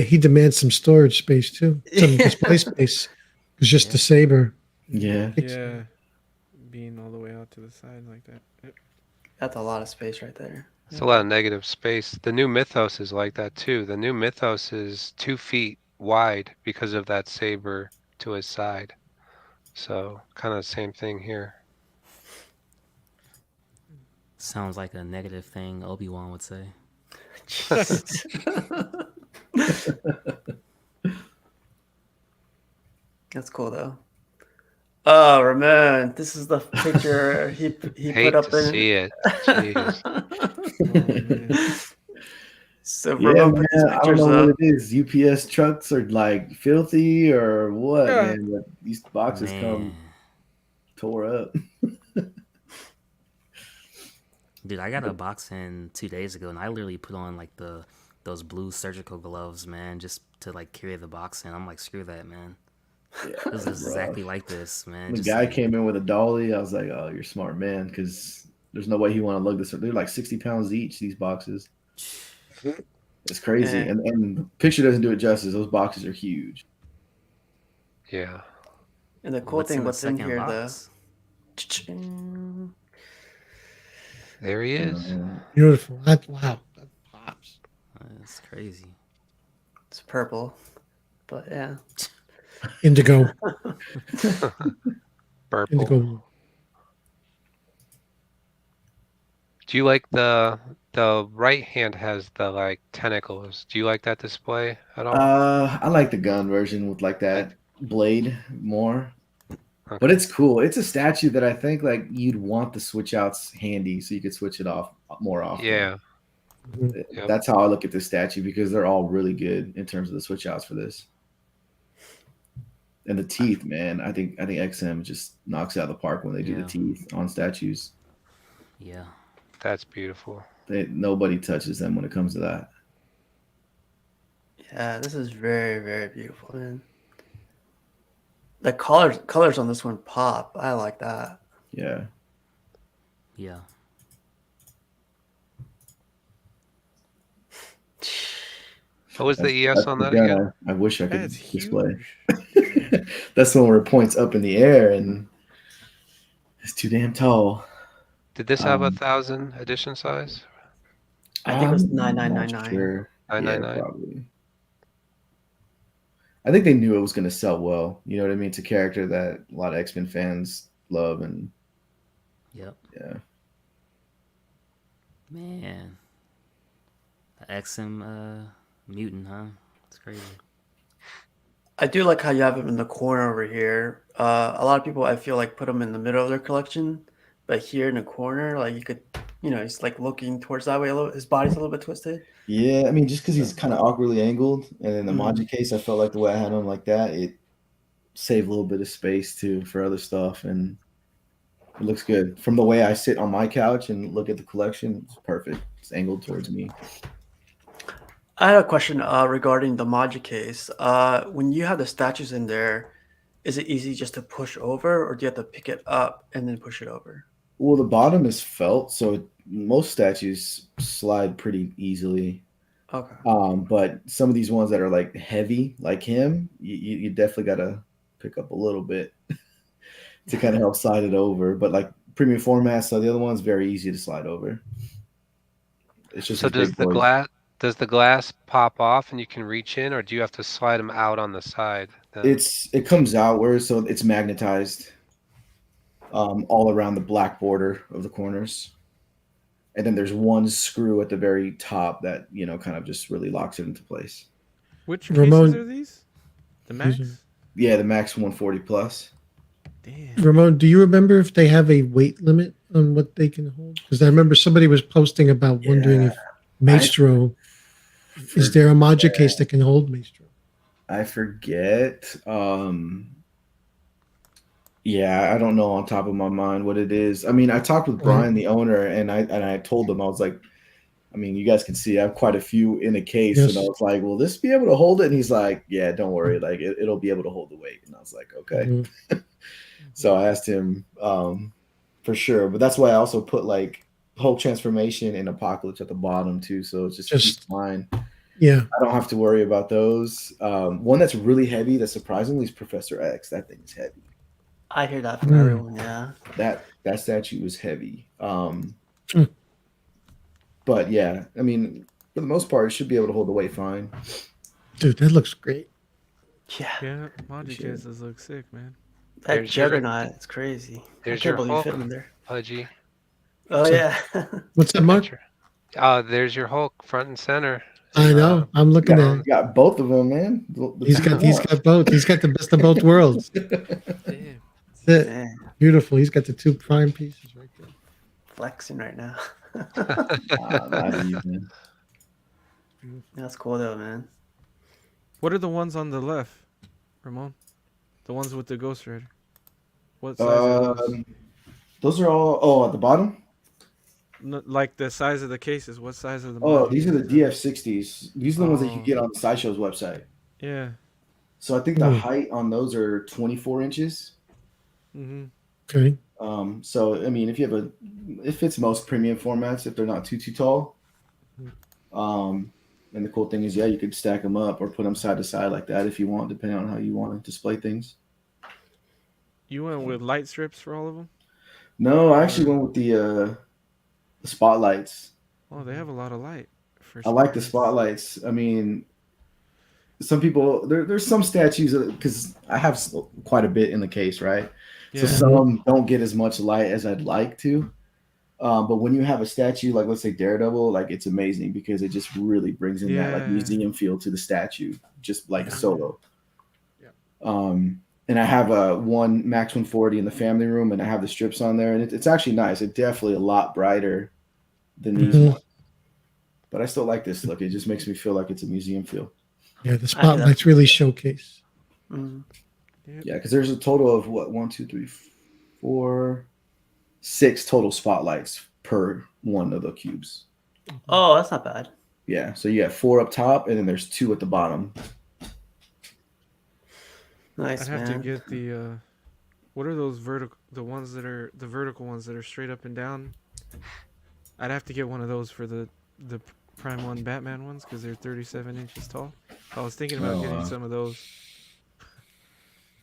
He demands some storage space too, some display space. It's just the saber. Yeah. Yeah. Being all the way out to the side like that. Yep. That's a lot of space right there. It's a lot of negative space. The new Mythos is like that too. The new Mythos is 2 feet wide because of that saber to his side. So kind of the same thing here. Sounds like a negative thing Obi-Wan would say. Jesus. That's cool though. Oh, Ramon, this is the picture he Hate put up to in. see it. Jeez. Oh, man. So Yeah, Ramon man, put these I don't pictures know up. what it is. UPS trucks are like filthy or what, Yeah. man. But these boxes Man. come tore up. Dude, I got a box in 2 days ago, and I literally put on like those blue surgical gloves, man, just to like carry the box in. I'm like, screw that, man. Yeah, It was it's exactly rough. like this, man. The Just guy like- came in with a dolly. I was like, "Oh, you're a smart man," because there's no way he want to lug this. They're like 60 pounds each. These boxes. It's crazy, Yeah. and the picture doesn't do it justice. Those boxes are huge. Yeah. And the cool thing, in the what's in second here, box? the There he is. Beautiful. Wow. That pops. That's crazy. it's purple, but yeah. Indigo. Purple. Indigo. Do you like the The right hand has the like tentacles. Do you like that display at all? I like the gun version with like I, that blade more. But okay. it's cool. It's a statue that I think like you'd want the switch outs handy so you could switch it off more often. Yeah. Mhm. Yep. That's how I look at this statue because they're all really good in terms of the switch outs for this. And the teeth, man. I think XM just knocks it out of the park when they do the Yeah. teeth on statues. Yeah. That's beautiful. Nobody touches them when it comes to that. Yeah, this is very, very beautiful, man. The colors on this one pop. I like that. Yeah. Yeah. What was the That's ES on the that again? gun I wish I could That's display. huge. That's the one where it points up in the air and it's too damn tall. Did this have Um, 1,000 edition size? I think it was I'm not 9999. sure. Yeah, 999. probably. I think they knew it was going to sell well. You know what I mean? It's a character that a lot of X-Men fans love, and Yep. yeah, Man. The XM mutant, huh? It's crazy. I do like how you have him in the corner over here. A lot of people, I feel like, put him in the middle of their collection, but here in the corner, like you could, he's like looking towards that way a little. His body's a little bit twisted. yeah. I mean, just because he's kind of awkwardly angled, and in the Mhm. Maji case, I felt like the way I had him like that, it saved a little bit of space too for other stuff, and it looks good. From the way I sit on my couch and look at the collection, it's perfect. It's angled towards me. I had a question regarding the Maji case. When you have the statues in there, is it easy just to push over, or do you have to pick it up and then push it over? Well, the bottom is felt, so most statues slide pretty easily. Okay. But some of these ones that are like heavy, like him, you definitely gotta pick up a little bit to kind of help slide it over. But like premium format, so the other one's very easy to slide over. It's just So these does big the boys. glass pop off and you can reach in, or do you have to slide them out on the side then? It comes outward, so it's magnetized all around the black border of the corners. And then there's one screw at the very top that kind of just really locks it into place. Which Ramon- cases are these? The Max? Yeah, the Max 140 plus. Damn. Ramon, do you remember if they have a weight limit on what they can hold? Because I remember somebody was posting about wondering if Maestro is there a Maja case that can hold Maestro? I forget. Yeah, I don't know on top of my mind what it is. I mean, I talked with Brian, the owner, and I told him, I was like, I mean, you guys can see I have quite a few in a case, Yes. and I was like, will this be able to hold it? And he's like, yeah, don't worry, like it'll be able to hold the weight. And I was like, okay. Mhm. So I asked him for sure, but that's why I also put like Hulk transformation and Apocalypse at the bottom too, so it's just fine. Yeah. I don't have to worry about those. One that's really heavy that surprisingly is Professor X. That thing is heavy. I hear that from everyone. Yeah. That statue was heavy. Hmm. But yeah, I mean, for the most part, it should be able to hold the weight fine. Dude, that looks great. Yeah. Yeah, Maji Sure. cases look sick, man. That There's your- juggernaut, it's crazy. I There's can't your believe Hulk, you fit him in there. Pudgy. Oh, So- yeah. What's that, Mark? There's your Hulk front and center. I know. I'm looking at it. Got both of them, man. He's got both. He's got the best of both worlds. Damn. That's it. Man, Beautiful. He's got the two prime pieces right there. flexing right now. Not even. That's cool, though, man. What are the ones on the left, Ramon? The ones with the Ghost Rider. What size are those? Those are all. At the bottom. Like the size of the cases. What size are the? Oh, Maji these are the cases? DF60s. These are the ones that you Oh. get on the Sideshow's website. Yeah. So I think the Hmm. height on those are 24 inches. Mm-hmm. Okay. So I mean, it fits most premium formats if they're not too tall. And the cool thing is, yeah, you could stack them up or put them side to side like that if you want, depending on how you want to display things. You went with light strips for all of them? No, I actually went with the spotlights. Oh, they have a lot of light. For I like the spotlights. spotlights. I mean, some people there's some statues because I have quite a bit in the case, right? Yeah. So some don't get as much light as I'd like to. But when you have a statue like, let's say, Daredevil, like, it's amazing because it just really brings in that like Yeah. museum feel to the statue, just like Yeah. solo. Yeah. And I have a one Max 140 in the family room, and I have the strips on there, and it's actually nice. It's definitely a lot brighter than these Mhm. ones, but I still like this look. It just makes me feel like it's a museum feel. Yeah, the I spotlights really showcase. Mm. Yeah, because there's a total of what, 4, 6 total spotlights per one of the cubes. Oh, that's not bad. Yeah, so you have 4 up top, and then there's 2 at the bottom. Nice, I'd have man. to get the what are those vertical, the ones that are the vertical ones that are straight up and down? I'd have to get one of those for the Prime 1 Batman ones because they're 37 inches tall. I was thinking about Oh, getting wow. some of those.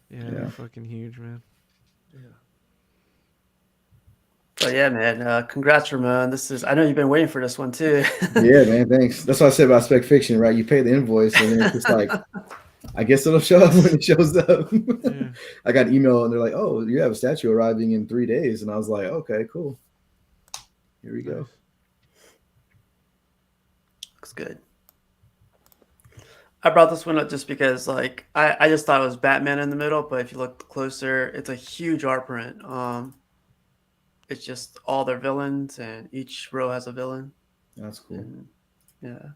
Yeah, Yeah. they're fucking huge, man. But yeah, man. Congrats, Ramon. I know you've been waiting for this one too. Yeah, man, thanks. That's what I said about Spec Fiction, right? You pay the invoice, and then it's just like, I guess it'll show up when it shows up. Yeah. I got an email, and they're like, "Oh, you have a statue arriving in 3 days," and I was like, "Okay, cool. Here we go." Nice. Looks good. I brought this one up just because, like, I just thought it was Batman in the middle, but if you look closer, it's a huge art print. It's just all their villains, and each row has a villain. That's cool. And, yeah.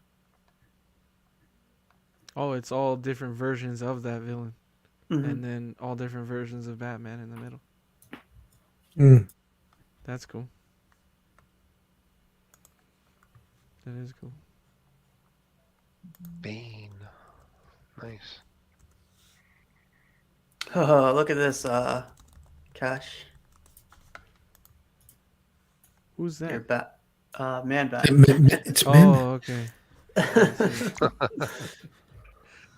Oh, it's all different versions of that villain, Mhm. and then all different versions of Batman in the middle. Mm. That's cool. That is cool. Bane. Nice. Oh, look at this, Cash. Who's Your that? Man Bat. It's Man Oh, okay.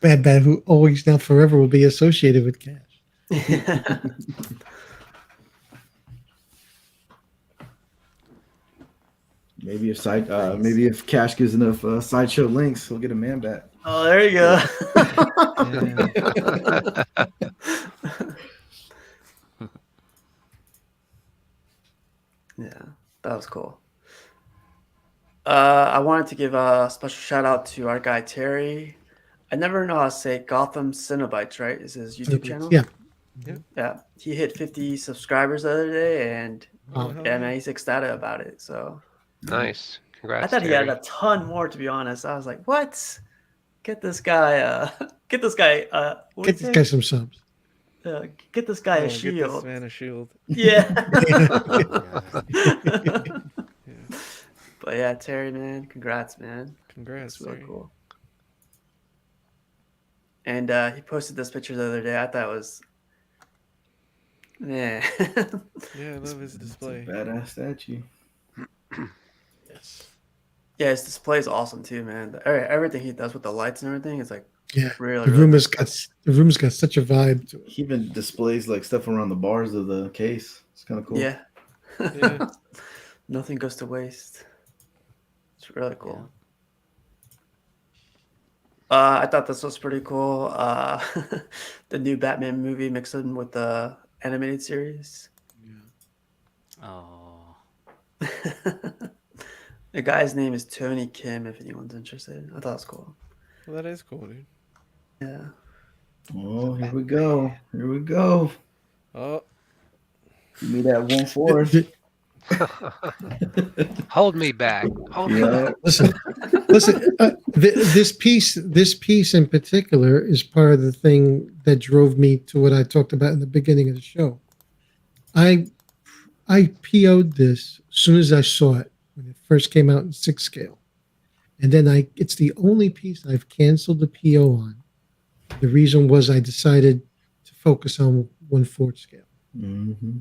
Bad, who always now forever will be associated with Cash. Maybe if Cash gives enough sideshow links, we'll get a Man Bat. Oh, there you go. Yeah, that was cool. I wanted to give a special shout out to our guy Terry. I never know how to say Gotham Cinnabites, right? Is his YouTube channel? Yeah. Yeah. He hit 50 subscribers the other day, and Wow. yeah, man, he's ecstatic about it. So Nice. Congrats. I thought he Terry. had a ton more, to be honest. I was like, what? Get this guy, get this guy, what Get did he this guy say? some subs. Get this guy a Get this shield. man a shield. Yeah. Yeah. But yeah, Terry, man, congrats, man. Congrats, It's really Terry. cool. And he posted this picture the other day. I thought it was, man. Yeah, I love his display. Badass statue. Yes. Yeah, his display is awesome too, man. Everything he does with the lights and everything is like Yeah. really, The really room good. has got such a vibe to it. He even displays like stuff around the bars of the case. It's kind of cool. Yeah. Yeah. Nothing goes to waste. It's really cool. I thought this was pretty cool. The new Batman movie mixed in with the animated series. Oh, The guy's name is Tony Kim, if anyone's interested. I thought it was cool. Well, that is cool, dude. Yeah. Oh, here we go. Here we go. Oh, Give me that 1/4. Hold me back. Hold me Yeah. back. Listen. This piece in particular is part of the thing that drove me to what I talked about in the beginning of the show. I PO'd this as soon as I saw it when it first came out in 6 scale, and then it's the only piece I've canceled the PO on. The reason was I decided to focus on 1/4 scale. Mm-hmm.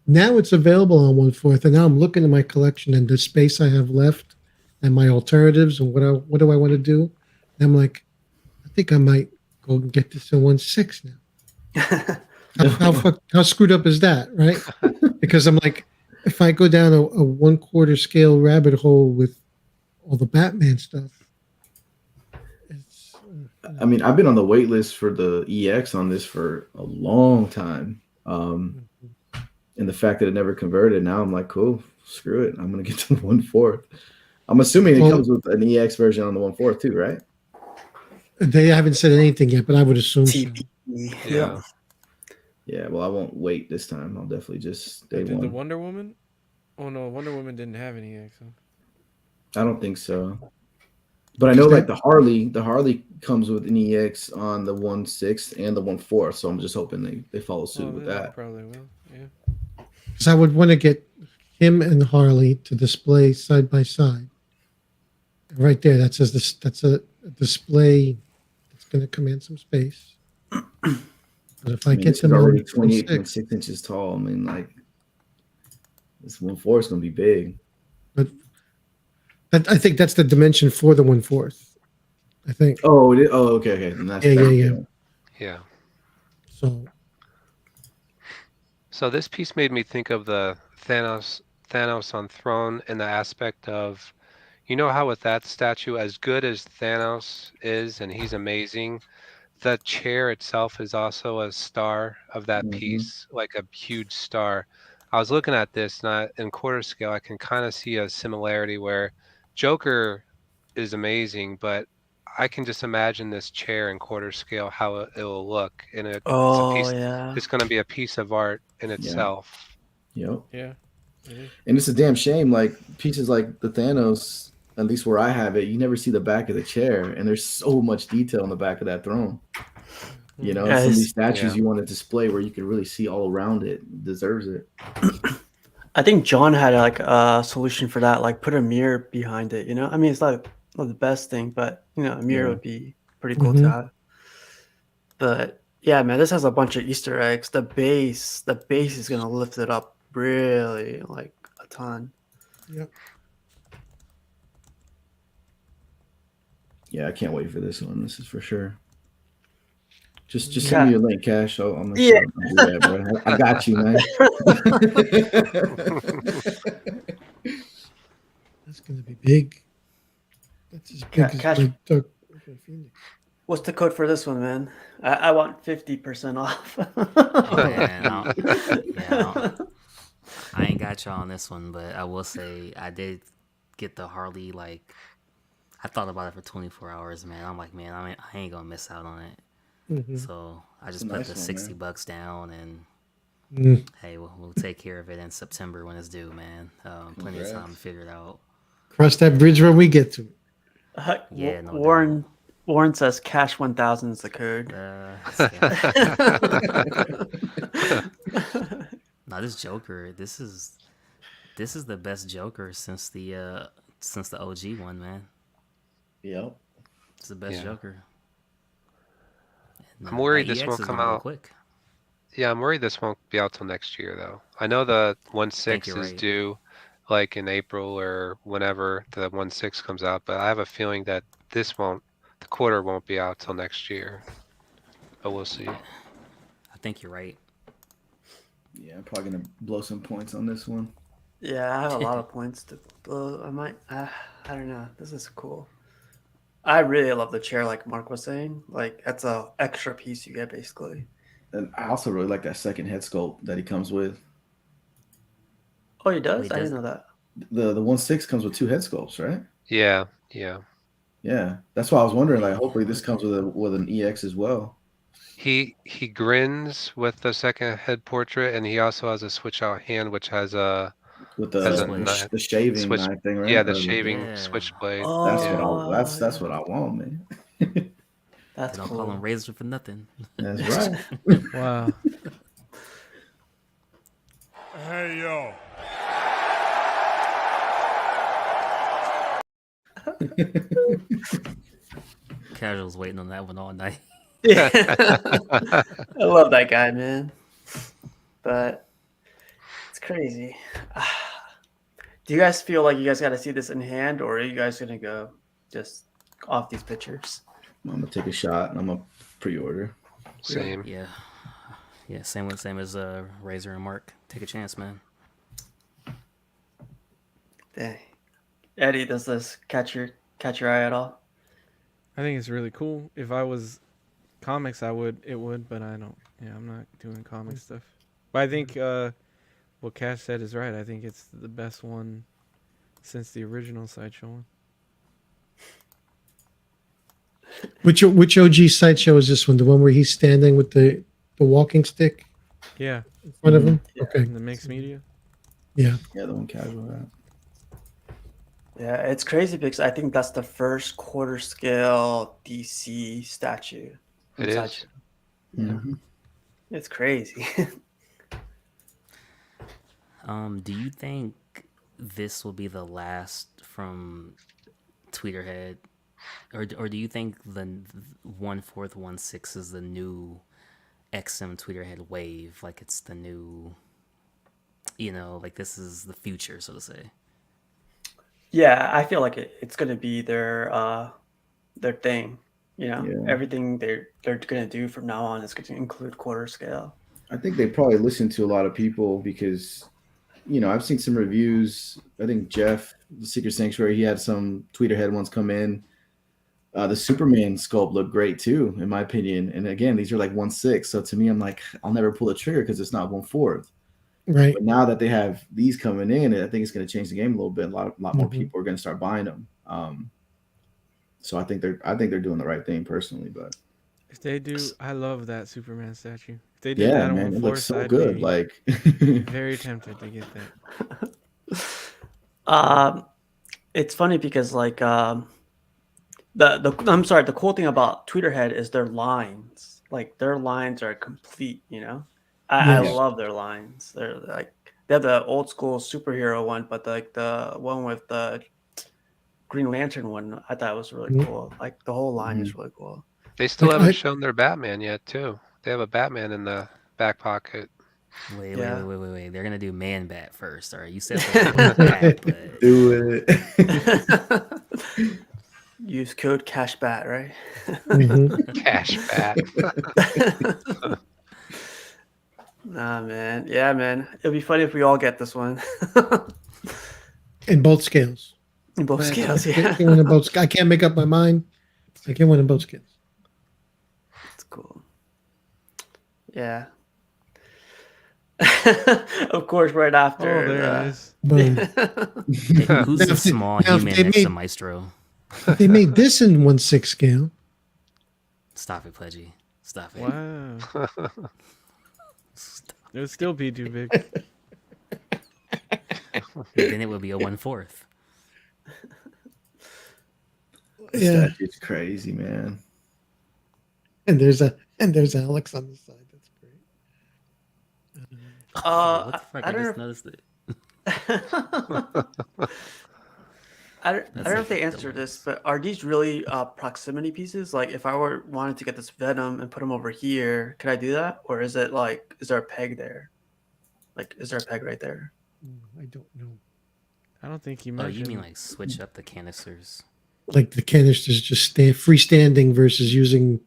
Now it's available on 1/4, and now I'm looking at my collection and the space I have left, and my alternatives, and what do I want to do? And I'm like, I think I might go and get this in 1/6 now. How screwed up is that, right? Because I'm like, if I go down a 1/4 scale rabbit hole with all the Batman stuff, it's I mean, I've been on the wait list for the EX on this for a long time. And the fact that it never converted, now I'm like, cool, screw it. I'm gonna get the 1/4. I'm assuming it Well- comes with an EX version on the 1/4 too, right? They haven't said anything yet, but I would assume so. TP. Yeah. Yeah. Well, I won't wait this time. I'll definitely just day Did the one. Wonder Woman? Oh no, Wonder Woman didn't have any EX. Huh? I don't think so. But I know like the Harley comes with an EX on the 1/6 and the 1/4, so I'm just hoping they follow suit Oh, with they that. probably will. Yeah. Because I would want to get him and Harley to display side by side. Right there, that says this. That's a display that's going to command some space. But if I, I mean, get this is them on already 26, 28.6 inches tall. I mean, like this 1/4 is gonna be big. but I think that's the dimension for the 1/4. I think. Oh, it is? Oh, okay. Then that's Yeah. Yeah. So So this piece made me think of the Thanos on throne in the aspect of, you know how with that statue, as good as Thanos is, and he's amazing, the chair itself is also a star of that Mhm. piece, like a huge star. I was looking at this, and in quarter scale, I can kind of see a similarity where Joker is amazing, but I can just imagine this chair in quarter scale, how it will look, and it's a Oh piece. yeah. It's going to be a piece of art in Yeah. itself. Yep. Yeah. It is. And it's a damn shame. Like pieces like the Thanos, at least where I have it, you never see the back of the chair, and there's so much detail on the back of that throne. You know, and some of these statues Yeah. you want to display where you can really see all around it deserves it. I think John had like a solution for that, like put a mirror behind it. You know, I mean, it's not the best thing, but you know, a mirror Yeah. would be pretty cool to Mhm. have. But yeah, man, this has a bunch of Easter eggs. The base is gonna lift it up really like a ton. Yep. Yeah, I can't wait for this one. This is for sure. Just send Yeah. me your link, Cash. I'll make Yeah. sure I do that, bro. I got you, man. That's going to be big. That's as big as Cash, my Dark Phoenix. what's the code for this one, man? I want 50% off. Oh man, I ain't got y'all on this one, but I will say I did get the Harley. Like I thought about it for 24 hours, man. I'm like, man, I ain't gonna miss out on it. Mhm. So I It's just a put nice the one, $60 man. down, and Mm. hey, we'll take care of it in September when it's due, man. Plenty of time to figure it out. Cross that bridge when we get to it. Yeah, no Warren says cash 1000 is the code. No, this Joker, this is the best Joker since the OG one, man. Yep. It's the best Yeah. Joker. And, I'm worried that this EX won't is come gonna go out. quick. Yeah, I'm worried this won't be out till next year, though. I know the think 1.6 you're is right. due like in April or whenever the 1.6 comes out, but I have a feeling that the quarter won't be out till next year. But we'll see. I think you're right. Yeah, I'm probably gonna blow some points on this one. Yeah, I have a lot of points to blow. I might. I don't know. This is cool. I really love the chair, like Mark was saying. Like that's a extra piece you get basically. And I also really like that second head sculpt that he comes with. Oh, he does? Wait, I does didn't know that. The 1/6 comes with two head sculpts, right? Yeah. Yeah, that's why I was wondering. Like, Yeah. hopefully this comes with an EX as well. He grins with the second head portrait, and he also has a switch out hand, which has a With has a Switchblade. knife the shaving switch. knife thing, right? Yeah, the Or shaving Yeah. switchblade. that's Yeah. that's what I want, man. That's They don't cool. call him Razor for nothing. That's right. Wow. Hey, yo. Casual's waiting on that one all night. Yeah. I love that guy, man. But it's crazy. Do you guys feel like you guys got to see this in hand, or are you guys gonna go just off these pictures? I'm gonna take a shot and I'm gonna pre-order. Same. Yeah. Same as Razor and Mark. Take a chance, man. Dang. Eddie, does this catch your eye at all? I think it's really cool. If I was comics, it would, but I don't. Yeah, I'm not doing comic stuff. But I think what Cash said is right. I think it's the best one since the original Sideshow one. Which OG sideshow is this one? The one where he's standing with the walking stick Yeah, in front of Mhm. him? Yeah. Okay. in the mixed media. Yeah. Yeah, the one casual. Right? Yeah, it's crazy because I think that's the first quarter scale DC statue It from is. Sideshow. Yeah, Mhm. it's crazy. Do you think this will be the last from Tweeterhead, or do you think the 1/4 1/6 is the new XM Tweeterhead wave? Like it's the new, like this is the future, so to say. Yeah, I feel like it's gonna be their thing. Yeah. Everything they're gonna do from now on is gonna include quarter scale. I think they probably listen to a lot of people because, I've seen some reviews. I think Jeff, the Secret Sanctuary, he had some Tweeterhead ones come in. The Superman sculpt looked great too, in my opinion. And again, these are like 1/6. So to me, I'm like, I'll never pull the trigger because it's not 1/4. Right. But now that they have these coming in, I think it's going to change the game a little bit. A lot more Mhm. people are going to start buying them. So I think they're doing the right thing personally. But If they do, I love that Superman statue. If they did yeah, that on man, it looks 1/4, so I'd good. be Like, very tempted to get that. Um, it's funny because like the I'm sorry, the cool thing about Tweeterhead is their lines. Like their lines are complete. I yeah, Yes. love their lines. They're like they have the old school superhero one, but like the one with the Green Lantern one, I thought was really Mhm. cool. Like the whole line Mhm. is really cool. They still Like haven't I shown their Batman yet, too. They have a Batman in the back pocket. Wait, wait, wait, Yeah. wait, wait, wait. They're gonna do Man Bat first. All right, you said the word bat, but do it. Use code CASHBAT, right? Mhm. Cash Bat. Nah, man. Yeah, man. It'll be funny if we all get this one. In both scales. In both scales, I yeah. can't win in both. I can't make up my mind. I can't win in both scales. It's cool. Yeah. Of course, right after Oh, there it is. Boom. hey, who's Now the if they, small now if human they next to made Maestro? if they made this in 1/6 scale, Stop it, Pledgy. Stop it. Wow. Stop. It would still be too big. Then it would be a 1/4. The yeah. statue's crazy, man. And there's Alex on the side. That's great. What the fuck? I I don't just know. noticed it. I That's don't know like if they answered this, deluxe. but are these really proximity pieces? Like, if I wanted to get this Venom and put him over here, could I do that, or is it like, is there a peg there? Like, is there a peg right there? I don't know. I don't think you Oh, you mentioned. mean like switch up the canisters? Like the canisters just freestanding versus using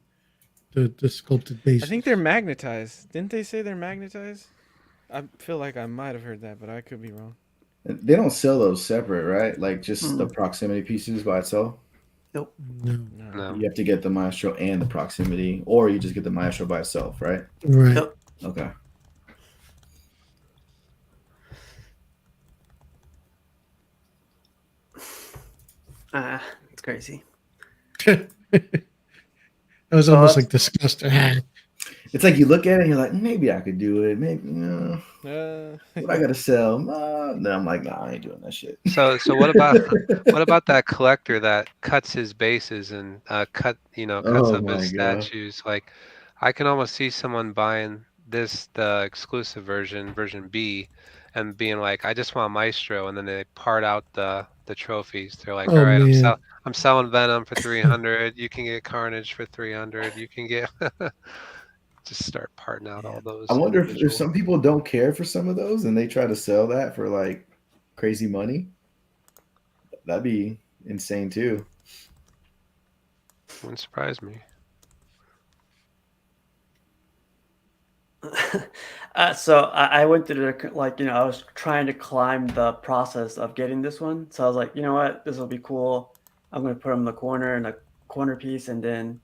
the sculpted base. I think they're magnetized. Didn't they say they're magnetized? I feel like I might have heard that, but I could be wrong. They don't sell those separate, right? Like just the Mm. proximity pieces by itself. Nope. No. No. No. You have to get the maestro and the proximity, or you just get the maestro by itself, right? Right. Nope. Okay. It's crazy. That was Oh, almost that's- like disgusting. It's like you look at it and you're like, maybe I could do it. Maybe, what I gotta sell? Then I'm like, nah, I ain't doing that shit. So what about that collector that cuts his bases and cuts Oh up my his God. statues? Like, I can almost see someone buying the exclusive version B, and being like, I just want Maestro, and then they part out the trophies. They're like, all Oh right, man. I'm selling Venom for 300. You can get Carnage for 300. You can get just start parting out all those I wonder if individual. some people don't care for some of those and they try to sell that for like crazy money. That'd be insane too. Wouldn't surprise me. So I went through I was trying to climb the process of getting this one. So I was like, you know what, this will be cool. I'm gonna put him in the corner in a corner piece, and then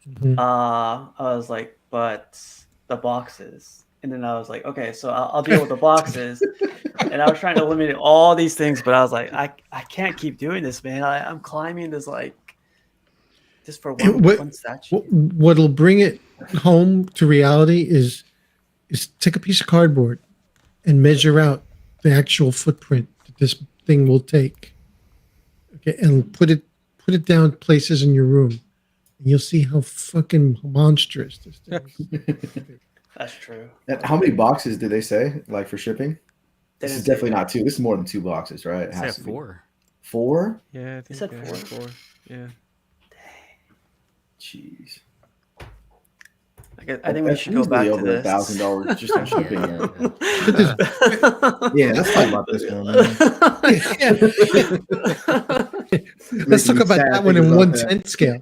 Mhm. I was like, but the boxes. And then I was like, okay, so I'll deal with the boxes. And I was trying to eliminate all these things, but I was like, I can't keep doing this, man. I'm climbing this like just for one statue. What'll bring it home to reality is take a piece of cardboard and measure out the actual footprint that this thing will take. Okay, and put it down places in your room, and you'll see how fucking monstrous this thing is. That's true. And how many boxes did they say, like, for shipping? This is definitely not 2. This is more than 2 boxes, right? It has to be 4. 4? Yeah, I think said yeah, 4? 4. Yeah. Jeez. I think we should go back over to this. $1,000 just on shipping. Yeah. Yeah, let's talk about this one. Let's talk about that one in 1 cent scale.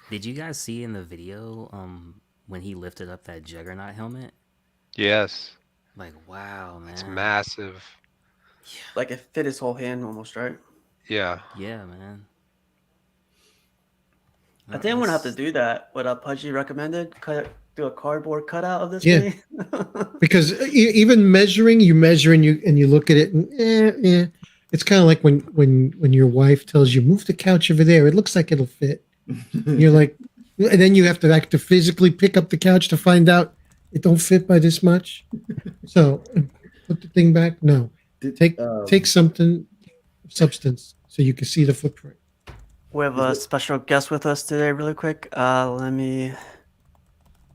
Did you guys see in the video when he lifted up that Juggernaut helmet? Yes. Like, wow, man. It's massive. Like it fit his whole hand almost, right? Yeah. Yeah, man. I think I'm gonna have to do that. What Pudgy recommended. Do a cardboard cutout of this Yeah. thing. Because even measuring, you measure and you look at it, and it's kind of like when your wife tells you move the couch over there. It looks like it'll fit. You're like, and then you have to physically pick up the couch to find out it don't fit by this much. So put the thing back. No, take something substance so you can see the footprint. We have a special guest with us today, really quick. Let me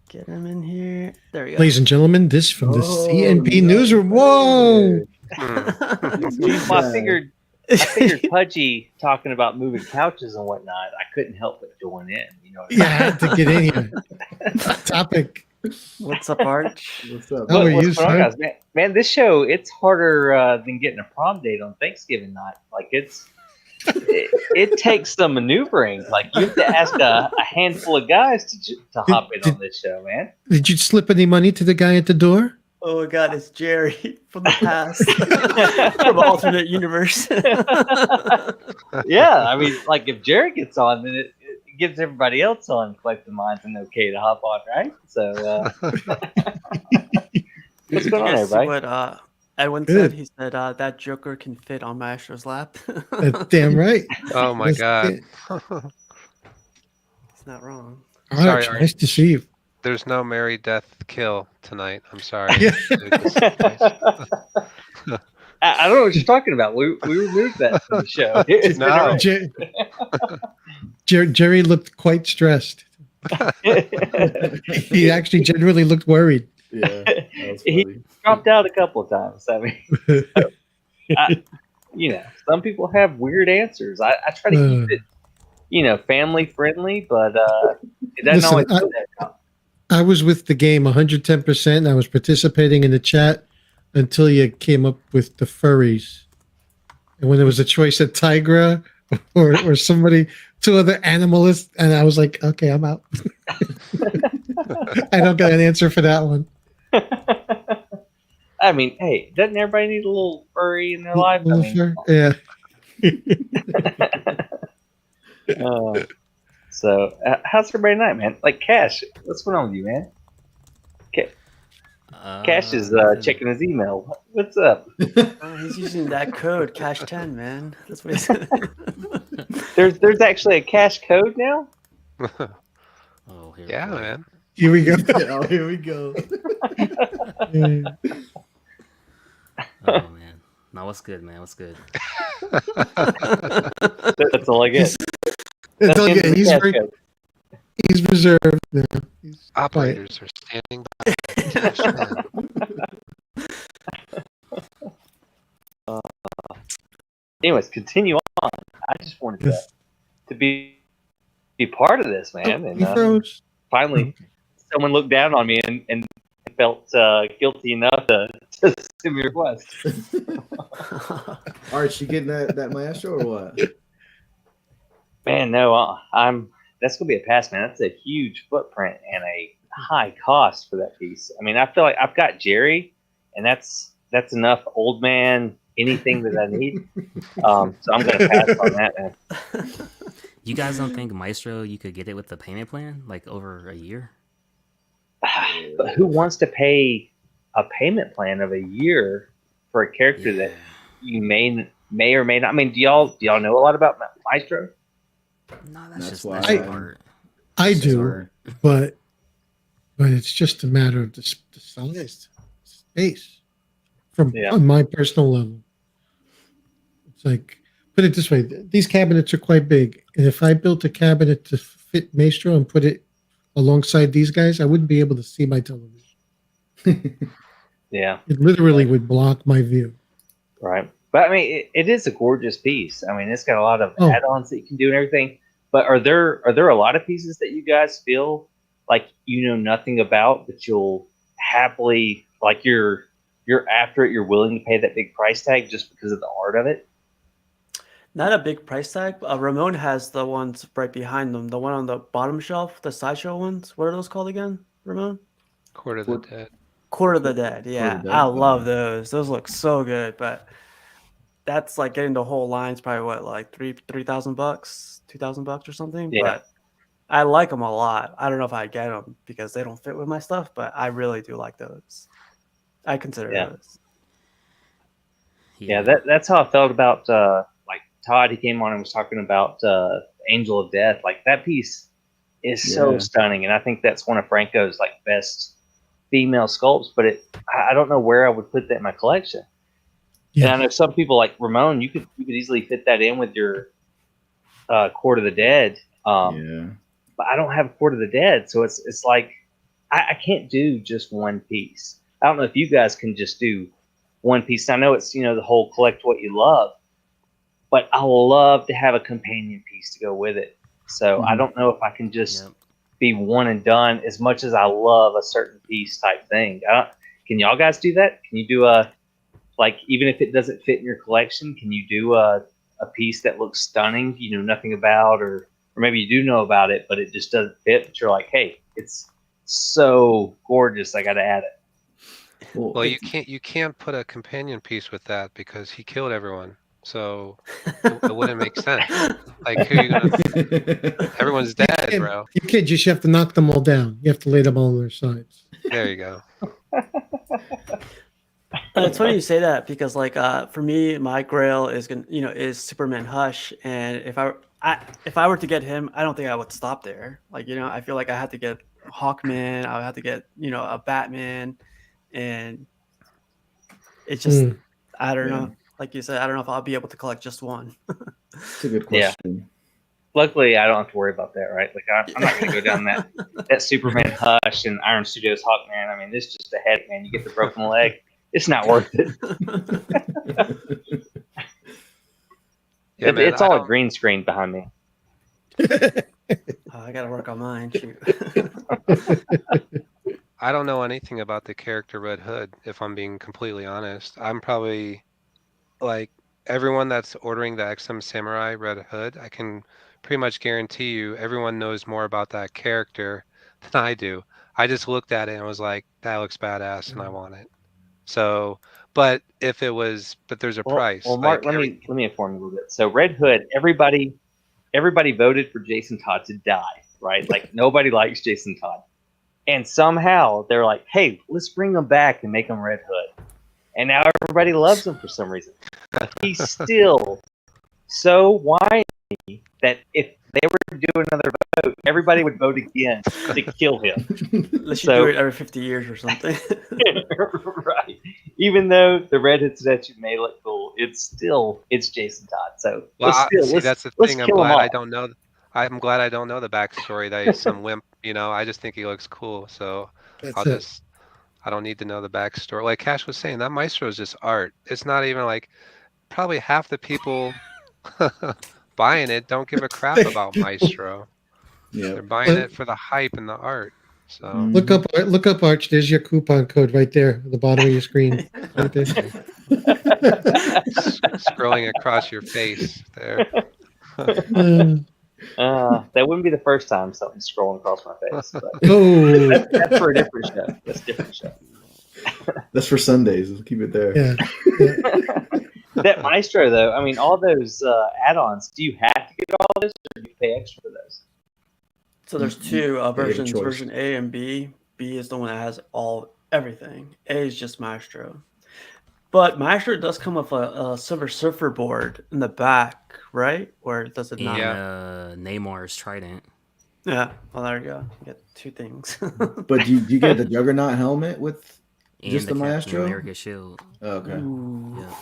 get him in here. There we go. Ladies and gentlemen, this from the CNP newsroom. Whoa! I figured Pudgy talking about moving couches and whatnot. I couldn't help but join in. You know. Yeah, I had to get in here. Topic. What's up, Arch? What's up? How are What's you, going on, sir? guys? Man, this show, it's harder than getting a prom date on Thanksgiving night. Like it takes some maneuvering. Like you have to ask a handful of guys to hop in on this show, man. Did you slip any money to the guy at the door? Oh my God, it's Jerry from the past, from alternate universe. Yeah, I mean, like if Jared gets on, then it gives everybody else on Collective Minds an okay to hop on, right? So, what's going on, everybody? What Edwin said? He said that Joker can fit on Maestro's lap. That's damn right. Oh my God. He's not wrong. All right, Sorry, nice to see you. There's no Mary Death Kill tonight. I'm sorry. Yeah. I don't know what you're talking about. We removed that from the show. It's been No. around. Jerry looked quite stressed. He actually genuinely looked worried. Yeah, that was funny. He dropped out a couple of times. I mean, some people have weird answers. I try to keep it, family friendly, but it doesn't Listen, always go that. I was with the game 110%. I was participating in the chat until you came up with the furries. And when there was a choice of Tigra or somebody, 2 other animalists, and I was like, okay, I'm out. I don't got an answer for that one. I mean, hey, doesn't everybody need a little furry in their life? I mean, Yeah. So, how's everybody tonight, man? Like, Cash, what's going on with you, man? Cash is checking his email. What's up? He's using that code, Cash 10, man. That's what he said. There's actually a Cash code now? Oh, here Yeah, we go. man. Here we go. Oh, here we go. Oh man. No, what's good, man? What's good? That's all I get. That's all the good. He's Cash very, code. he's reserved now. He's quiet. Operators are standing by. Anyways, continue on. I just wanted to be part of this, man. He And froze. finally, someone looked down on me and felt guilty enough to send me a request. Arch, you getting that maestro or what? Man, no, that's gonna be a pass, man. That's a huge footprint and a high cost for that piece. I mean, I feel like I've got Jerry, and that's enough old man anything that I need. So I'm gonna pass on that, man. You guys don't think Maestro you could get it with the payment plan like over a year? But who wants to pay a payment plan of a year for a character that you may or may not? I mean, do y'all know a lot about Maestro? No, That's that's why just art. I That's just do, art. but it's just a matter of the size, space, from Yeah. on my personal level. It's like, put it this way: these cabinets are quite big, and if I built a cabinet to fit Maestro and put it alongside these guys, I wouldn't be able to see my television. Yeah. It literally would block my view. Right. But I mean, it is a gorgeous piece. I mean, it's got a lot of Oh. add-ons that you can do and everything. But are there a lot of pieces that you guys feel like you know nothing about, but you'll happily, like, you're after it, you're willing to pay that big price tag just because of the art of it? Not a big price tag. Ramon has the ones right behind them. The one on the bottom shelf, the sideshow ones. What are those called again, Ramon? Court of the Dead. Court of the Dead. Yeah, Dead. I love those. Those look so good, but that's like getting the whole line's probably what, like $3,000, $2,000 or something. Yeah. But I like them a lot. I don't know if I get them because they don't fit with my stuff, but I really do like those. I consider those. Yeah, that's how I felt about like Todd. He came on and was talking about Angel of Death. Like, that piece is so stunning, and I think that's one of Franco's like best female sculpts. But I don't know where I would put that in my collection. Yeah. And I know some people like Ramon. You could easily fit that in with your Court of the Dead. But I don't have Court of the Dead, so it's like I can't do just one piece. I don't know if you guys can just do one piece. I know it's, the whole collect what you love, but I love to have a companion piece to go with it. So I don't know if I can just be one and done as much as I love a certain piece type thing. Can y'all guys do that? Can you do even if it doesn't fit in your collection, can you do a piece that looks stunning, you know nothing about, or maybe you do know about it, but it just doesn't fit, but you're like, hey, it's so gorgeous, I got to add it. Well, you can't put a companion piece with that because he killed everyone, so it wouldn't make sense. Like, who are you gonna? Everyone's dead, bro. You can't just have to knock them all down. You have to lay them all on their sides. There you go. It's funny you say that because, like, for me, my Grail is Superman Hush, and if I were to get him, I don't think I would stop there. Like, I feel like I had to get Hawkman, I would have to get a Batman, and it's just I don't know. Like you said, I don't know if I'll be able to collect just one. It's a good question. Yeah. Luckily, I don't have to worry about that, right? Like, I'm not going to go down that Superman Hush and Iron Studios Hawkman. I mean, this is just a headache, man. You get the broken leg. It's not worth it. It's all a green screen behind me. I got to work on mine. Shoot. I don't know anything about the character Red Hood, if I'm being completely honest. I'm probably, like, everyone that's ordering the XM Samurai Red Hood, I can pretty much guarantee you everyone knows more about that character than I do. I just looked at it and was like, that looks badass and I want it. So, but there's a price. Well, Mark, let me inform you a little bit. So Red Hood, everybody voted for Jason Todd to die, right? Like, nobody likes Jason Todd. And somehow they're like, hey, let's bring him back and make him Red Hood. And now everybody loves him for some reason. He's still so whiny that if they were to do another vote, everybody would vote again to kill him. Unless you do it every 50 years or something. Right. Even though the Red Hood statue may look cool, it's Jason Todd. So that's the thing. I'm glad I don't know the backstory that he's some wimp. I just think he looks cool. So I don't need to know the backstory. Like Cash was saying, that Maestro is just art. It's not even like, probably half the people buying it don't give a crap about Maestro. Yeah, they're buying it for the hype and the art. So look up Arch. There's your coupon code right there at the bottom of your screen. Right there. Scrolling across your face there. That wouldn't be the first time something's scrolling across my face. That's for a different show. That's a different show. That's for Sundays. Let's keep it there. Yeah. That Maestro, though, I mean, all those add-ons, do you have to get all this, or do you pay extra for those? So there's two versions, version A and B. B is the one that has everything. A is just Maestro. But Maestro does come with a Silver Surfer board in the back, right? Or does it not? And Yeah. Neymar's trident. Yeah. Well, there you go. You get two things. But do you get the Juggernaut helmet with And just the the Captain Maestro? America shield. Oh, okay. Ooh. Yeah.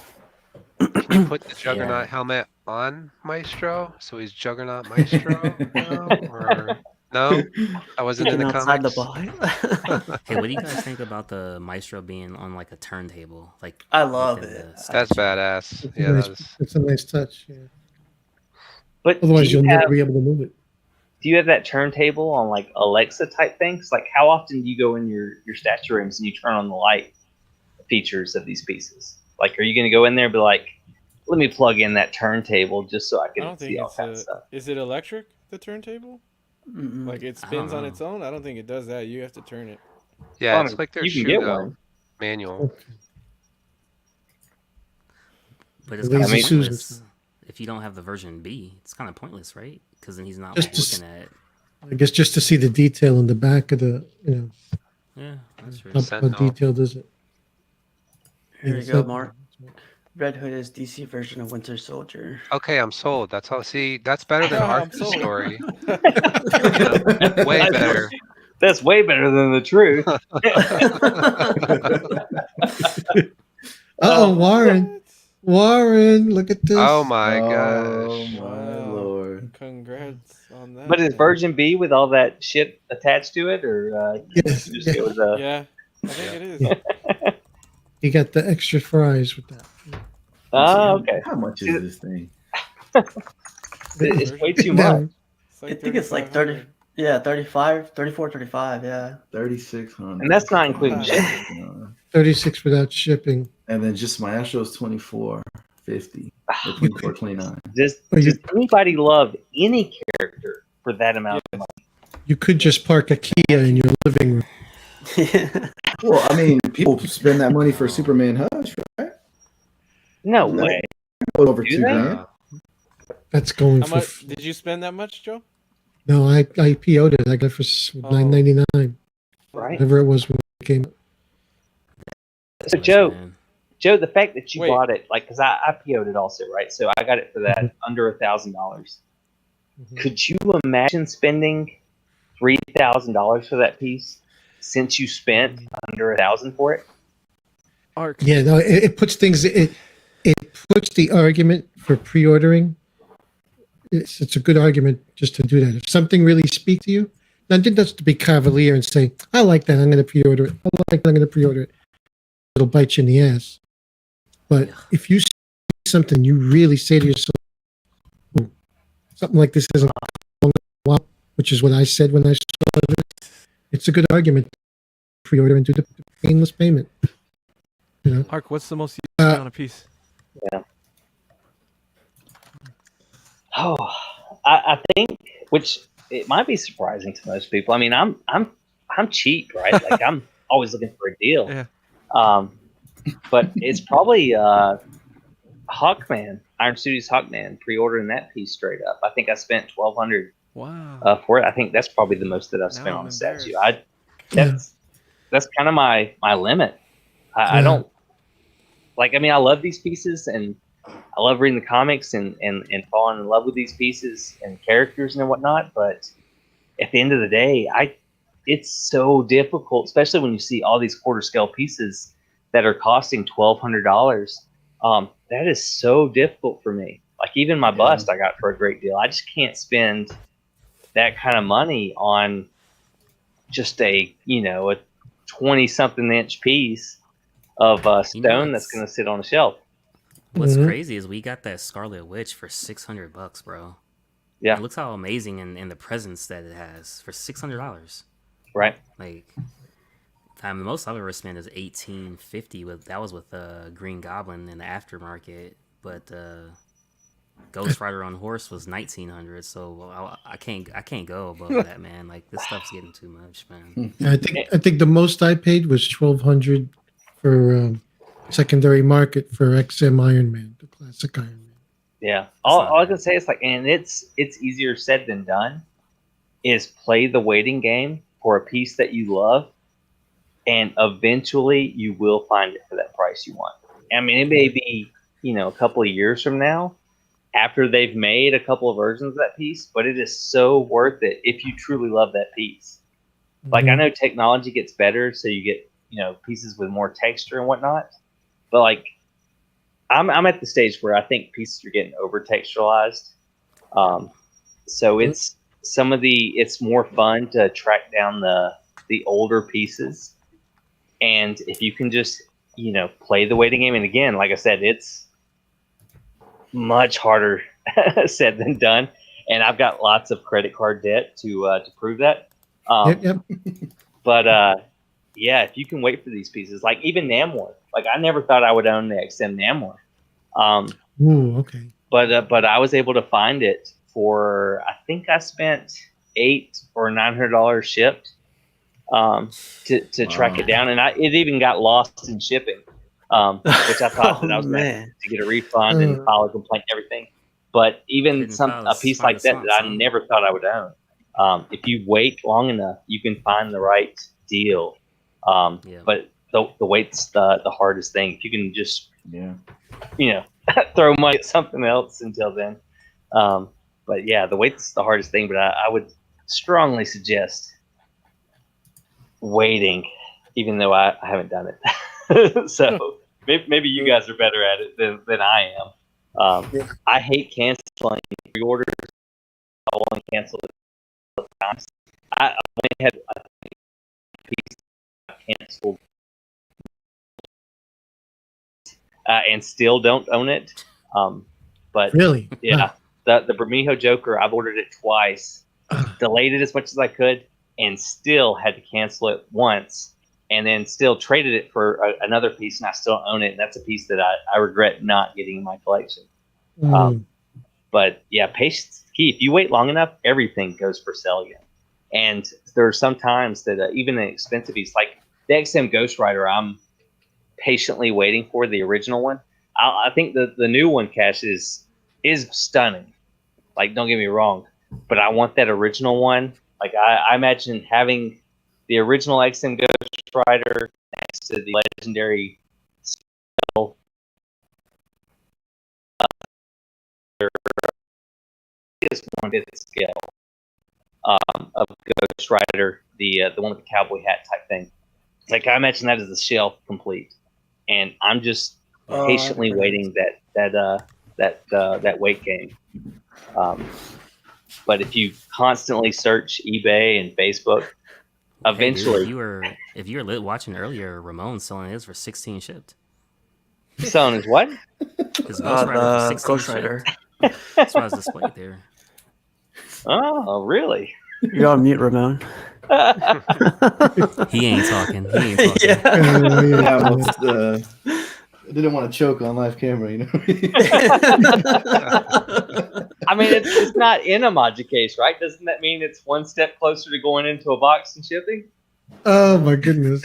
Can you put the Juggernaut Yeah. helmet on Maestro? So he's Juggernaut Maestro now? Or no? I wasn't in Thinking the outside the comics. box. Hey, what do you guys think about the Maestro being on like a turntable, like I love within it. the That's statue? badass. It's a Yeah, nice, that is. it's a nice touch. Yeah. But Otherwise, you'll never be able to move it. do you have that turntable on like Alexa type things? Like how often do you go in your statue rooms and you turn on the light features of these pieces? Like, are you going to go in there and be like, let me plug in that turntable just so I I can don't think see all it's kinds of stuff? Is it electric, the turntable? Mm-mm. Like it I don't spins on know. its own? I don't think it does that. You have to turn it. Yeah, Well, I it's mean, like their you can get Shugo one. manual. But it's The kind of Lazy Susan pointless style. if you don't have the version B. It's kind of pointless, right? Because then he's not Just like to s- looking at. I guess just to see the detail in the back of the, Yeah, that's true. how Sentinel. detailed is it? Here Yeah, you go, so- Mark. Red Hood is DC version of Winter Soldier. Okay, I'm sold. That's all. See, that's better than I'm Arthur's sold. story. Way better. That's way better than the truth. Uh-oh, Warren. Warren, look at this. Oh my Oh gosh. my Wow. lord. Congrats on that. But is then. version B with all that shit attached to it, or Yes, just yeah. go with the? Yeah, I think it is. Yeah. You got the extra fries with that. Oh, okay. How much is this thing? It's way too Now, much. It's I like think it's like 30. 3,500. Yeah, 35, 34, 35. Yeah. 3,600. And that's not including shipping. 36 without shipping. And then just Maestro's 24.50 or 24.29. Does Or you- does anybody love any character for that amount of money? You could just park a Kia in your living room. Yeah. Well, I mean, people spend that money for Superman Hush, right? No No. way. Over Do two they? grand. That's going How for. much did you spend that much, Joe? No, I PO'd it. I got it for $9.99. Right. Whatever it was when it came. So Much, Joe, man. Joe, the fact that you Wait. bought it, like, because I PO'd it also, right? So I got it for that under $1,000. Mhm. Could you imagine spending $3,000 for that piece since you spent under $1,000 for it? Arc. Yeah, no, it puts things. It puts the argument for pre-ordering. It's a good argument just to do that. If something really speaks to you, now I didn't just to be cavalier and say, "I like that. I'm going to pre-order it. I like that. I'm going to pre-order it." It'll bite you in the ass. But if you see something, you really say to yourself, "Oh, something like this hasn't come along in a while," which is what I said when I saw it. It's a good argument to pre-order and do the painless payment. You know. Arc, what's the most you spent on a piece? Oh, I think, which it might be surprising to most people. I mean, I'm cheap, right? Like I'm always looking for a deal. Yeah. But it's probably Hawkman, Iron Studios Hawkman, pre-ordering that piece straight up. I think I spent $1,200 Wow. for it. I think that's probably the most that I've spent Now on I'm a statue. embarrassed. That's kind of my limit. I Yeah. don't like. I mean, I love these pieces and I love reading the comics and falling in love with these pieces and characters and whatnot. But at the end of the day, it's so difficult, especially when you see all these quarter scale pieces that are costing $1,200. That is so difficult for me. Like even my bust, I got for a great deal. I just can't spend that kind of money on just a 20-something inch piece of stone that's going to sit on a shelf. What's Mhm. crazy is we got that Scarlet Witch for $600, bro. Yeah. It looks how amazing and the presence that it has for $600. Right. Like, the most I've ever spent is $1,850. That was with Green Goblin in the aftermarket, but Ghost Rider on horse was $1,900. So I can't go above that, man. Like this stuff's getting too much, man. Yeah, I think the most I paid was $1,200 for secondary market for XM Iron Man, the classic Iron Man. Yeah. That's All not I bad. can say is and it's easier said than done. Is play the waiting game for a piece that you love and eventually you will find it for that price you want. I mean, it may be, a couple of years from now after they've made a couple of versions of that piece, but it is so worth it if you truly love that piece. Like, I know technology gets better, so you get, pieces with more texture and whatnot, but like, I'm at the stage where I think pieces are getting over texturalized. So it's more fun to track down the older pieces, and if you can just play the waiting game, and again, like I said, it's much harder said than done, and I've got lots of credit card debt to prove that. Yep. But yeah, if you can wait for these pieces, like even Namor, like I never thought I would own the XM Namor. Ooh, okay. But I was able to find it for, I think I spent $800 or $900 shipped to track it down, and it even got lost in shipping, which I thought that I was going to get a refund and file a complaint and everything. But even a piece like that I never thought I would own. If you wait long enough, you can find the right deal. But the wait's the hardest thing. If you can just throw money at something else until then. But yeah, the wait's the hardest thing. But I would strongly suggest waiting, even though I haven't done it. So maybe you guys are better at it than I am. I hate canceling pre-orders. I only cancel it times. I only had a piece canceled and still don't own it. But really, yeah, the Bermejo Joker, I've ordered it twice, delayed it as much as I could, and still had to cancel it once, and then still traded it for another piece, and I still own it. And that's a piece that I regret not getting in my collection. But yeah, patience is key. If you wait long enough, everything goes for sale again. And there are some times that even an expensive piece like the XM Ghost Rider, I'm patiently waiting for the original one. I think the new one, Cash, is stunning. Like, don't get me wrong, but I want that original one. Like, I imagine having the original XM Ghost Rider next to the legendary is one bit of scale of Ghost Rider, the one with the cowboy hat type thing. Like, I imagine that as a shelf complete, and I'm just patiently waiting that wait game. But if you constantly search eBay and Facebook, eventually, if you were watching earlier, Ramon's selling his for 16 shipped. Selling his what? His Ghost Rider for 16 Ghost Rider. That's why it's displayed there. Oh, really? You're on mute, Ramon. He ain't talking. Yeah, I didn't want to choke on live camera, you know. I mean, it's not in a Maja case, right? Doesn't that mean it's one step closer to going into a box and shipping? Oh my goodness.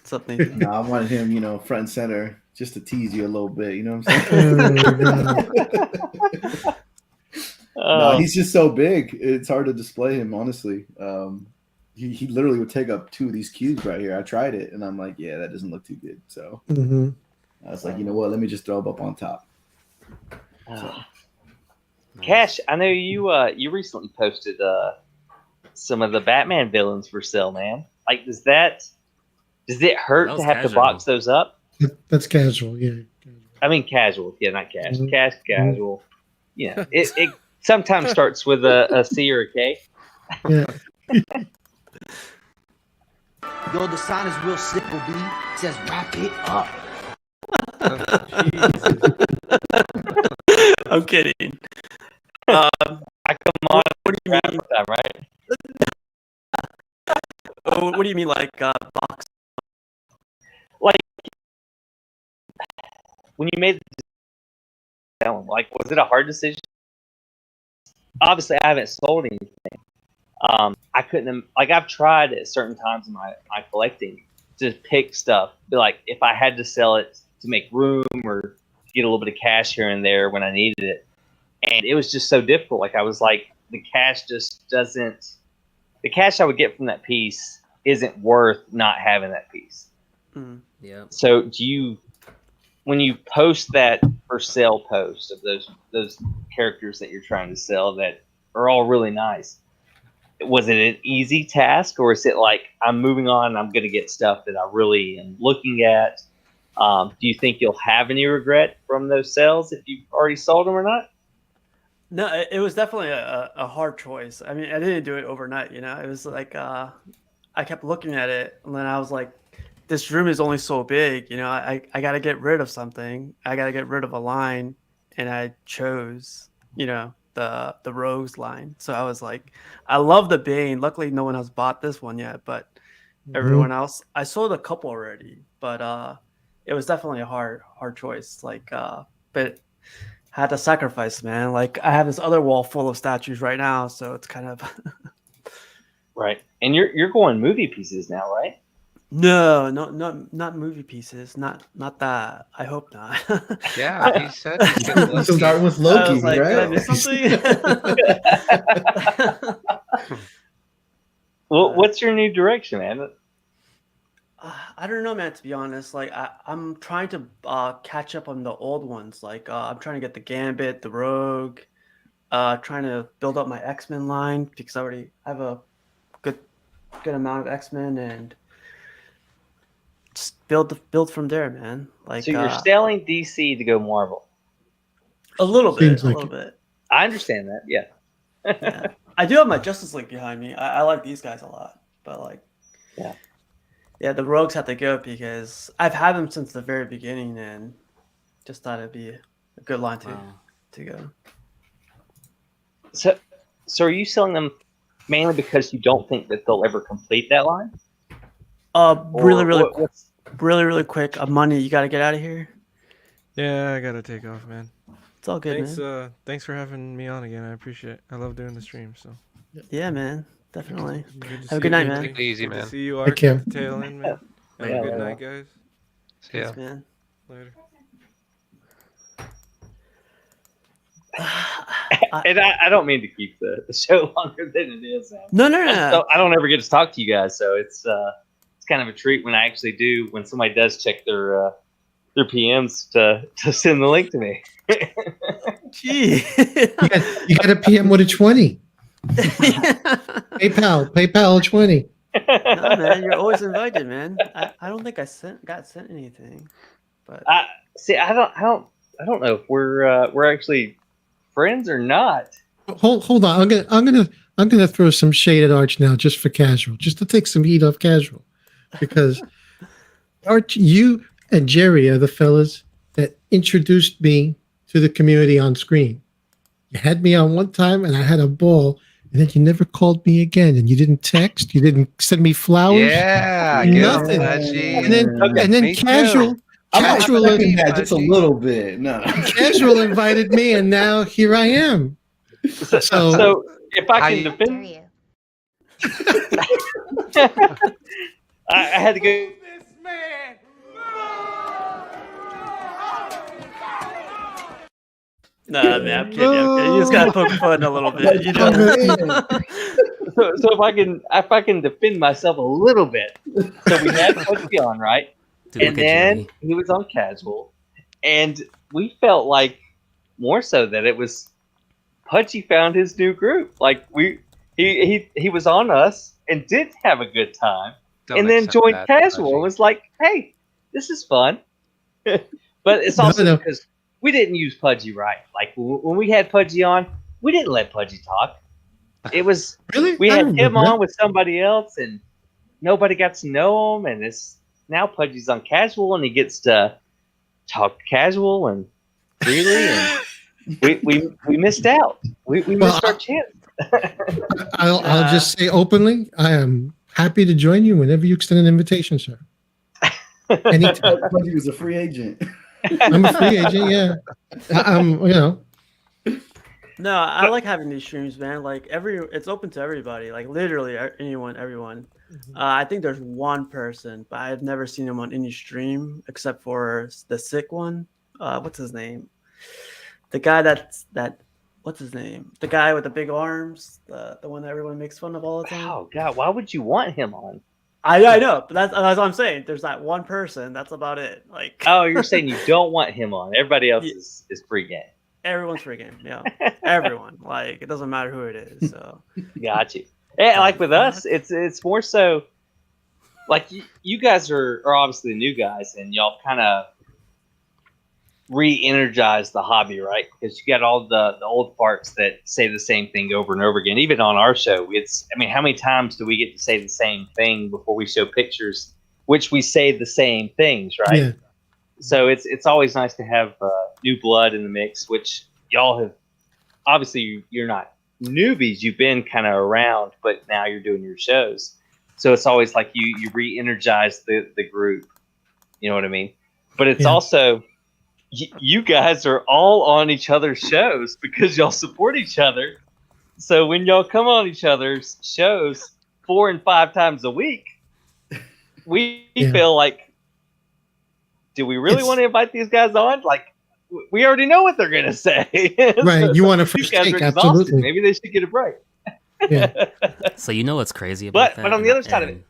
Something. No, I wanted him, front and center, just to tease you a little bit. You know what I'm saying? No, he's just so big. It's hard to display him, honestly. He literally would take up 2 of these cubes right here. I tried it, and I'm like, yeah, that doesn't look too good. So I was like, you know what? Let me just throw him up on top. So. Cash, I know you recently posted some of the Batman villains for sale, man. Like, does it hurt to have to box those up? That's casual, yeah. I mean, casual, yeah, not cash. Cash, casual. Yeah, it sometimes starts with a C or a K. Yeah. Yo, the sign is real simple, B. It says wrap it up. I'm kidding. I come on. What do you mean? Time, right? What do you mean, like box? Like when you made the decision, like, was it a hard decision? Obviously, I haven't sold anything. I couldn't, like, I've tried at certain times in my collecting to pick stuff. But like, if I had to sell it to make room or get a little bit of cash here and there when I needed it, and it was just so difficult. Like, I was like, the cash just doesn't. The cash I would get from that piece isn't worth not having that piece. Mm. Yeah. So do you, when you post that for sale post of those characters that you're trying to sell that are all really nice, was it an easy task, or is it like I'm moving on, I'm going to get stuff that I really am looking at? Do you think you'll have any regret from those sales if you've already sold them or not? No, it was definitely a hard choice. I mean, I didn't do it overnight, you know. It was like I kept looking at it, and then I was like, this room is only so big, you know. I got to get rid of something. I got to get rid of a line, and I chose, you know, the Rogues line. So I was like, I love the Bane. Luckily, no one has bought this one yet, but everyone else, I sold a couple already. But it was definitely a hard choice. Like, but had to sacrifice, man. Like I have this other wall full of statues right now, so it's kind of Right. And you're going movie pieces now, right? no, not movie pieces, not that. I hope not. Yeah, he said he's getting Let's Loki. start with I Loki, was like, did I right? miss something? Well, what's your new direction, man? I don't know, man. To be honest, like I'm trying to catch up on the old ones. Like I'm trying to get the Gambit, the Rogue, trying to build up my X-Men line because I already have a good amount of X-Men and just build from there, man. Like So you're selling DC to go Marvel. a little bit, Seems a like little it. bit. I understand that. Yeah. Yeah. I do have my Justice League behind me. I like these guys a lot, but like, yeah, the Rogues have to go because I've had them since the very beginning and just thought it'd be a good line to go. So are you selling them mainly because you don't think that they'll ever complete that line? Really, what's really quick. Money, you got to get out of here. Yeah, I gotta take off, man. It's all good, Thanks, man. thanks for having me on again. I appreciate it. I love doing the stream. So Yeah, man, definitely. good to Have see a good night, you, man. Take it easy, Good to man. see you, Take Art, care. at the tail end, man. Have Yeah, a good man. night, guys. See ya. Peace, man. Later. And I don't mean to keep the show longer than it is. Man. No. I don't ever get to talk to you guys, so it's kind of a treat when I actually do. When somebody does check their PMs to send the link to me. Gee. You got a PM with a 20. PayPal 20. No, man, you're always invited, man. I don't think I got sent anything, but See, I don't know if we're actually friends or not. Hold on. I'm gonna throw some shade at Arch now, just for casual, just to take some heat off casual, because Arch, you and Jerry are the fellas that introduced me to the community on screen. You had me on one time, and I had a ball, and then you never called me again, and you didn't text, you didn't send me flowers, Yeah, nothing. Pudgy. And then Me too. casual. I might Casual, second that just a little bit. No. casual invited me, and now here I am. So if I can I- defend, you? I had to go. nah, man, I'm kidding. You just gotta poke fun a little bit, you know. So if I can defend myself a little bit, so we had Pudgy on, right? Dude, And look at then Jerry. he was on casual, and we felt like more so that it was Pudgy found his new group. Like he was on us and did have a good time, Don't and then accept joined that, casual Pudgy. and was like, "Hey, this is fun." But it's also No. because we didn't use Pudgy right. Like when we had Pudgy on, we didn't let Pudgy talk. It was Really? we I had don't him remember on with somebody else, and nobody got to know him. And it's now Pudgy's on casual, and he gets to talk casual and freely. And we missed out. We missed our chance. I'll just say openly, I am happy to join you whenever you extend an invitation, sir. Anytime. Pudgy was a free agent. I'm a free agent, yeah. I'm, No, I like having these streams, man. Like it's open to everybody. Like literally anyone, everyone. I think there's one person, but I've never seen him on any stream except for the sick one. What's his name? The guy what's his name? The guy with the big arms, the one that everyone makes fun of all the time. Oh God, why would you want him on? I know, but that's what I'm saying. There's that one person. That's about it. Like, Oh, you're saying you don't want him on. Everybody else Yeah. is free game. everyone's free game. Yeah, everyone. Like, it doesn't matter who it is. So Got you. And like with us, it's more so like you guys are obviously the new guys, and y'all kind of re-energize the hobby, right? Because you got all the old farts that say the same thing over and over again. Even on our show, I mean, how many times do we get to say the same thing before we show pictures, which we say the same things, right? Yeah. So it's always nice to have new blood in the mix, which y'all have. Obviously, you're not newbies. You've been kind of around, but now you're doing your shows. So it's always like you re-energize the group. You know what I mean? But it's Yeah. also you guys are all on each other's shows because y'all support each other. So when y'all come on each other's shows 4 and 5 times a week, we Yeah. feel like, do we really want to invite these guys on? Like, we already know what they're gonna say. Right. You want a These first guys take, are exhausted. absolutely. Maybe they should get a break. Yeah. So you know what's crazy about that? But on the other side of it,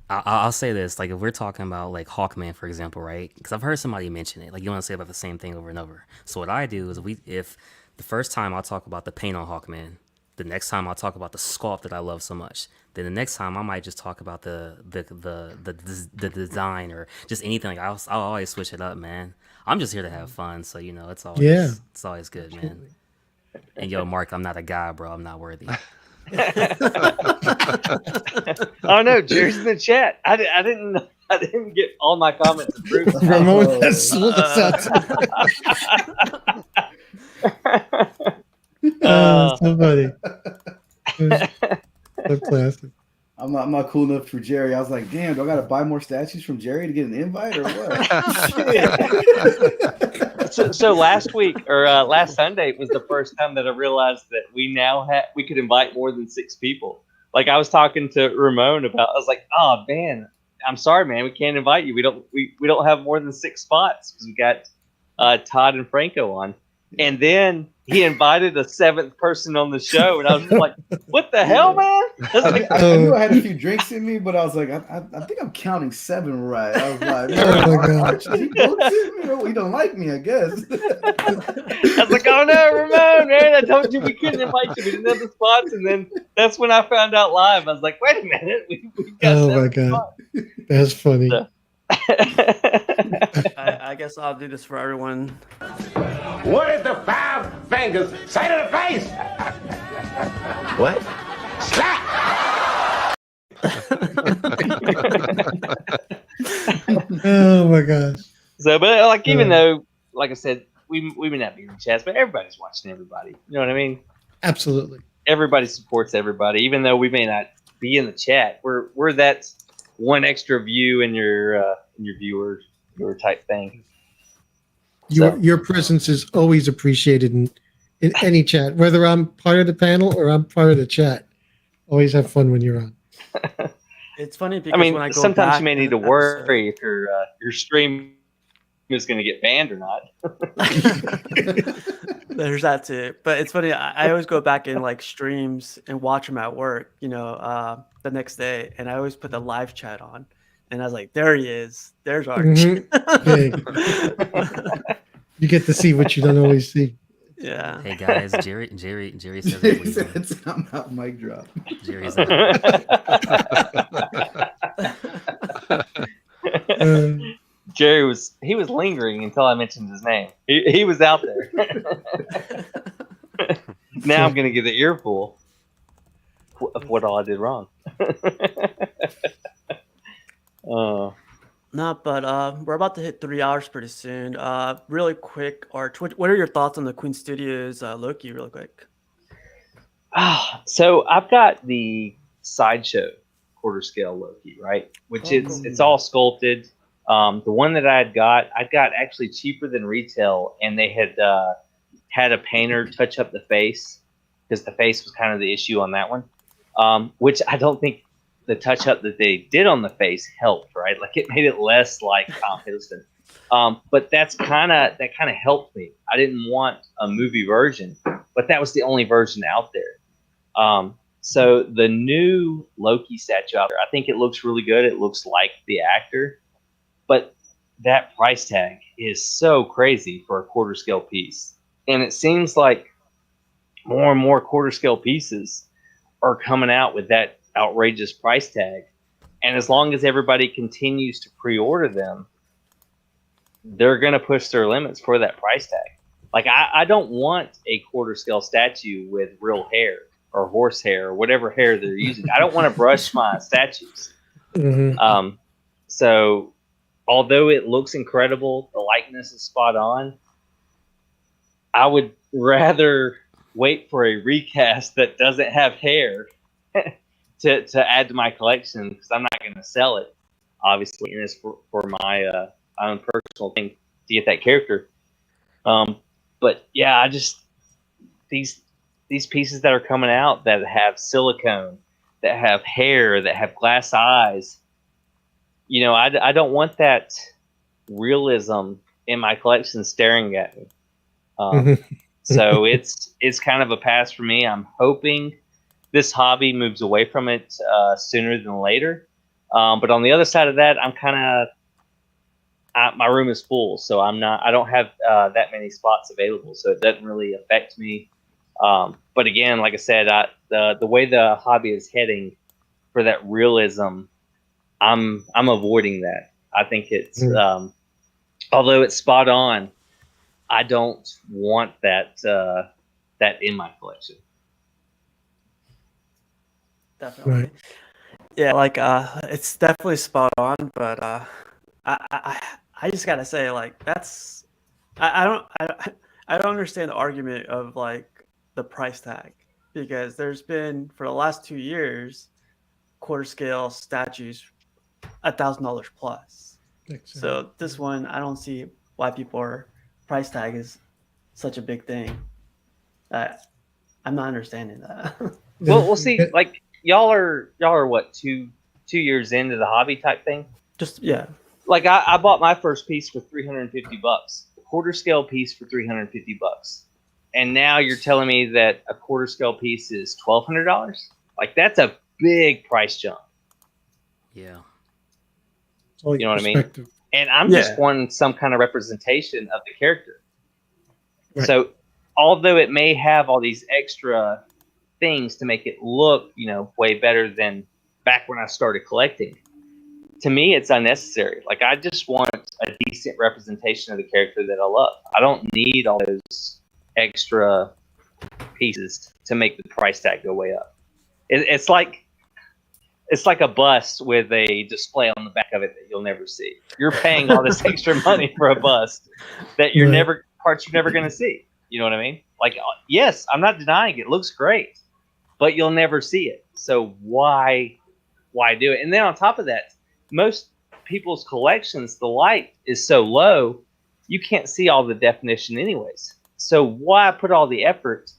I'll say this: like if we're talking about like Hawkman, for example, right? Because I've heard somebody mention it. Like you want to say about the same thing over and over. So what I do is if the first time I'll talk about the paint on Hawkman, the next time I'll talk about the sculpt that I love so much. Then the next time I might just talk about the design or just anything. Like I'll always switch it up, man. I'm just here to have fun, so you know it's always good, man. And yo, Mark, I'm not a guy, bro. I'm not worthy. Oh no, Jerry's in the chat. I didn't get all my comments approved. Ramon has sold us out. So funny. So classic. I'm not cool enough for Jerry. I was like, damn, do I gotta buy more statues from Jerry to get an invite or what? Shit. So last week or last Sunday was the first time that I realized that we could invite more than 6 people. Like I was talking to Ramon about, I was like, oh man, I'm sorry, man, we can't invite you. We don't have more than 6 spots because we got Todd and Franco on. And then he invited a 7th person on the show, and I was just like, "What the hell, man?" I knew I had a few drinks in me, but I was like, I think I'm counting 7 right. I was like, Oh my God. He don't like me, I guess. I was like, "Oh no, Ramon, man! I told you we couldn't invite you. We didn't have the spots." And then that's when I found out live. I was like, "Wait a minute, we got Oh 7 my God. spots." That's funny. So- I guess I'll do this for everyone. What did the 5 fingers say to the face? What? Slap! Oh my gosh. So, but like, even though, like I said, we may not be in the chats, but everybody's watching everybody. You know what I mean? Absolutely. Everybody supports everybody, even though we may not be in the chat. We're that one extra view in your viewer type thing. Your presence is always appreciated in any chat, whether I'm part of the panel or I'm part of the chat. Always have fun when you're on. It's funny because I mean, when I go sometimes back you may in need to an episode- worry if your stream is going to get banned or not. There's that too. But it's funny. I always go back in like streams and watch them at work, the next day. And I always put the live chat on. And I was like, there he is. There's Arch. Hey. You get to see what you don't always see. Yeah. Hey guys, Jerry says Jerry that said it's I'm out, mic drop. Jerry's Jerry was lingering until I mentioned his name. He was out there. Now I'm going to get the earful of what all I did wrong. No, but we're about to hit 3 hours pretty soon. Really quick, Arch, what are your thoughts on the Queen Studios Loki? Real quick. So I've got the sideshow quarter scale Loki, right? Which it's all sculpted. The one that I got actually cheaper than retail, and they had had a painter touch up the face because the face was kind of the issue on that one. Which I don't think the touch up that they did on the face helped, right? Like it made it less like Tom Hiddleston. But that kind of helped me. I didn't want a movie version, but that was the only version out there. So the new Loki statue out there, I think it looks really good. It looks like the actor, but that price tag is so crazy for a quarter scale piece. And it seems like more and more quarter scale pieces are coming out with that outrageous price tag. And as long as everybody continues to pre-order them, they're going to push their limits for that price tag. Like I don't want a quarter scale statue with real hair or horse hair or whatever hair they're using. I don't want to brush my statues. So although it looks incredible, the likeness is spot on, I would rather wait for a recast that doesn't have hair to add to my collection, because I'm not going to sell it, obviously, and it's for my own personal thing to get that character. But yeah, I just these pieces that are coming out that have silicone, that have hair, that have glass eyes. You know, I don't want that realism in my collection staring at me. So it's kind of a pass for me. I'm hoping this hobby moves away from it sooner than later. But on the other side of that, I'm kind of my room is full, so I don't have that many spots available, so it doesn't really affect me. But again, like I said, the way the hobby is heading for that realism, I'm avoiding that. I think it's although it's spot on, I don't want that in my collection. Definitely. Right. Yeah, like it's definitely spot on, but I just gotta say, like, that's I don't understand the argument of like the price tag, because there's been, for the last 2 years, quarter scale statues $1,000 plus. Exactly. So this one, I don't see why people are price tag is such a big thing. I'm not understanding that. Well, we'll see. Like y'all are what, 2 years into the hobby type thing? Just yeah. Like I bought my first piece for $350, a quarter scale piece for $350, and now you're telling me that a quarter scale piece is $1,200. Like that's a big price jump. Yeah. You know what I mean? And I'm just wanting some kind of representation of the character. Right. So although it may have all these extra things to make it look, way better than back when I started collecting, to me it's unnecessary. Like I just want a decent representation of the character that I love. I don't need all those extra pieces to make the price tag go way up. It's like a bust with a display on the back of it that you'll never see. You're paying all this extra money for a bust that you're never going to see. You know what I mean? Like, yes, I'm not denying it looks great, but you'll never see it. So why do it? And then on top of that, most people's collections, the light is so low, you can't see all the definition anyways. So why put all the effort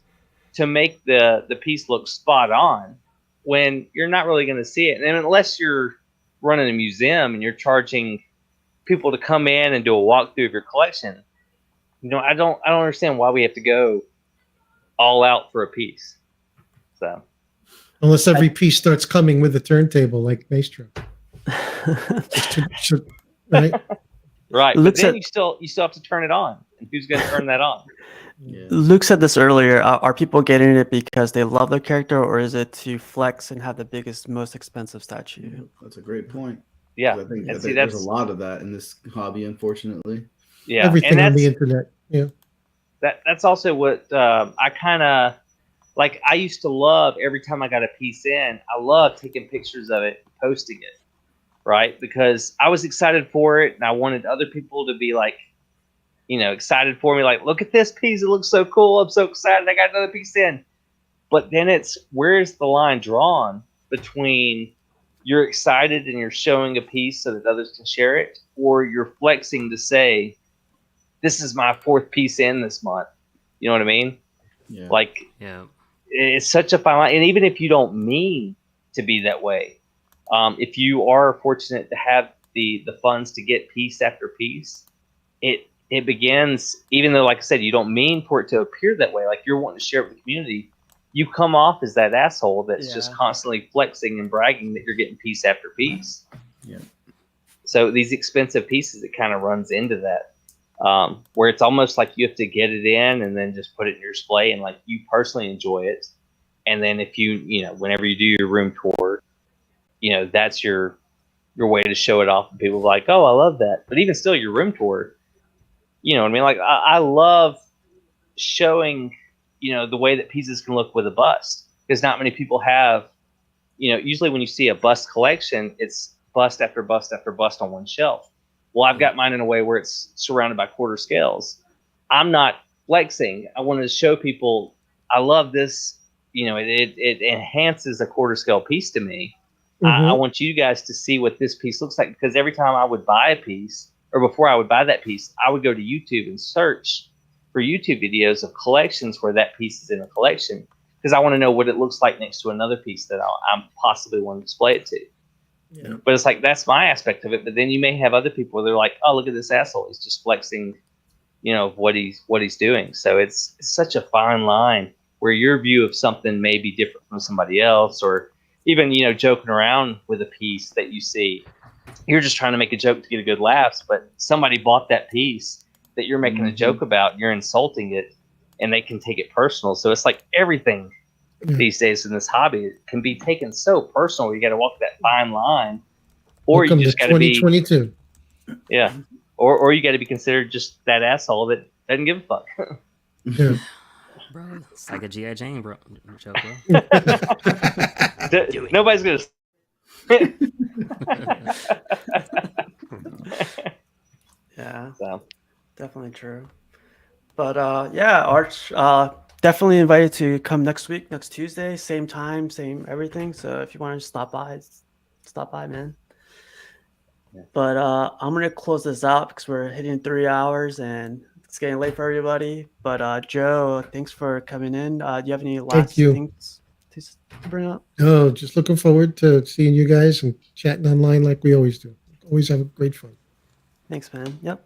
to make the piece look spot on when you're not really going to see it? And unless you're running a museum and you're charging people to come in and do a walkthrough of your collection, I don't understand why we have to go all out for a piece. So Unless every piece starts coming with a turntable like Maestro. Right? Right. But then you still have to turn it on. And who's going to turn that on? Yeah. Luke said this earlier. Are people getting it because they love their character, or is it to flex and have the biggest, most expensive statue? That's a great point. Yeah. I think And see, there's a lot of that in this hobby, unfortunately. Yeah. Everything on the internet. Yeah. That's also what I kind of like. I used to love every time I got a piece in, I love taking pictures of it and posting it, right? Because I was excited for it and I wanted other people to be like, excited for me. Like, look at this piece. It looks so cool. I'm so excited. I got another piece in. But then it's, where's the line drawn between you're excited and you're showing a piece so that others can share it, or you're flexing to say, this is my 4th piece in this month. You know what I mean? Yeah. Like, Yeah. It's such a fine line. And even if you don't mean to be that way, if you are fortunate to have the funds to get piece after piece, it begins, even though, like I said, you don't mean for it to appear that way, like you're wanting to share it with the community, you come off as that asshole that's just Yeah. constantly flexing and bragging that you're getting piece after piece. Yeah. So these expensive pieces, it kind of runs into that, where it's almost like you have to get it in and then just put it in your display and like you personally enjoy it. And then if whenever you do your room tour, that's your way to show it off. And people are like, oh, I love that. But even still, your room tour, you know what I mean? Like I love showing, the way that pieces can look with a bust, because not many people have, usually when you see a bust collection, it's bust after bust after bust on one shelf. Well, I've got mine in a way where it's surrounded by quarter scales. I'm not flexing. I want to show people I love this. It enhances a quarter scale piece to me. I want you guys to see what this piece looks like, because every time I would buy a piece, or before I would buy that piece, I would go to YouTube and search for YouTube videos of collections where that piece is in a collection, because I want to know what it looks like next to another piece that I'm possibly want to display it to. Yeah. But it's like, that's my aspect of it. But then you may have other people where they're like, oh, look at this asshole. He's just flexing, what he's doing. So it's such a fine line where your view of something may be different from somebody else, or even, joking around with a piece that you see. You're just trying to make a joke to get a good laughs, but somebody bought that piece that you're making a joke about, you're insulting it, and they can take it personal. So it's like everything these days in this hobby can be taken so personal. You got to walk that fine line, or Welcome you just to got to be 2022. yeah, or you got to be considered just that asshole that doesn't give a fuck. Yeah. Bro, it's like a G.I. Jane joke, bro. Nobody's gonna. Yeah, So. definitely true. But yeah, Arch, definitely invited to come next week, next Tuesday, same time, same everything. So if you want to stop by, man. Yeah. But I'm gonna close this out because we're hitting 3 hours and it's getting late for everybody. But Joe, thanks for coming in. Do you have any last you. things to bring up? No, just looking forward to seeing you guys and chatting online like we always do. Always have great fun. Thanks, man. Yep.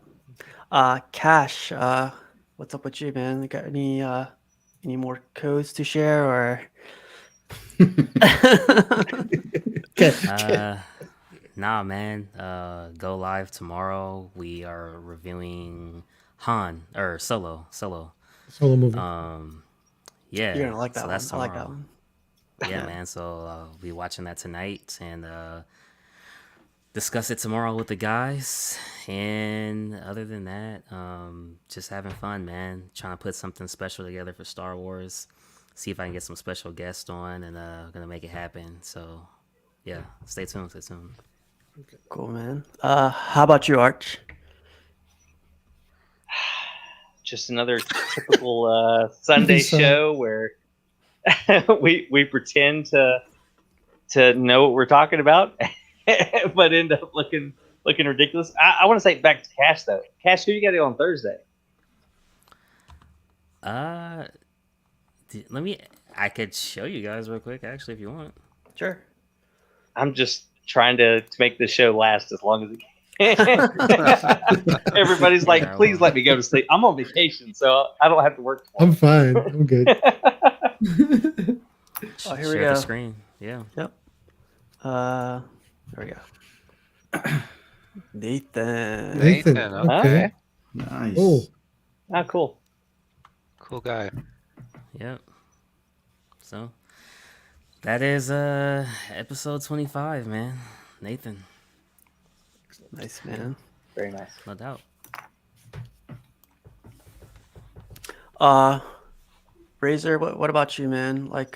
Cash, what's up with you, man? You got any more codes to share, or? Nah, man. Go live tomorrow. We are reviewing Solo. Solo movie. Yeah. You're gonna like that so one. that's I like tomorrow. that one. Yeah, man. So I'll be watching that tonight and discuss it tomorrow with the guys. And other than that, just having fun, man. Trying to put something special together for Star Wars. See if I can get some special guests on, and gonna make it happen. So yeah, stay tuned. Cool, man. How about you, Arch? Just another typical Sunday show where we pretend to know what we're talking about, but end up looking ridiculous. I want to say back to Cash though. Cash, who you got on Thursday? I could show you guys real quick, actually, if you want. Sure. I'm just trying to make the show last as long as it can. Everybody's like, Yeah, please let me go to sleep. I'm on vacation, so I don't have to work I'm fine. I'm good. Oh, here Share we go. the screen. Yeah. Yep. There we go. Nathan. Nathan. Nathan, Okay. okay. Nice. Oh, Ah, cool. Cool guy. Yep. So that is episode 25, man. Nathan. Nice, man. Very nice. No doubt. Razor, what about you, man? Like,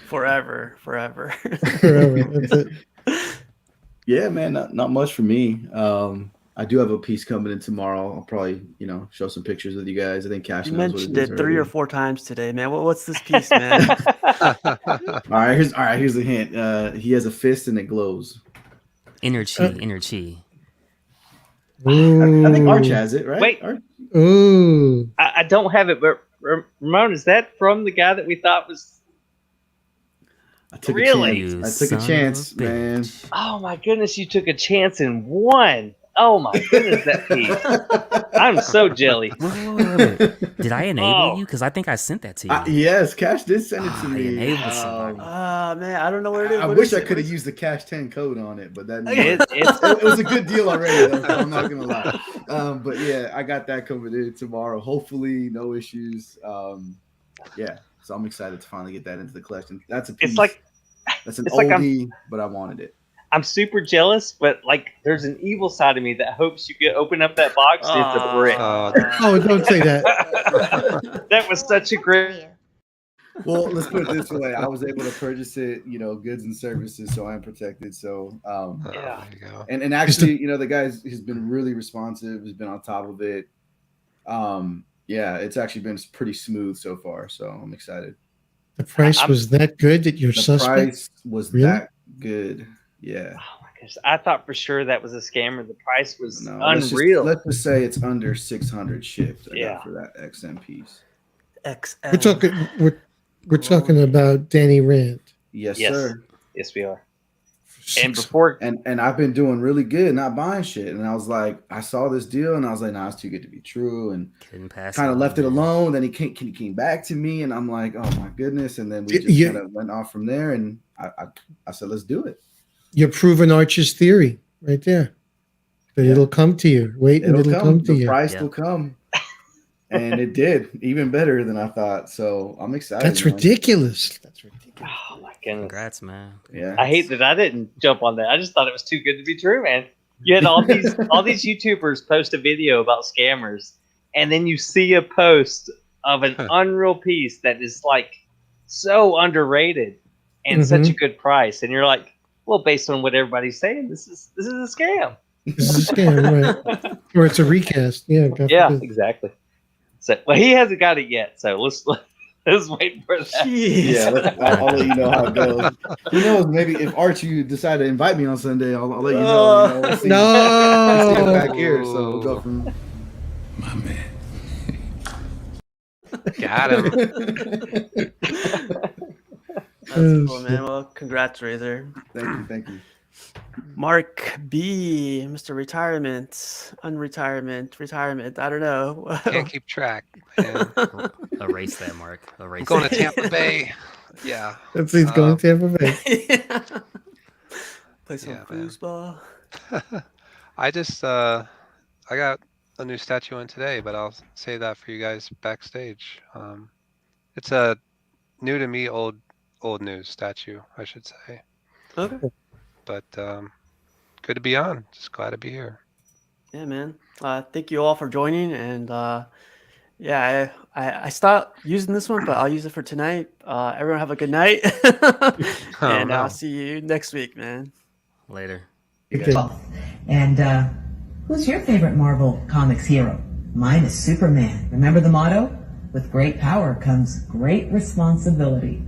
forever. forever. That's it. Yeah, man, not much for me. I do have a piece coming in tomorrow. I'll probably, show some pictures with you guys. I think Cash You knows what mentioned it is it 3 already. or 4 times today, man. What's this piece, man? All right, here's the hint. He has a fist and it glows. Inner chi. I think Arch has it, right? Wait. Arch? Ooh. I don't have it, but Ramon, is that from the guy that we thought was? I took Really? a chance. I took a chance, man. Oh my goodness, you took a chance and won. Oh my goodness, that piece! I'm so jelly. Wait. Did I enable Oh. you? Because I think I sent that to you. Yes, Cash did send it to I me. enabled somebody. Man, I don't know where it is. I What wish is I it? could What have is it? used the Cash 10 code on it, but that didn't It, work. it's It was a good deal already, though. So I'm not gonna lie. But yeah, I got that coming in tomorrow. Hopefully, no issues. Yeah, so I'm excited to finally get that into the collection. That's a piece. That's an it's like oldie, but I wanted it. I'm super jealous, but like there's an evil side of me that hopes you get open up that box and it's a brick. Oh, don't say that. That was such a great. Well, let's put it this way: I was able to purchase it, goods and services, so I'm protected. So, Yeah. There you go. and actually, the guy has been really responsive, has been on top of it. Yeah, it's actually been pretty smooth so far, so I'm excited. The price was that good that you're The suspect? price was Really? that good. Yeah. Oh my gosh, I thought for sure that was a scammer. The price was No, unreal. Let's just say it's under 600 shipped. I Yeah. got for that XM piece. XM. We're talking about Danny Rand. Yes, Yes. sir. Yes, we are. And before, And I've been doing really good, not buying shit. And I was like, I saw this deal, and I was like, nah, it's too good to be true. And Couldn't pass kind of it left it on, alone. Then he came back to me, and I'm like, oh my goodness. And then we just Yeah. kind of went off from there. And I said, let's do it. You're proving Arch's theory right there. That it'll come to you. Wait, and it'll come to The you. price will come. And it did, even better than I thought. So I'm excited. That's man. ridiculous. oh my goodness. Congrats, man. Yeah. I hate that I didn't jump on that. I just thought it was too good to be true, man. You had all these YouTubers post a video about scammers, and then you see a post of an unreal piece that is like so underrated and such a good price, and you're like, well, based on what everybody's saying, this is a scam. This is a scam, right? Or it's a recast. Yeah. Yeah, forbid. exactly. So, well, he hasn't got it yet, so let's wait for that. Yeah, I'll let you know how it goes. Who knows? Maybe if Archie decide to invite me on Sunday, I'll let you know. We'll see. No. We'll see him back here, so we'll go from. My man. Got him. That's cool, man. Well, congrats, Razor. Thank you. Mark B, Mr. Retirement, retirement. I don't know. Can't keep track, man. Erase that, Mark. Erase Going that. to Tampa Bay. Yeah. That's he's going to Tampa Bay. Play some Yeah, man. foosball. I just I got a new statue in today, but I'll save that for you guys backstage. It's a new to me old news statue, I should say. Okay. But good to be on. Just glad to be here. Yeah, man. Thank you all for joining, and yeah, I stopped using this one, but I'll use it for tonight. Everyone have a good night, and I'll see you next week, man. Later. Okay. And who's your favorite Marvel Comics hero? Mine is Superman. Remember the motto? With great power comes great responsibility.